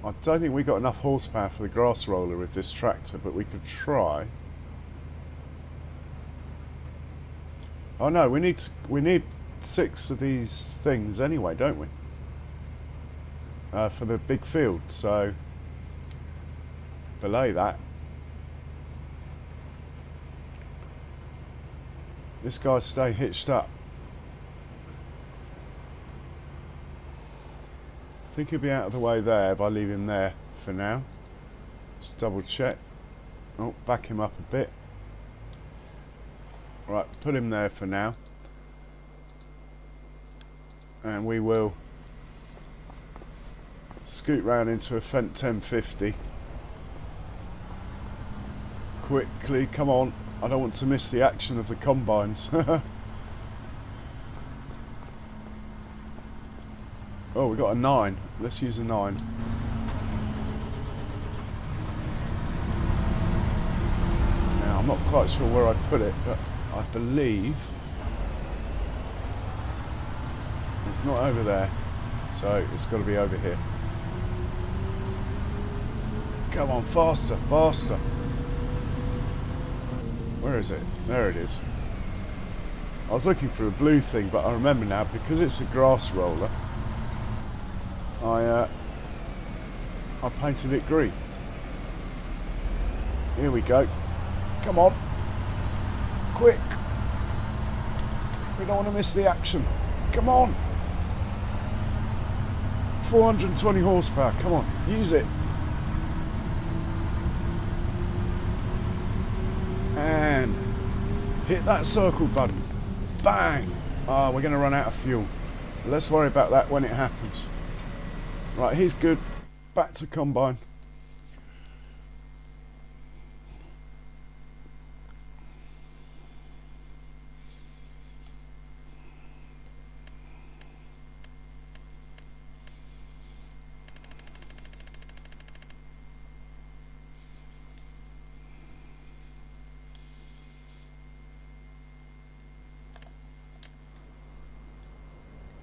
I don't think we got enough horsepower for the grass roller with this tractor, but we could try. Oh no, we need 6 of these things anyway, don't we? For the big field, so belay that. This guy stay hitched up. I think he'll be out of the way there if I leave him there for now. Just double check. Oh, back him up a bit. Right, put him there for now. And we will scoot round into a Fendt 1050. Quickly, come on. I don't want to miss the action of the combines. Oh, we got a 9. Let's use a 9. Now, I'm not quite sure where I'd put it, but I believe it's not over there, so it's got to be over here. Come on, faster, faster. Where is it? There it is. I was looking for a blue thing, but I remember now, because it's a grass roller, I painted it green. Here we go. Come on. Quick. We don't want to miss the action. Come on. 420 horsepower. Come on. Use it. And Hit that circle button. Bang! Ah, we're going to run out of fuel. Let's worry about that when it happens. Right, he's good. Back to combine.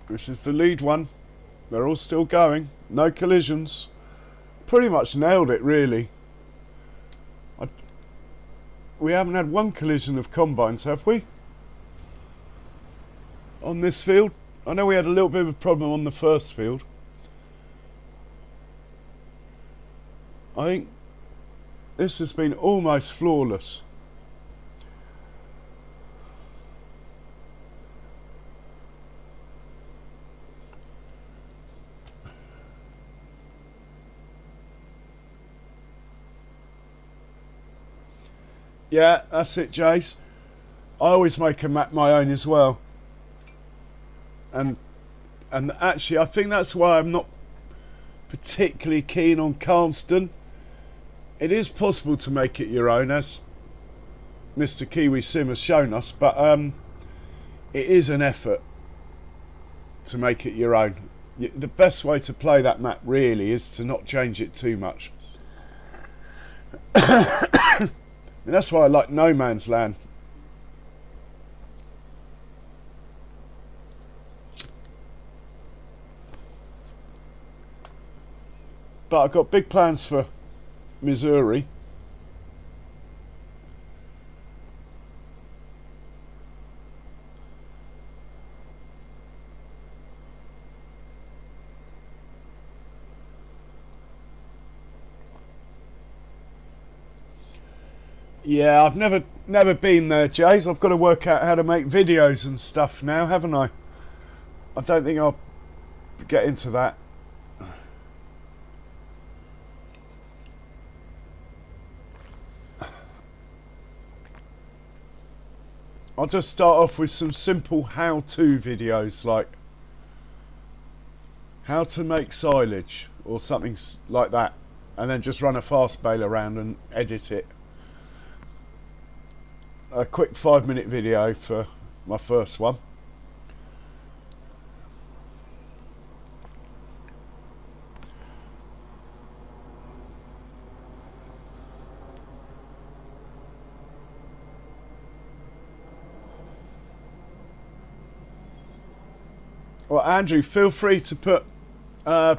This is the lead one. They're all still going. No collisions. Pretty much nailed it, really. We haven't had one collision of combines, have we? On this field? I know we had a little bit of a problem on the first field. I think this has been almost flawless. Yeah, that's it, Jace. I always make a map my own as well. And actually, I think that's why I'm not particularly keen on Calmston. It is possible to make it your own, as Mr. Kiwi Sim has shown us, but it is an effort to make it your own. The best way to play that map really is to not change it too much. And that's why I like No Man's Land. But I've got big plans for Missouri. Yeah, I've never been there, Jays. I've got to work out how to make videos and stuff now, haven't I? I don't think I'll get into that. I'll just start off with some simple how-to videos, like how to make silage or something like that, and then just run a fast bale around and edit it. A quick 5-minute video for my first one. Well, Andrew, feel free to put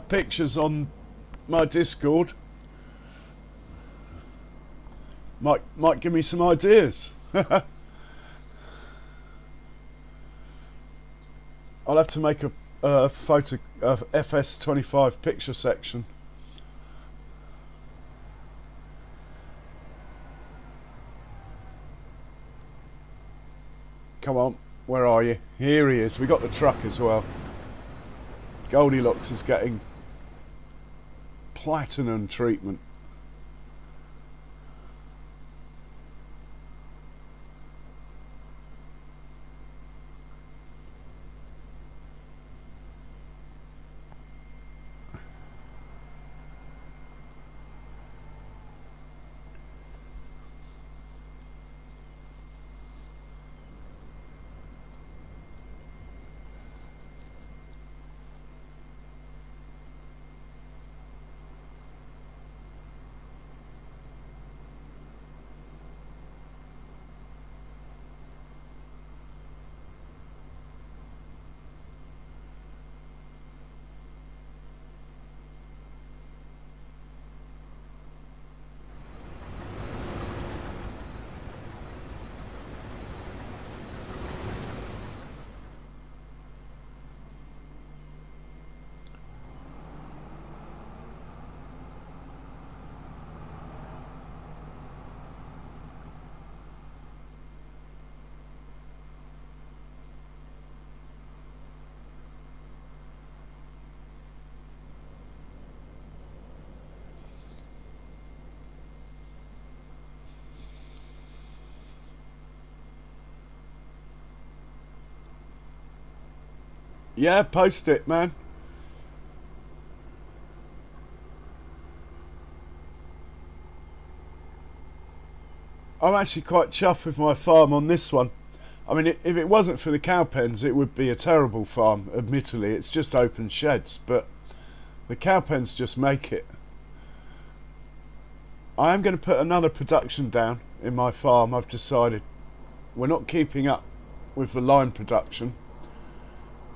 pictures on my Discord. Might give me some ideas. I'll have to make a photo of FS25 picture section. Come on, where are you? Here he is. We got the truck as well. Goldilocks is getting platinum treatment. Yeah, post it, man. I'm actually quite chuffed with my farm on this one. I mean, if it wasn't for the cow pens, it would be a terrible farm, admittedly. It's just open sheds, but the cow pens just make it. I am going to put another production down in my farm, I've decided. We're not keeping up with the line production.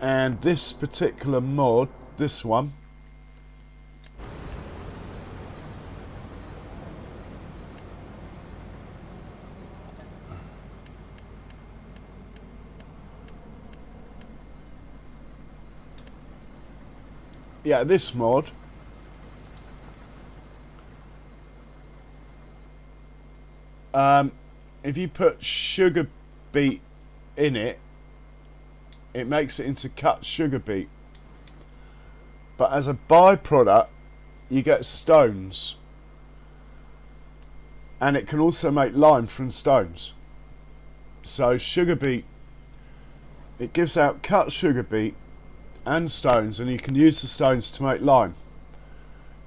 And this particular mod, this one, yeah, this mod if you put sugar beet in it, it makes it into cut sugar beet. But as a byproduct, you get stones. And it can also make lime from stones. So sugar beet, it gives out cut sugar beet and stones, and you can use the stones to make lime.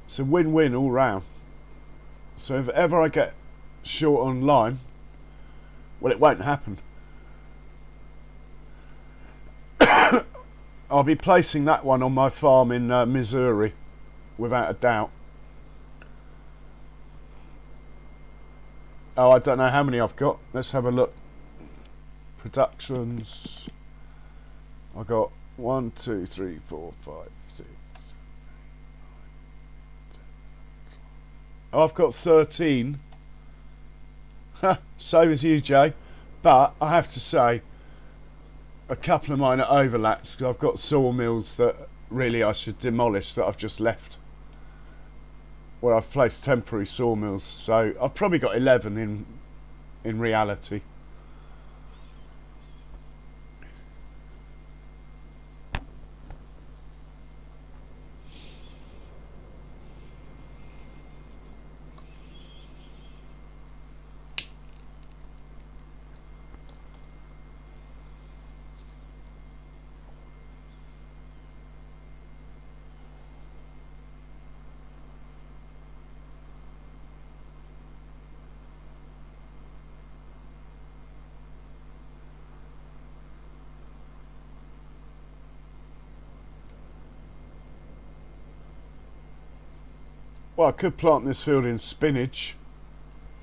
It's a win-win all round. So if ever I get short on lime, well, it won't happen. I'll be placing that one on my farm in Missouri, without a doubt. Oh, I don't know how many I've got. Let's have a look. Productions. I got 1, 2, 3, 4, 5, 6. Oh, I've got 13. Same as you, Jay. But I have to say, a couple of mine are overlaps because I've got sawmills that really I should demolish that I've just left. Well, I've placed temporary sawmills, so I've probably got 11 in reality. Well, I could plant this field in spinach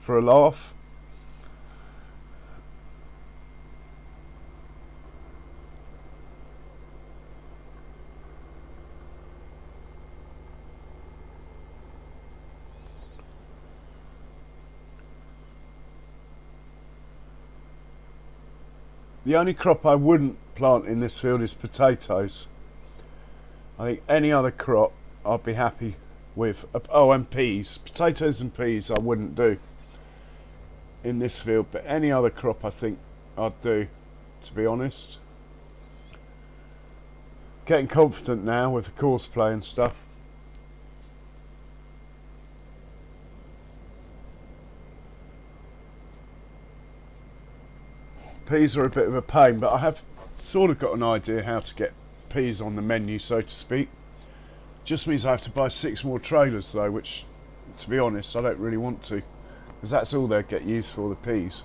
for a laugh. The only crop I wouldn't plant in this field is potatoes. I think any other crop I'd be happy with. Oh, and peas. Potatoes and peas I wouldn't do in this field, but any other crop I think I'd do, to be honest. Getting confident now with the course play and stuff. Peas are a bit of a pain, but I have sort of got an idea how to get peas on the menu, so to speak. Just means I have to buy 6 more trailers though, which, to be honest, I don't really want to, because that's all they'd get used for, the peas.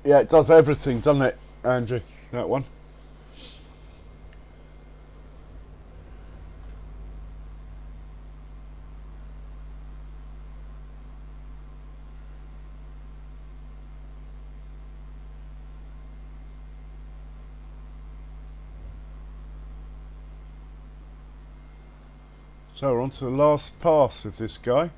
Yeah, it does everything, doesn't it, Andrew, that one? So we're on to the last pass of this guy.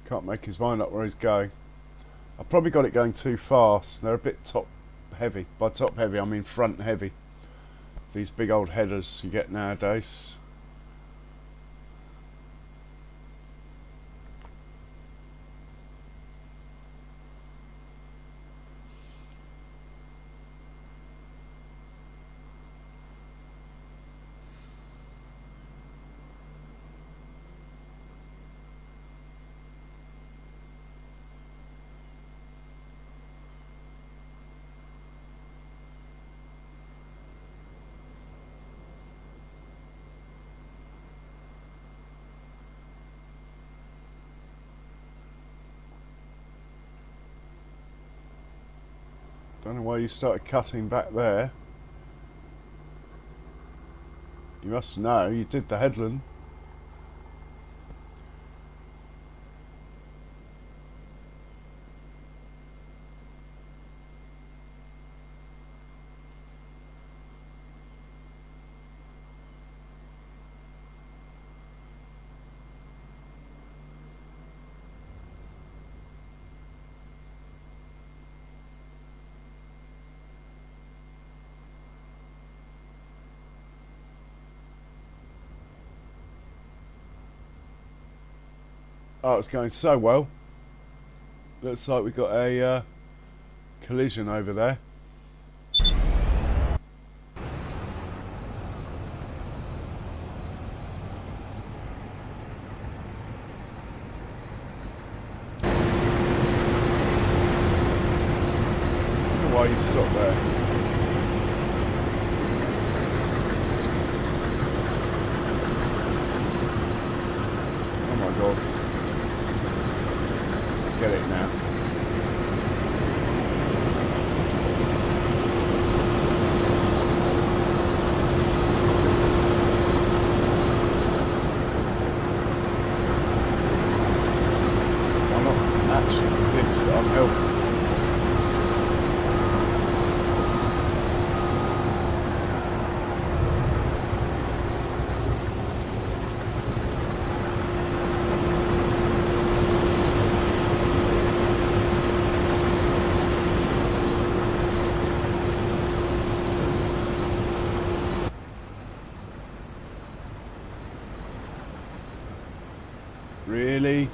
Can't make his mind up where he's going. I probably got it going too fast. They're a bit top heavy. By top heavy I mean front heavy. These big old headers you get nowadays. Don't know why you started cutting back there. You must know, you did the headland. Oh, it's going so well. Looks like we got a collision over there. I don't know why you stopped there. Oh my god. Get it now. I'm not actually convinced that I'm helping. Really?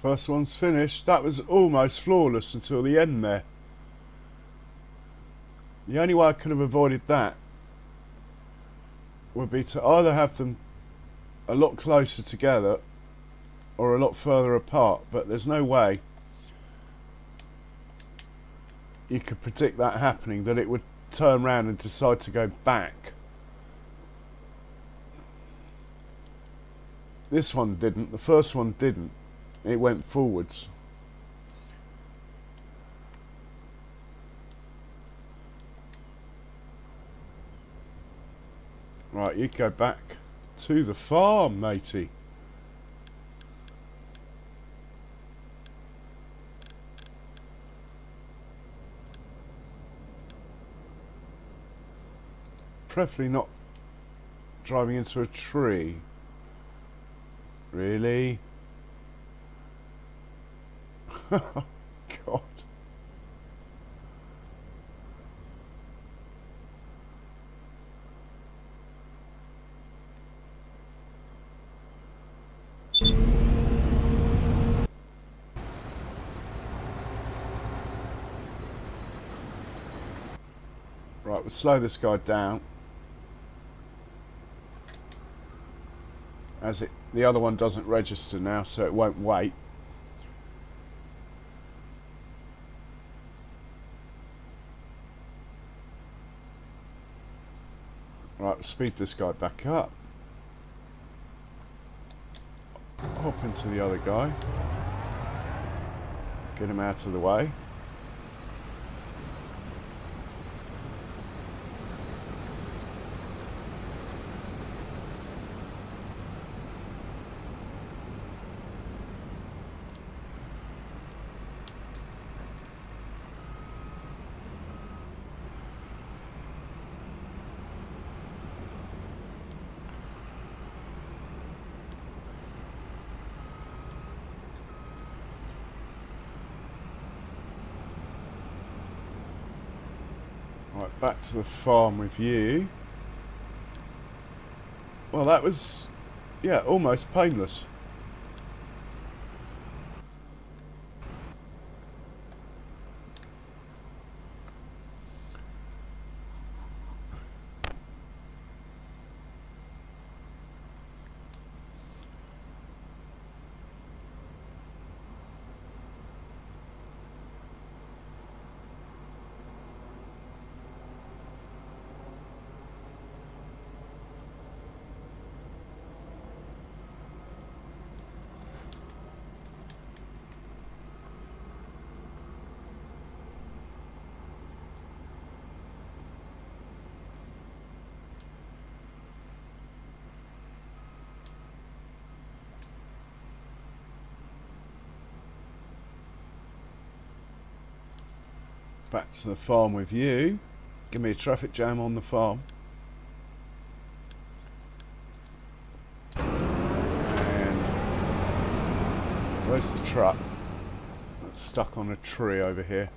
First one's finished. That was almost flawless until the end there. The only way I could have avoided that would be to either have them a lot closer together or a lot further apart, but there's no way you could predict that happening, that it would turn around and decide to go back. This one didn't, the first one didn't. It went forwards. Right, you go back to the farm, matey. Preferably not driving into a tree. Really? Oh, God. Right, we'll slow this guy down. As the other one doesn't register now, so it won't wait. Right, we'll speed this guy back up. Hop into the other guy. Get him out of the way. Right, back to the farm with you. Well, that was, yeah, almost painless. Back to the farm with you. Give me a traffic jam on the farm. And where's the truck? That's stuck on a tree over here.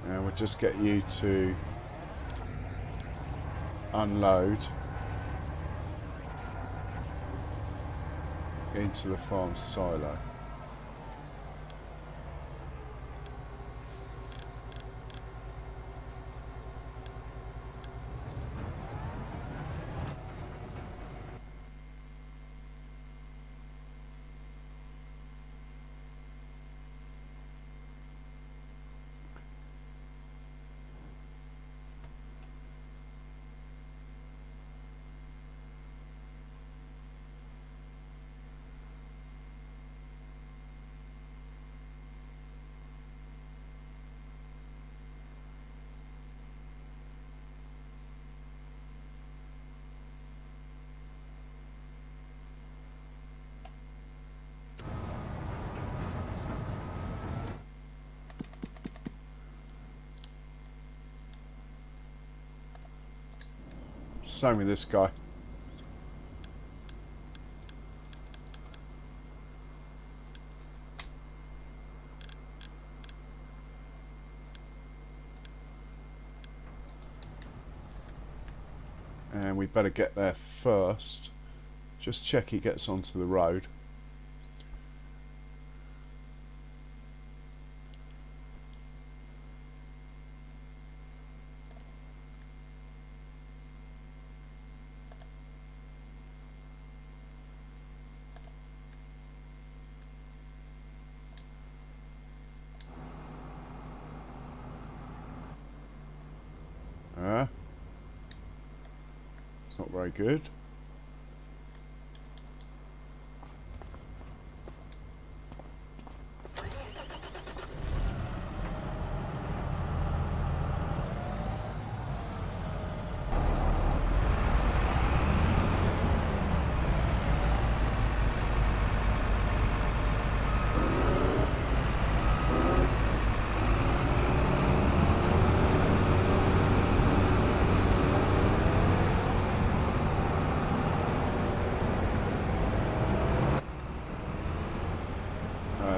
And we'll just get you to unload into the farm silo. Same with this guy. And we better get there first. Just check he gets onto the road. It's not very good.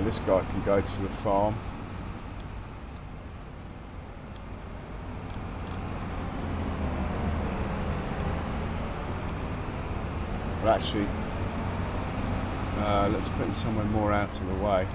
This guy can go to the farm. But actually, let's put it somewhere more out of the way.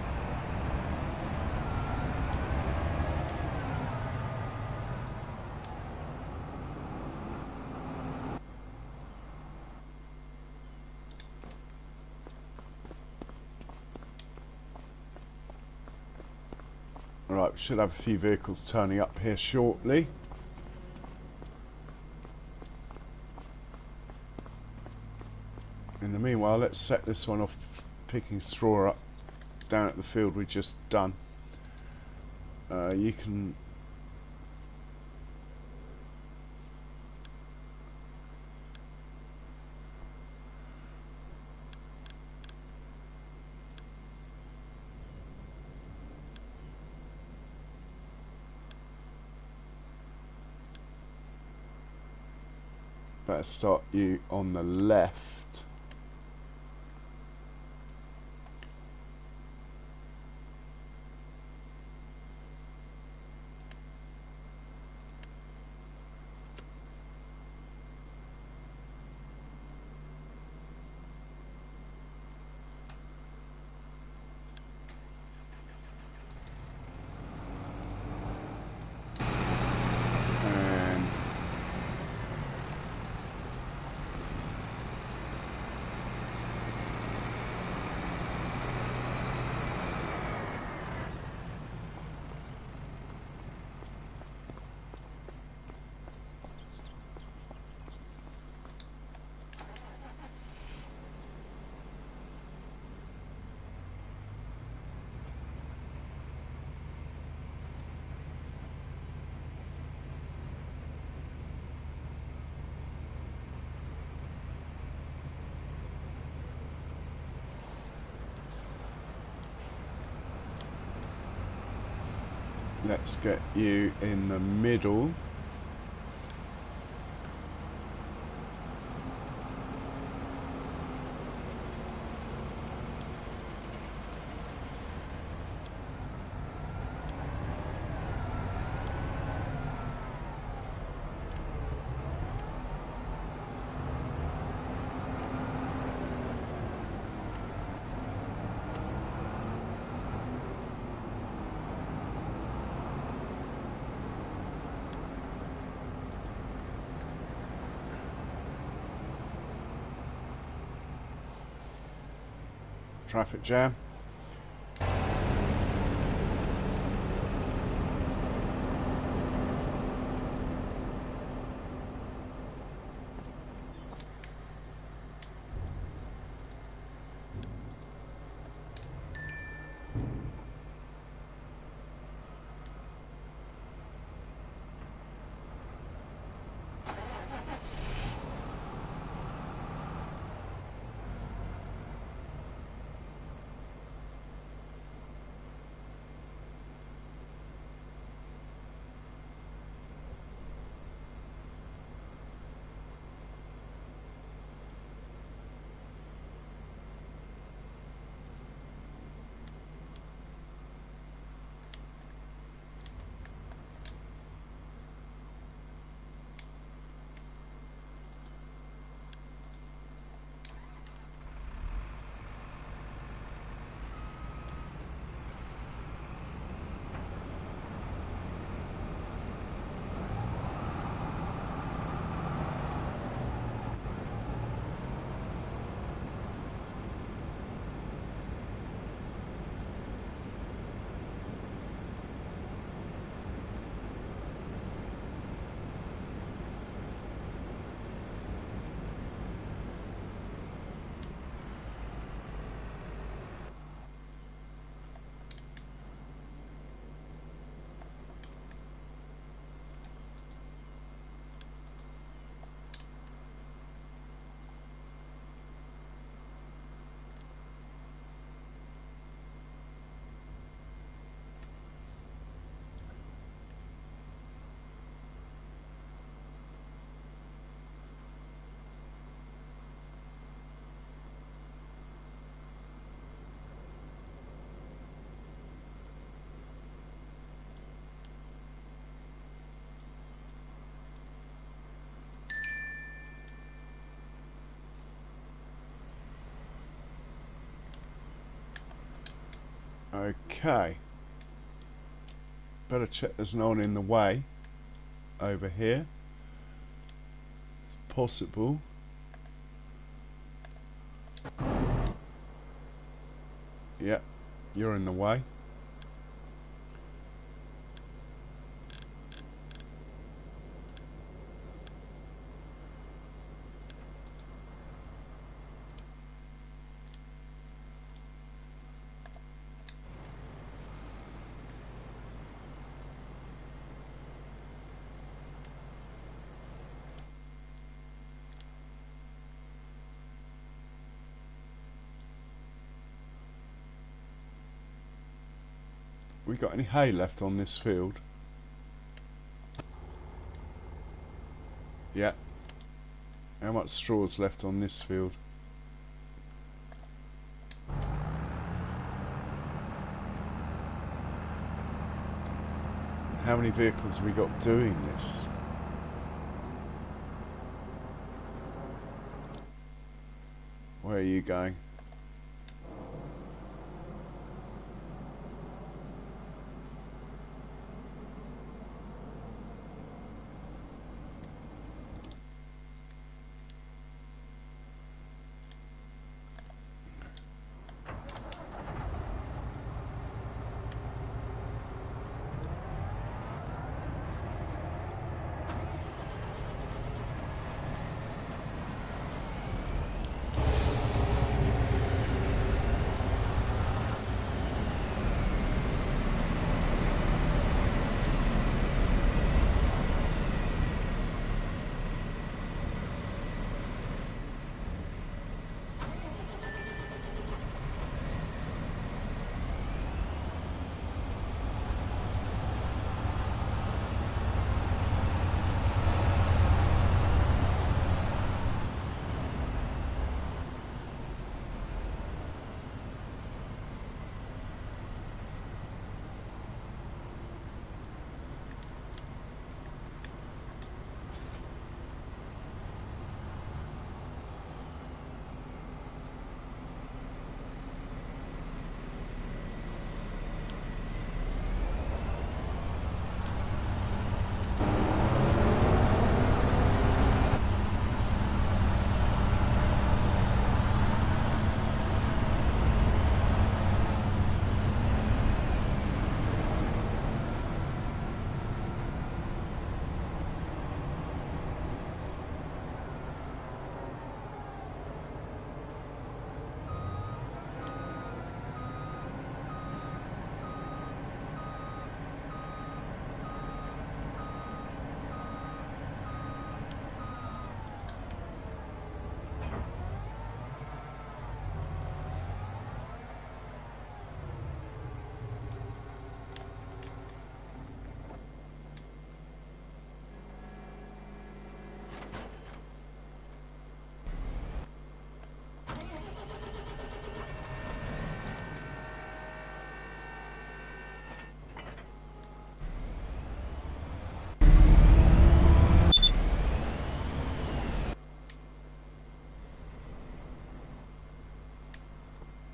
Right, we should have a few vehicles turning up here shortly. In the meanwhile, let's set this one off picking straw up down at the field we just done. You can... better start you on the left. And let's get you in the middle. Traffic jam. Okay. Better check there's no one in the way over here. It's possible. Yep, you're in the way. We got any hay left on this field? Yeah. How much straw's left on this field? How many vehicles have we got doing this? Where are you going?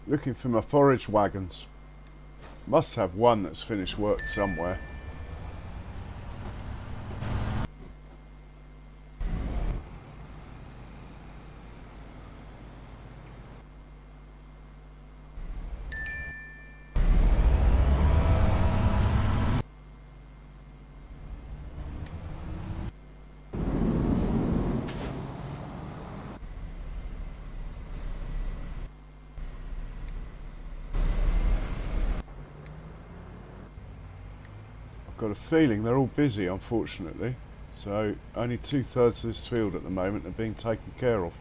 Looking for my forage wagons. Must have one that's finished work somewhere. Got a feeling they're all busy, unfortunately, so only 2/3 of this field at the moment are being taken care of.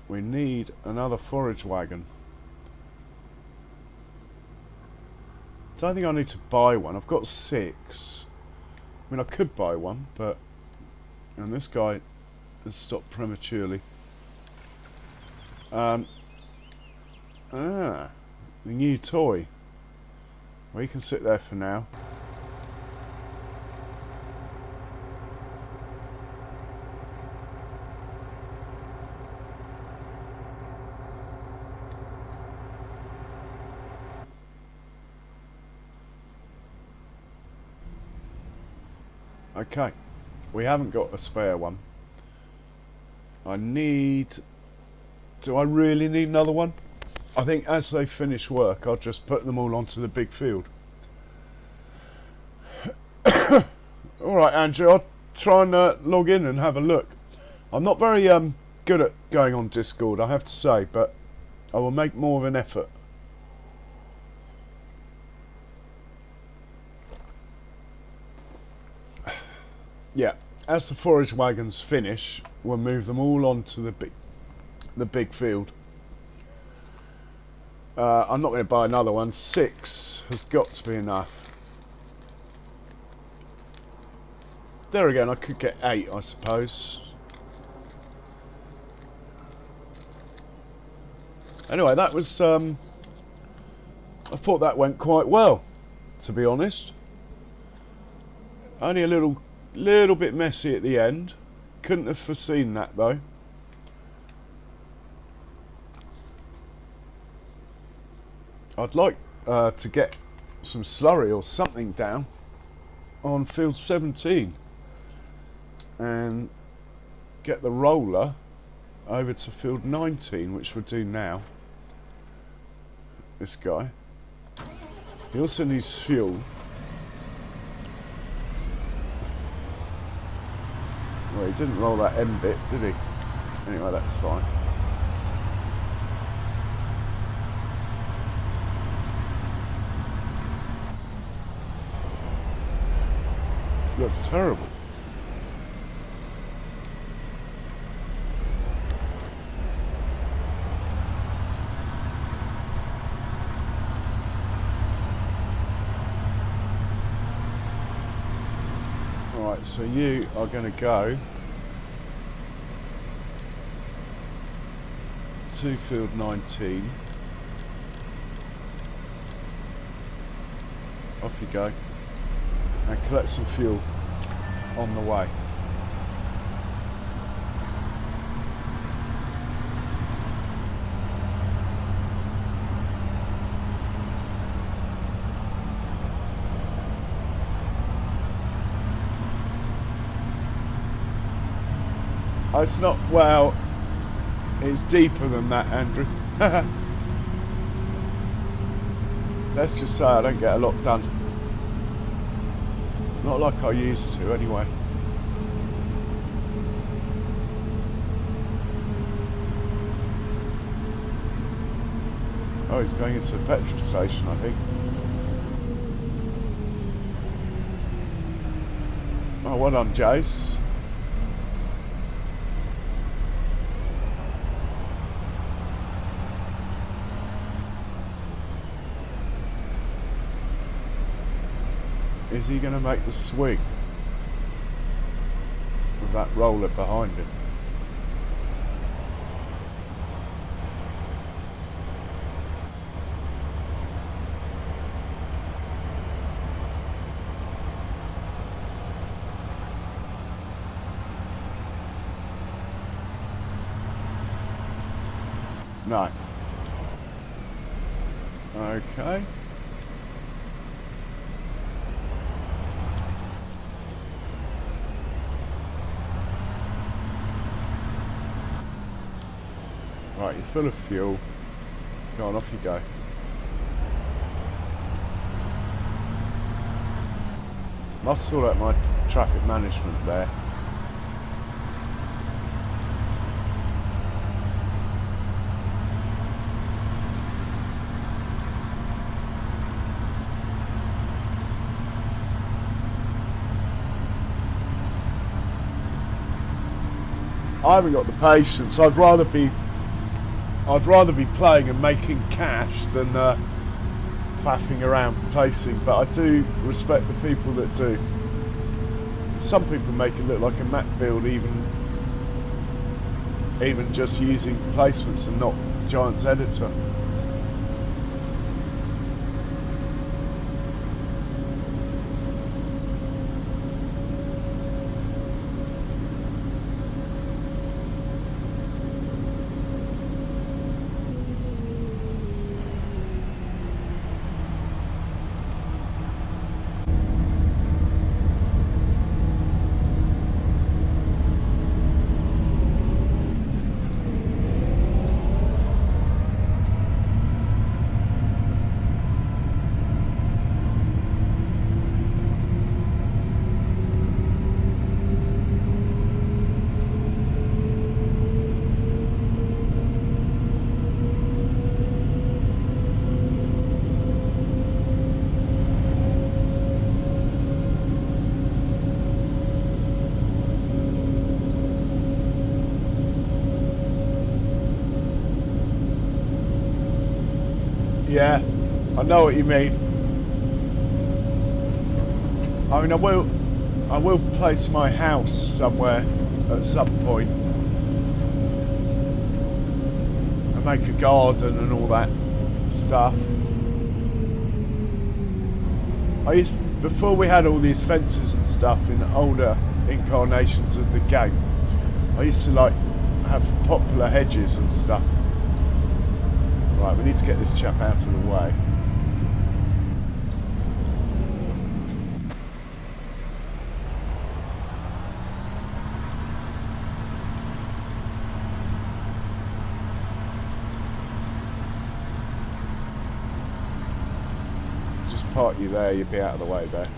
We need another forage wagon. Don't think I need to buy one. I've got 6. I mean, I could buy one, but and this guy has stopped prematurely. The new toy. Well, you can sit there for now. Okay, we haven't got a spare one. Do I really need another one? I think as they finish work, I'll just put them all onto the big field. Alright, Andrew, I'll try and log in and have a look. I'm not very good at going on Discord, I have to say, but I will make more of an effort. Yeah, as the forage wagons finish, we'll move them all onto the big field. I'm not going to buy another one. 6 has got to be enough. There again, I could get 8, I suppose. Anyway, that was... I thought that went quite well, to be honest. Only a little bit messy at the end. Couldn't have foreseen that, though. I'd like to get some slurry or something down on field 17 and get the roller over to field 19, which we'll do now. This guy. He also needs fuel. Well, he didn't roll that end bit, did he? Anyway, that's fine. Looks terrible. Alright, so you are going to go to field 19. Off you go. And collect some fuel on the way. Oh, it's not, well, it's deeper than that, Andrew. Let's just say I don't get a lot done. Not like I used to, anyway. Oh, he's going into a petrol station, I think. Oh, well done, Jace. Is he going to make the swing with that roller behind him? No. Okay. Right, you're full of fuel. Go on, off you go. Must sort out my traffic management there. I haven't got the patience. I'd rather be playing and making cash than faffing around placing, but I do respect the people that do. Some people make it look like a map build, even just using placements and not Giants editor. Yeah, I know what you mean. I mean, I will place my house somewhere at some point and make a garden and all that stuff. Before we had all these fences and stuff in older incarnations of the game, I used to like have poplar hedges and stuff. Right, we need to get this chap out of the way. Just park you there, you'll be out of the way there.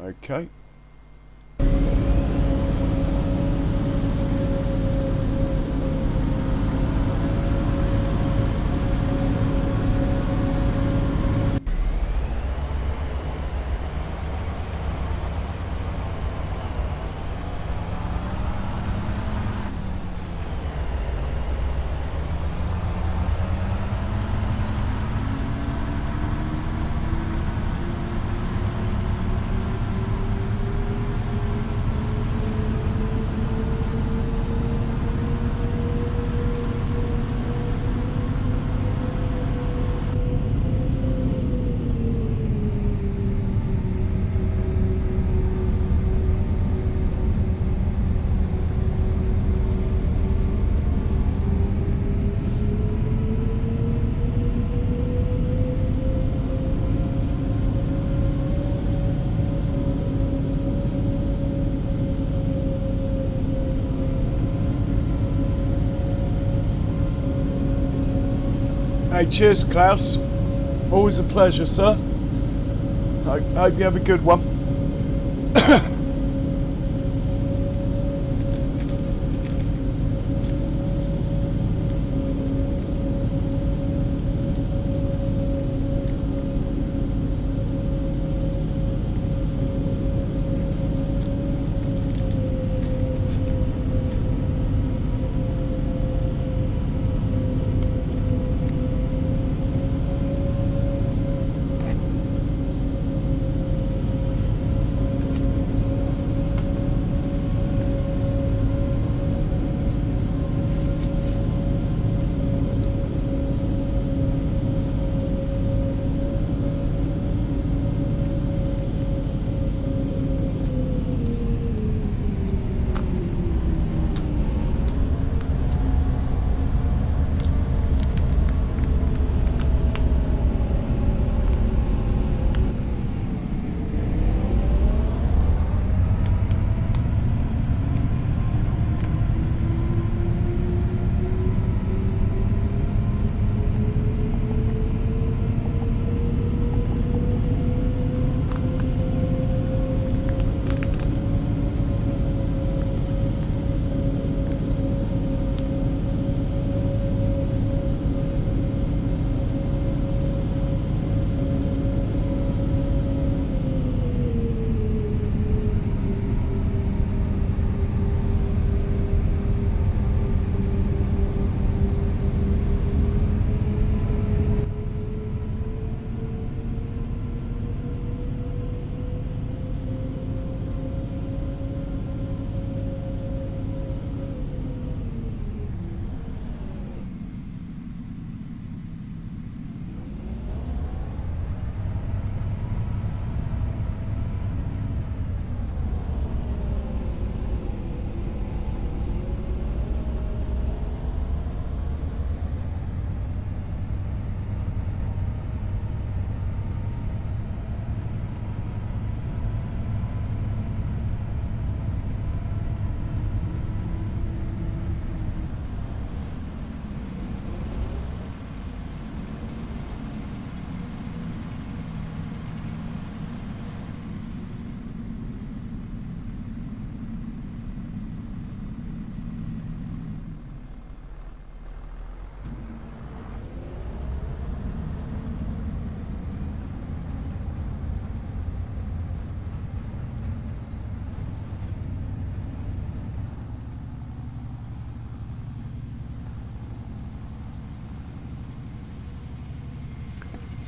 Okay. Hey, cheers, Klaus. Always a pleasure, sir. I hope you have a good one.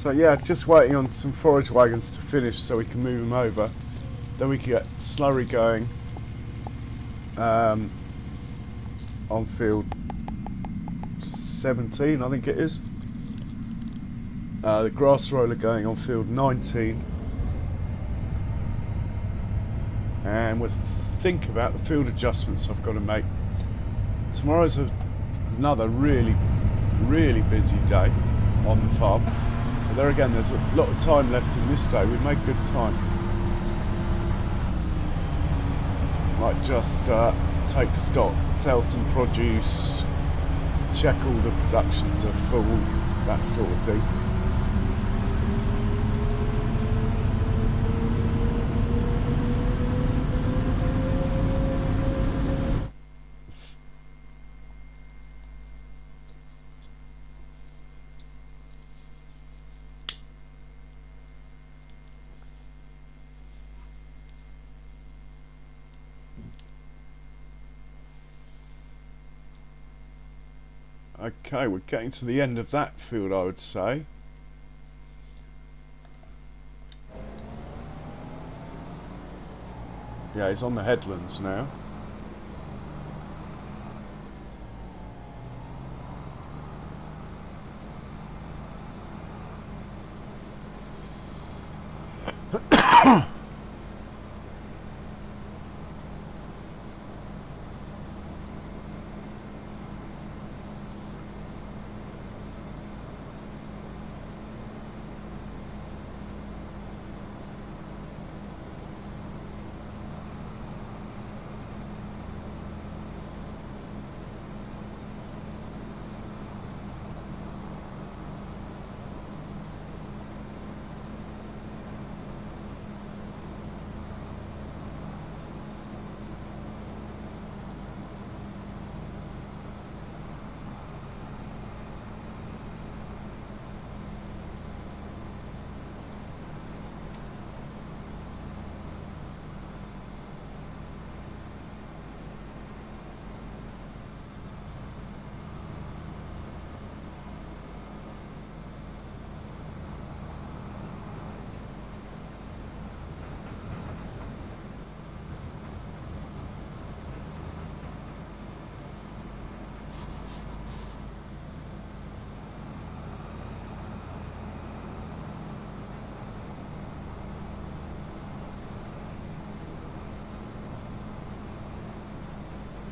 So yeah, just waiting on some forage wagons to finish so we can move them over. Then we can get slurry going on field 17, I think it is. The grass roller going on field 19. And we'll think about the field adjustments I've got to make. Tomorrow's another really busy day on the farm. But there again, there's a lot of time left in this day. We've made good time. Might just take stock, sell some produce, check all the productions are full, that sort of thing. Okay, we're getting to the end of that field, I would say. Yeah, he's on the headlands now.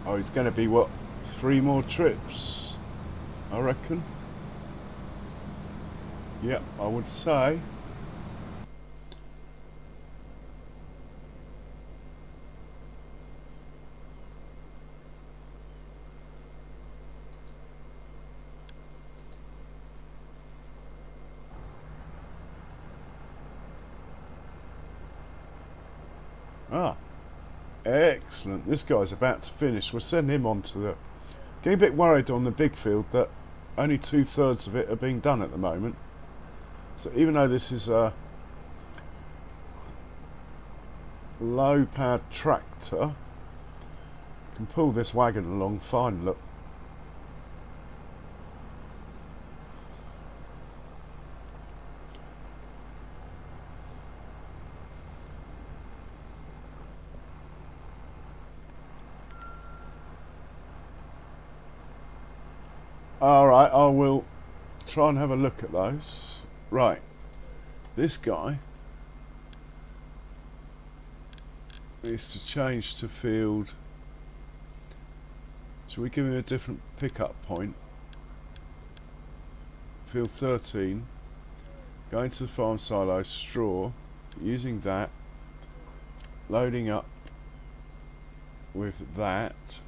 Oh, it's going to be, what, 3 more trips, I reckon? Yep, I would say. Ah. Excellent. This guy's about to finish. We'll send him on to the... Getting a bit worried on the big field that only 2/3 of it are being done at the moment. So even though this is a low-powered tractor, can pull this wagon along fine, look. Alright, I will try and have a look at those. Right, this guy needs to change to field. Should we give him a different pickup point? Field 13. Going to the farm silo, straw, using that, loading up with that.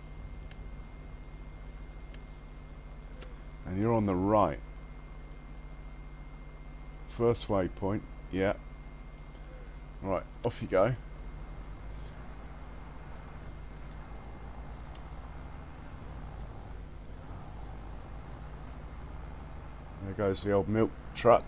And you're on the right. First waypoint, yeah. Right, off you go. There goes the old milk truck.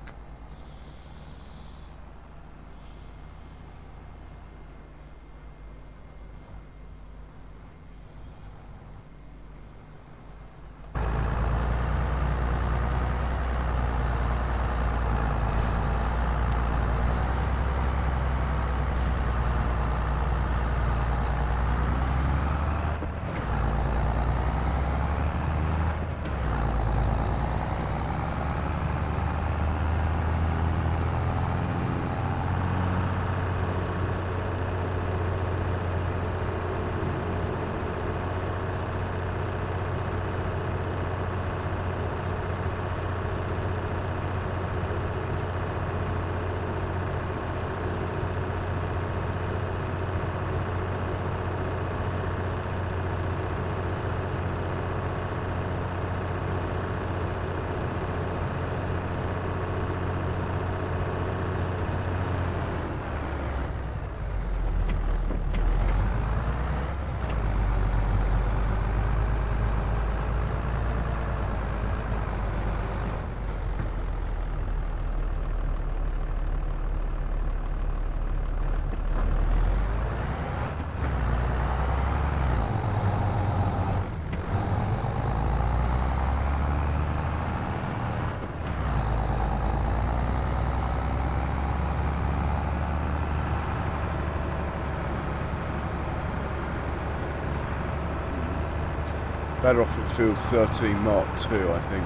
Better off at field 13 Mark 2, I think.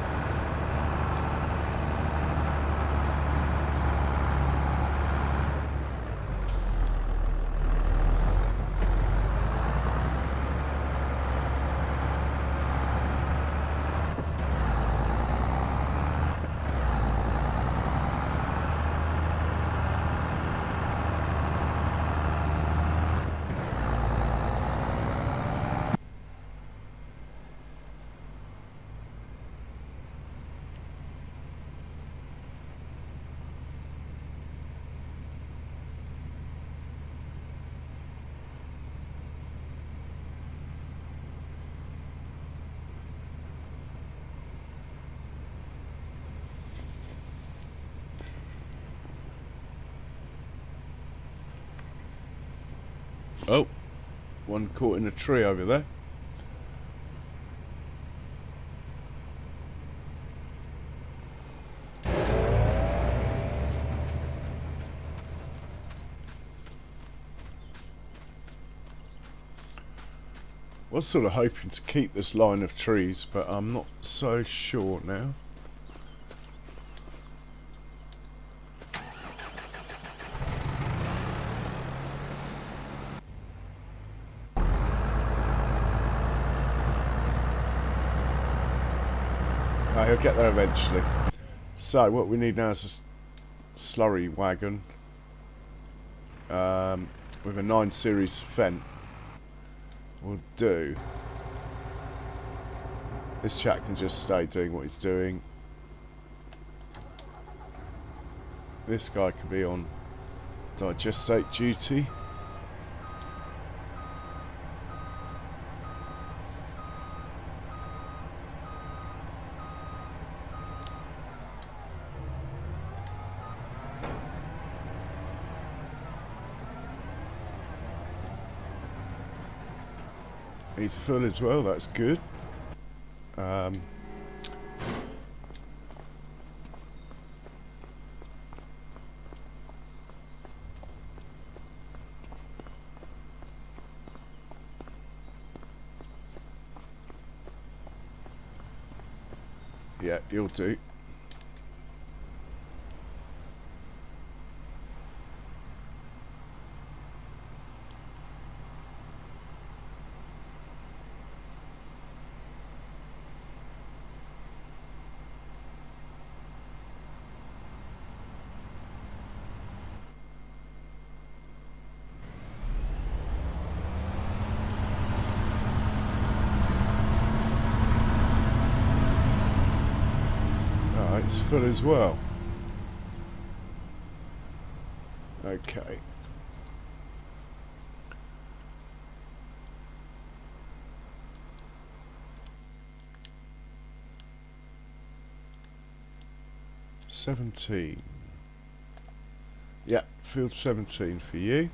Oh, one caught in a tree over there. Was sort of hoping to keep this line of trees, but I'm not so sure now. Oh, he'll get there eventually. So what we need now is a slurry wagon with a 9 series Fendt. Will do. This chap can just stay doing what he's doing. This guy could be on digestate duty. He's full as well, that's good. Yeah, he'll do. It's full as well. Okay. Yeah, field 17 for you.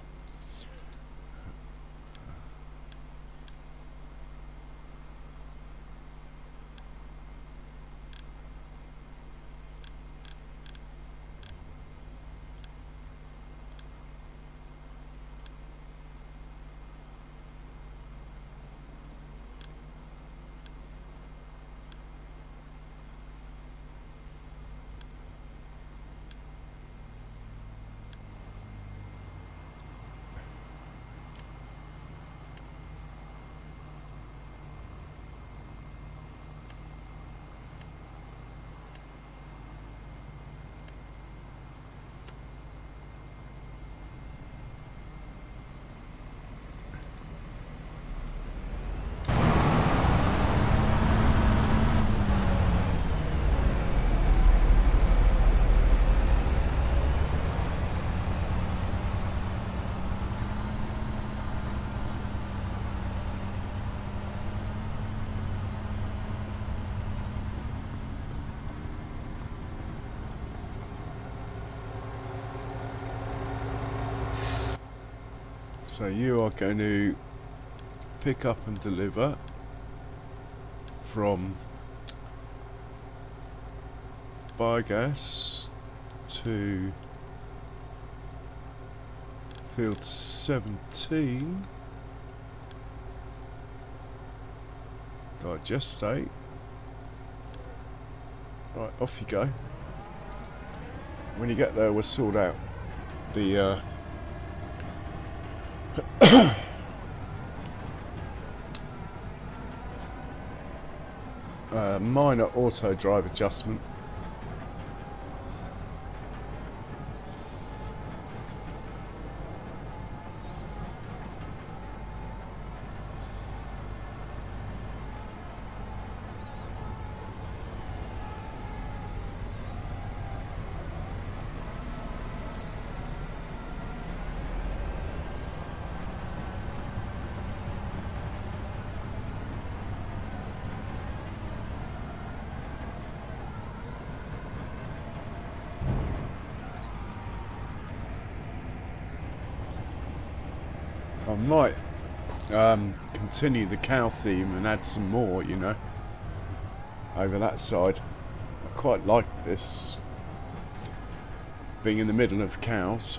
So you are going to pick up and deliver from biogas to field 17, Digestate. Right, off you go. When you get there, we'll sort out the minor auto drive adjustment. I might continue the cow theme and add some more, you know, over that side. I quite like this, being in the middle of cows.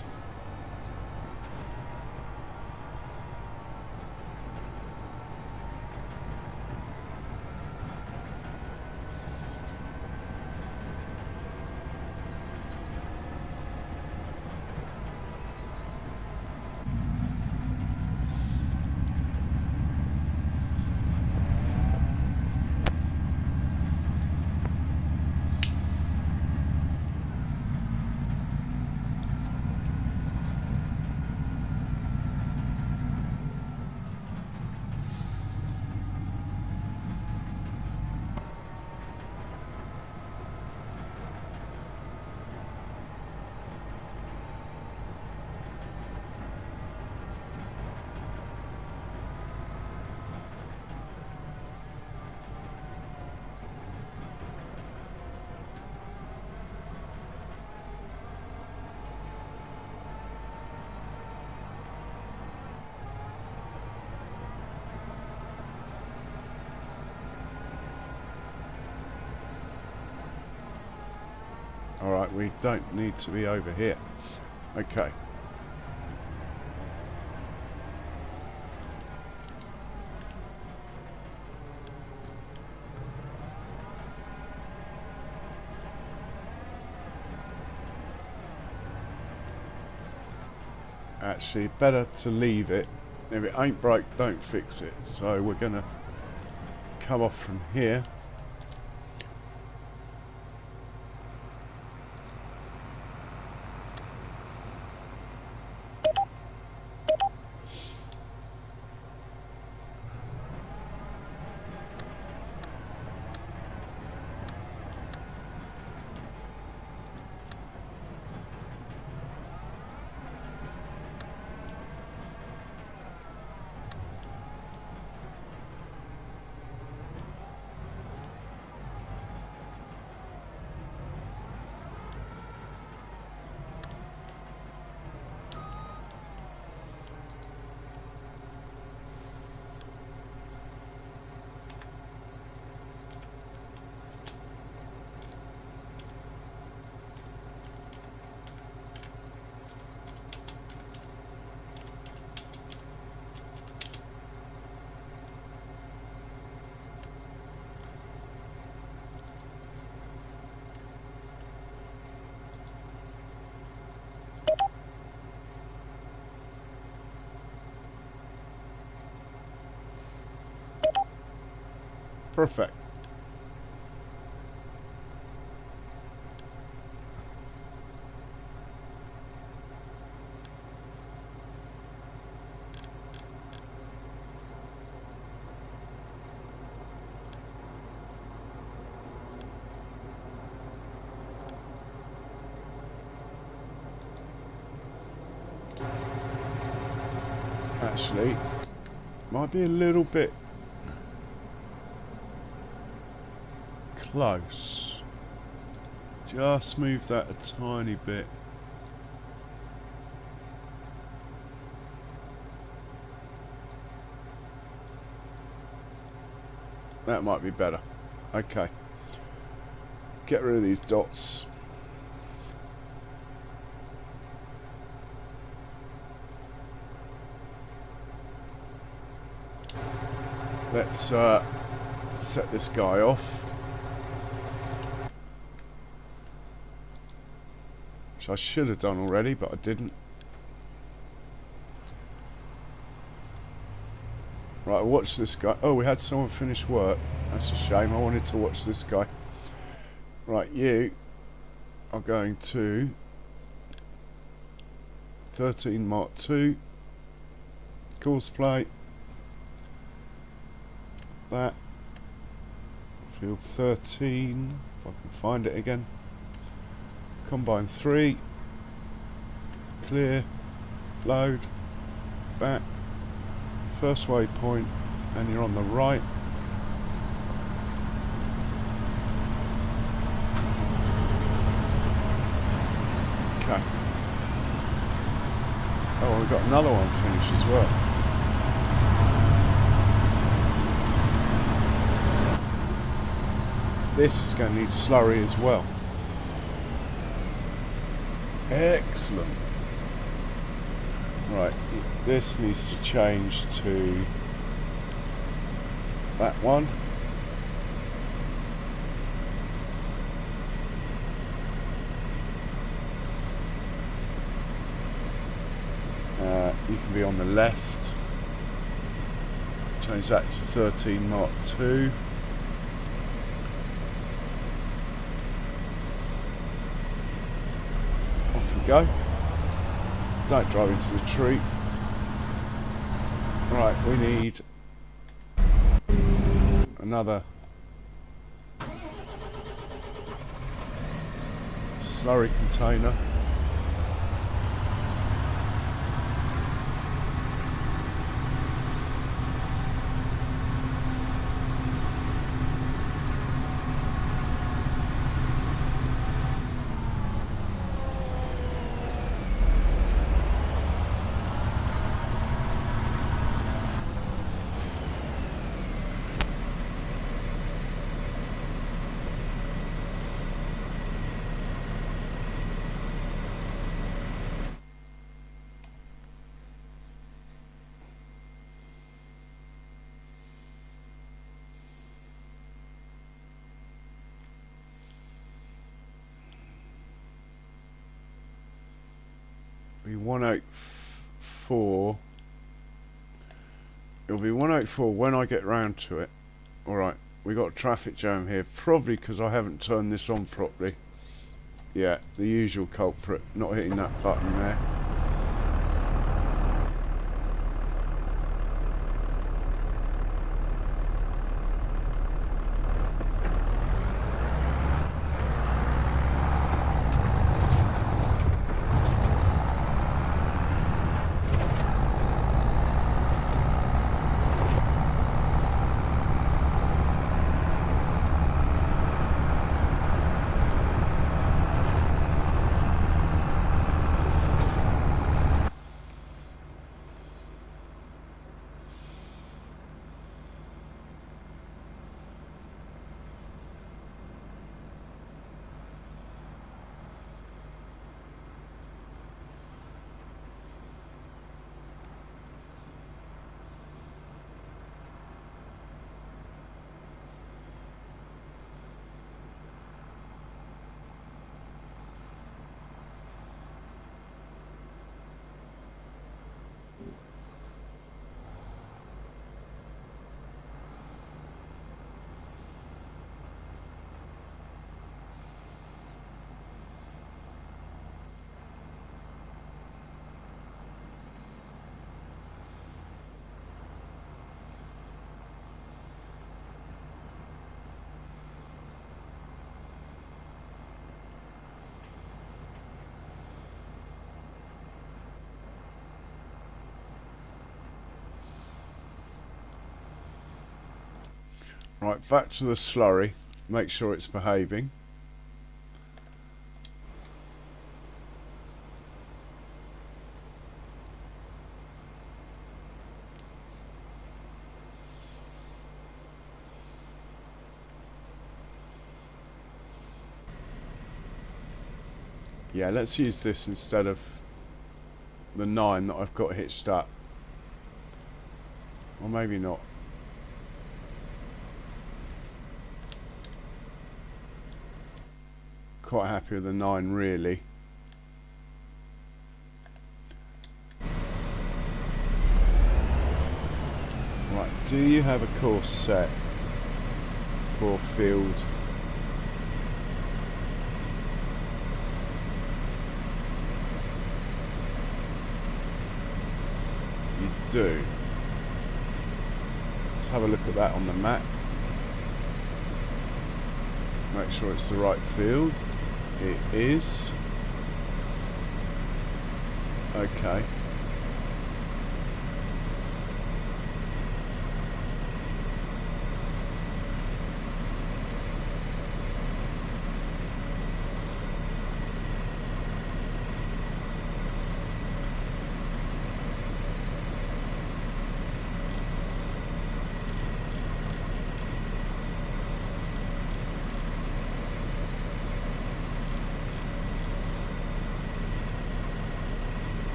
Alright, we don't need to be over here. Okay. Actually, better to leave it. If it ain't broke, don't fix it. So we're going to come off from here. Perfect. Actually, might be a little bit close. Just move that a tiny bit. That might be better. Okay. Get rid of these dots. Let's Set this guy off. Which I should have done already, but I didn't. Right, watch this guy. Oh, we had someone finish work. That's a shame. I wanted to watch this guy. Right, you are going to 13 Mark II. Course plate. That. Field 13. If I can find it again. Combine 3. Clear. Load. Back. First waypoint, and you're on the right. Okay. Oh, we've got another one finished as well. This is going to need slurry as well. Excellent. Right, this needs to change to that one. You can be on the left. Change that to 13 Mark II. Off we go. Don't drive into the tree. Right, we need another slurry container. Be 184. It'll be 184 when I get round to it. Alright, we got a traffic jam here, probably because I haven't turned this on properly. Yeah, the usual culprit, not hitting that button there. Right, back to the slurry. Make sure it's behaving. Yeah, let's use this instead of the 9 that I've got hitched up. Or maybe not. quite happy with the 9 really. Right, do you have a course set for field? You do. Let's have a look at that on the map. Make sure it's the right field. It is. Okay.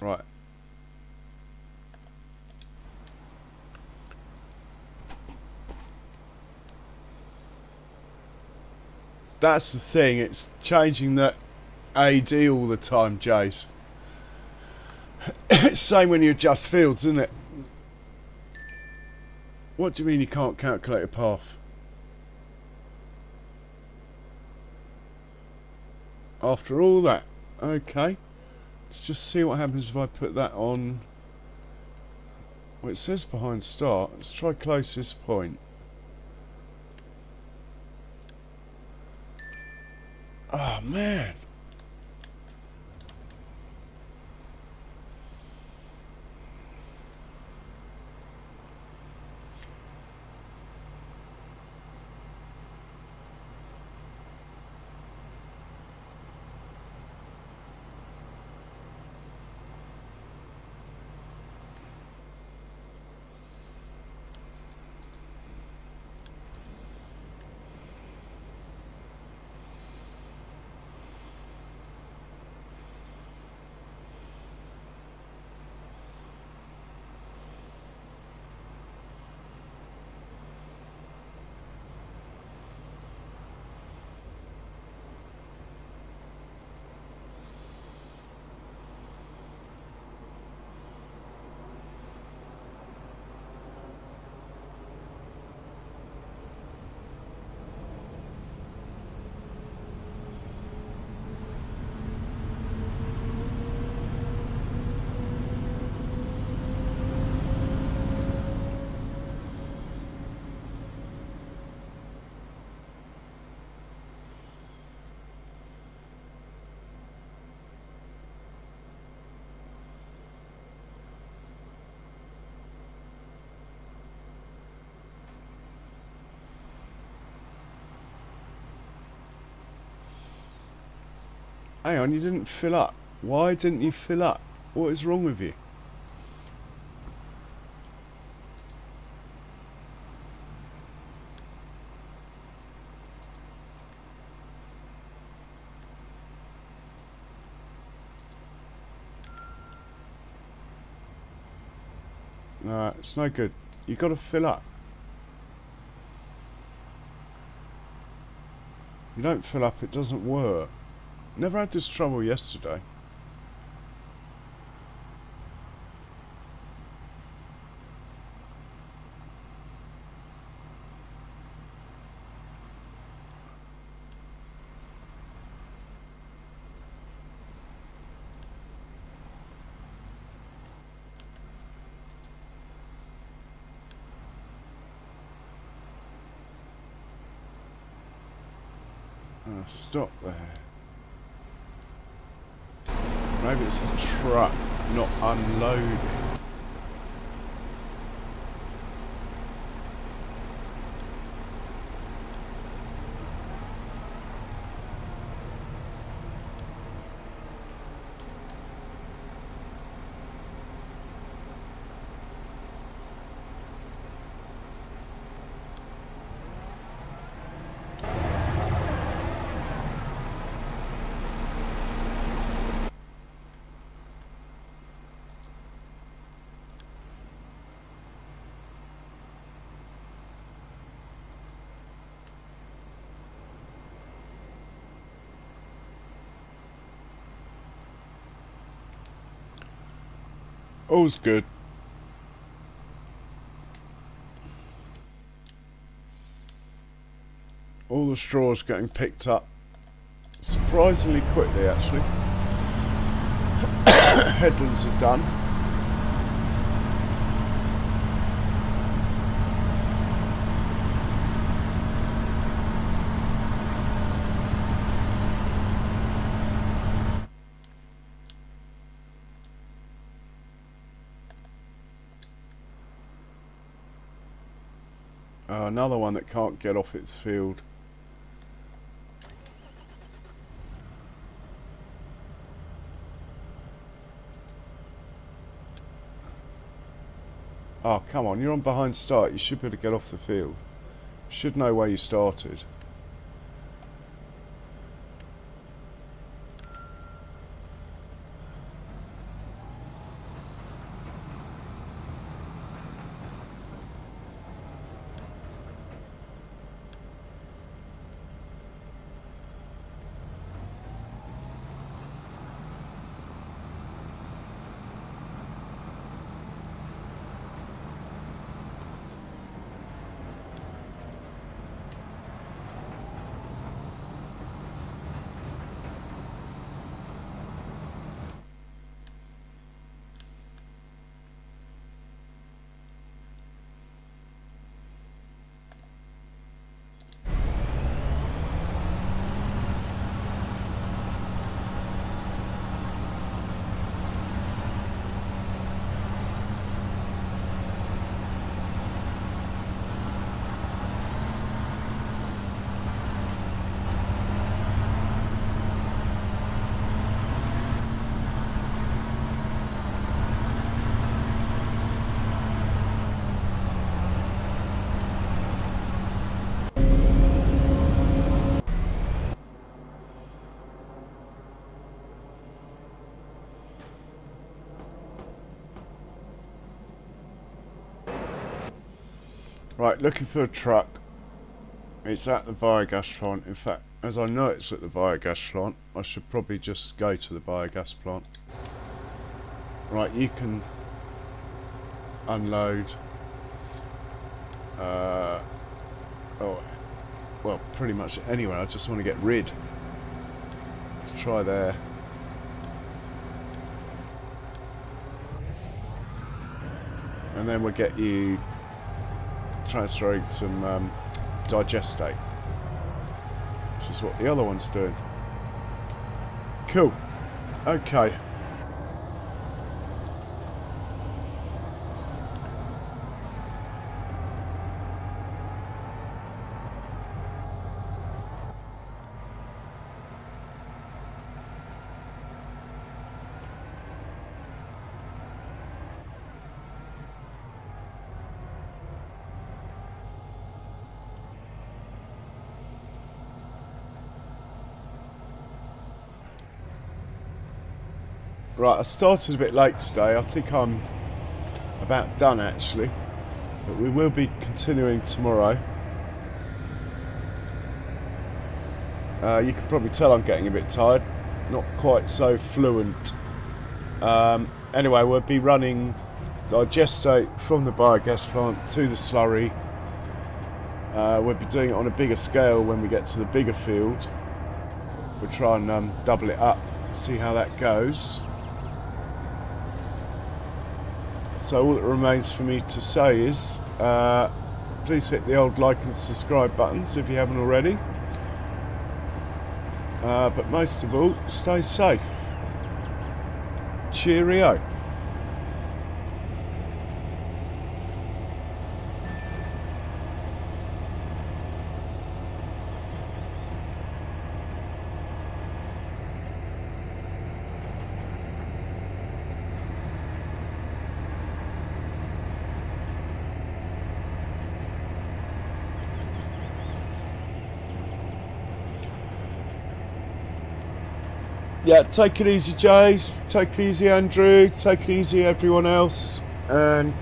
Right. That's the thing, it's changing the AD all the time, Jace. It's same when you adjust fields, isn't it? What do you mean you can't calculate a path? After all that, okay. Let's just see what happens if I put that on. Well, it says behind start. Let's try closest point. Oh man. Hang on, you didn't fill up. Why didn't you fill up? What is wrong with you? No, it's no good. You got to fill up. You don't fill up, it doesn't work. Never had this trouble yesterday. Stop there. Maybe it's the truck not unloading. All's good. All the straw's getting picked up surprisingly quickly, actually. Headlands are done. Another one that can't get off its field. Oh, come on, you're on behind start. You should be able to get off the field. You should know where you started. Right, looking for a truck. It's at the biogas plant. In fact, as I know it's at the biogas plant, I should probably just go to the biogas plant. Right, you can unload. Oh, well, pretty much anywhere. I just want to get rid. Let's try there. And then we'll get you transferring some digestate, which is what the other one's doing. Cool. Okay. Right, I started a bit late today. I think I'm about done actually, but we will be continuing tomorrow. You can probably tell I'm getting a bit tired, not quite so fluent. Anyway, we'll be running digestate from the biogas plant to the slurry. We'll be doing it on a bigger scale when we get to the bigger field. We'll try and double it up, see how that goes. So all that remains for me to say is please hit the old like and subscribe buttons if you haven't already. But most of all, stay safe. Cheerio. Yeah, take it easy, Jace. Take it easy, Andrew. Take it easy, everyone else. And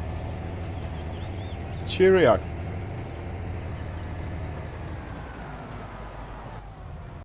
cheerio.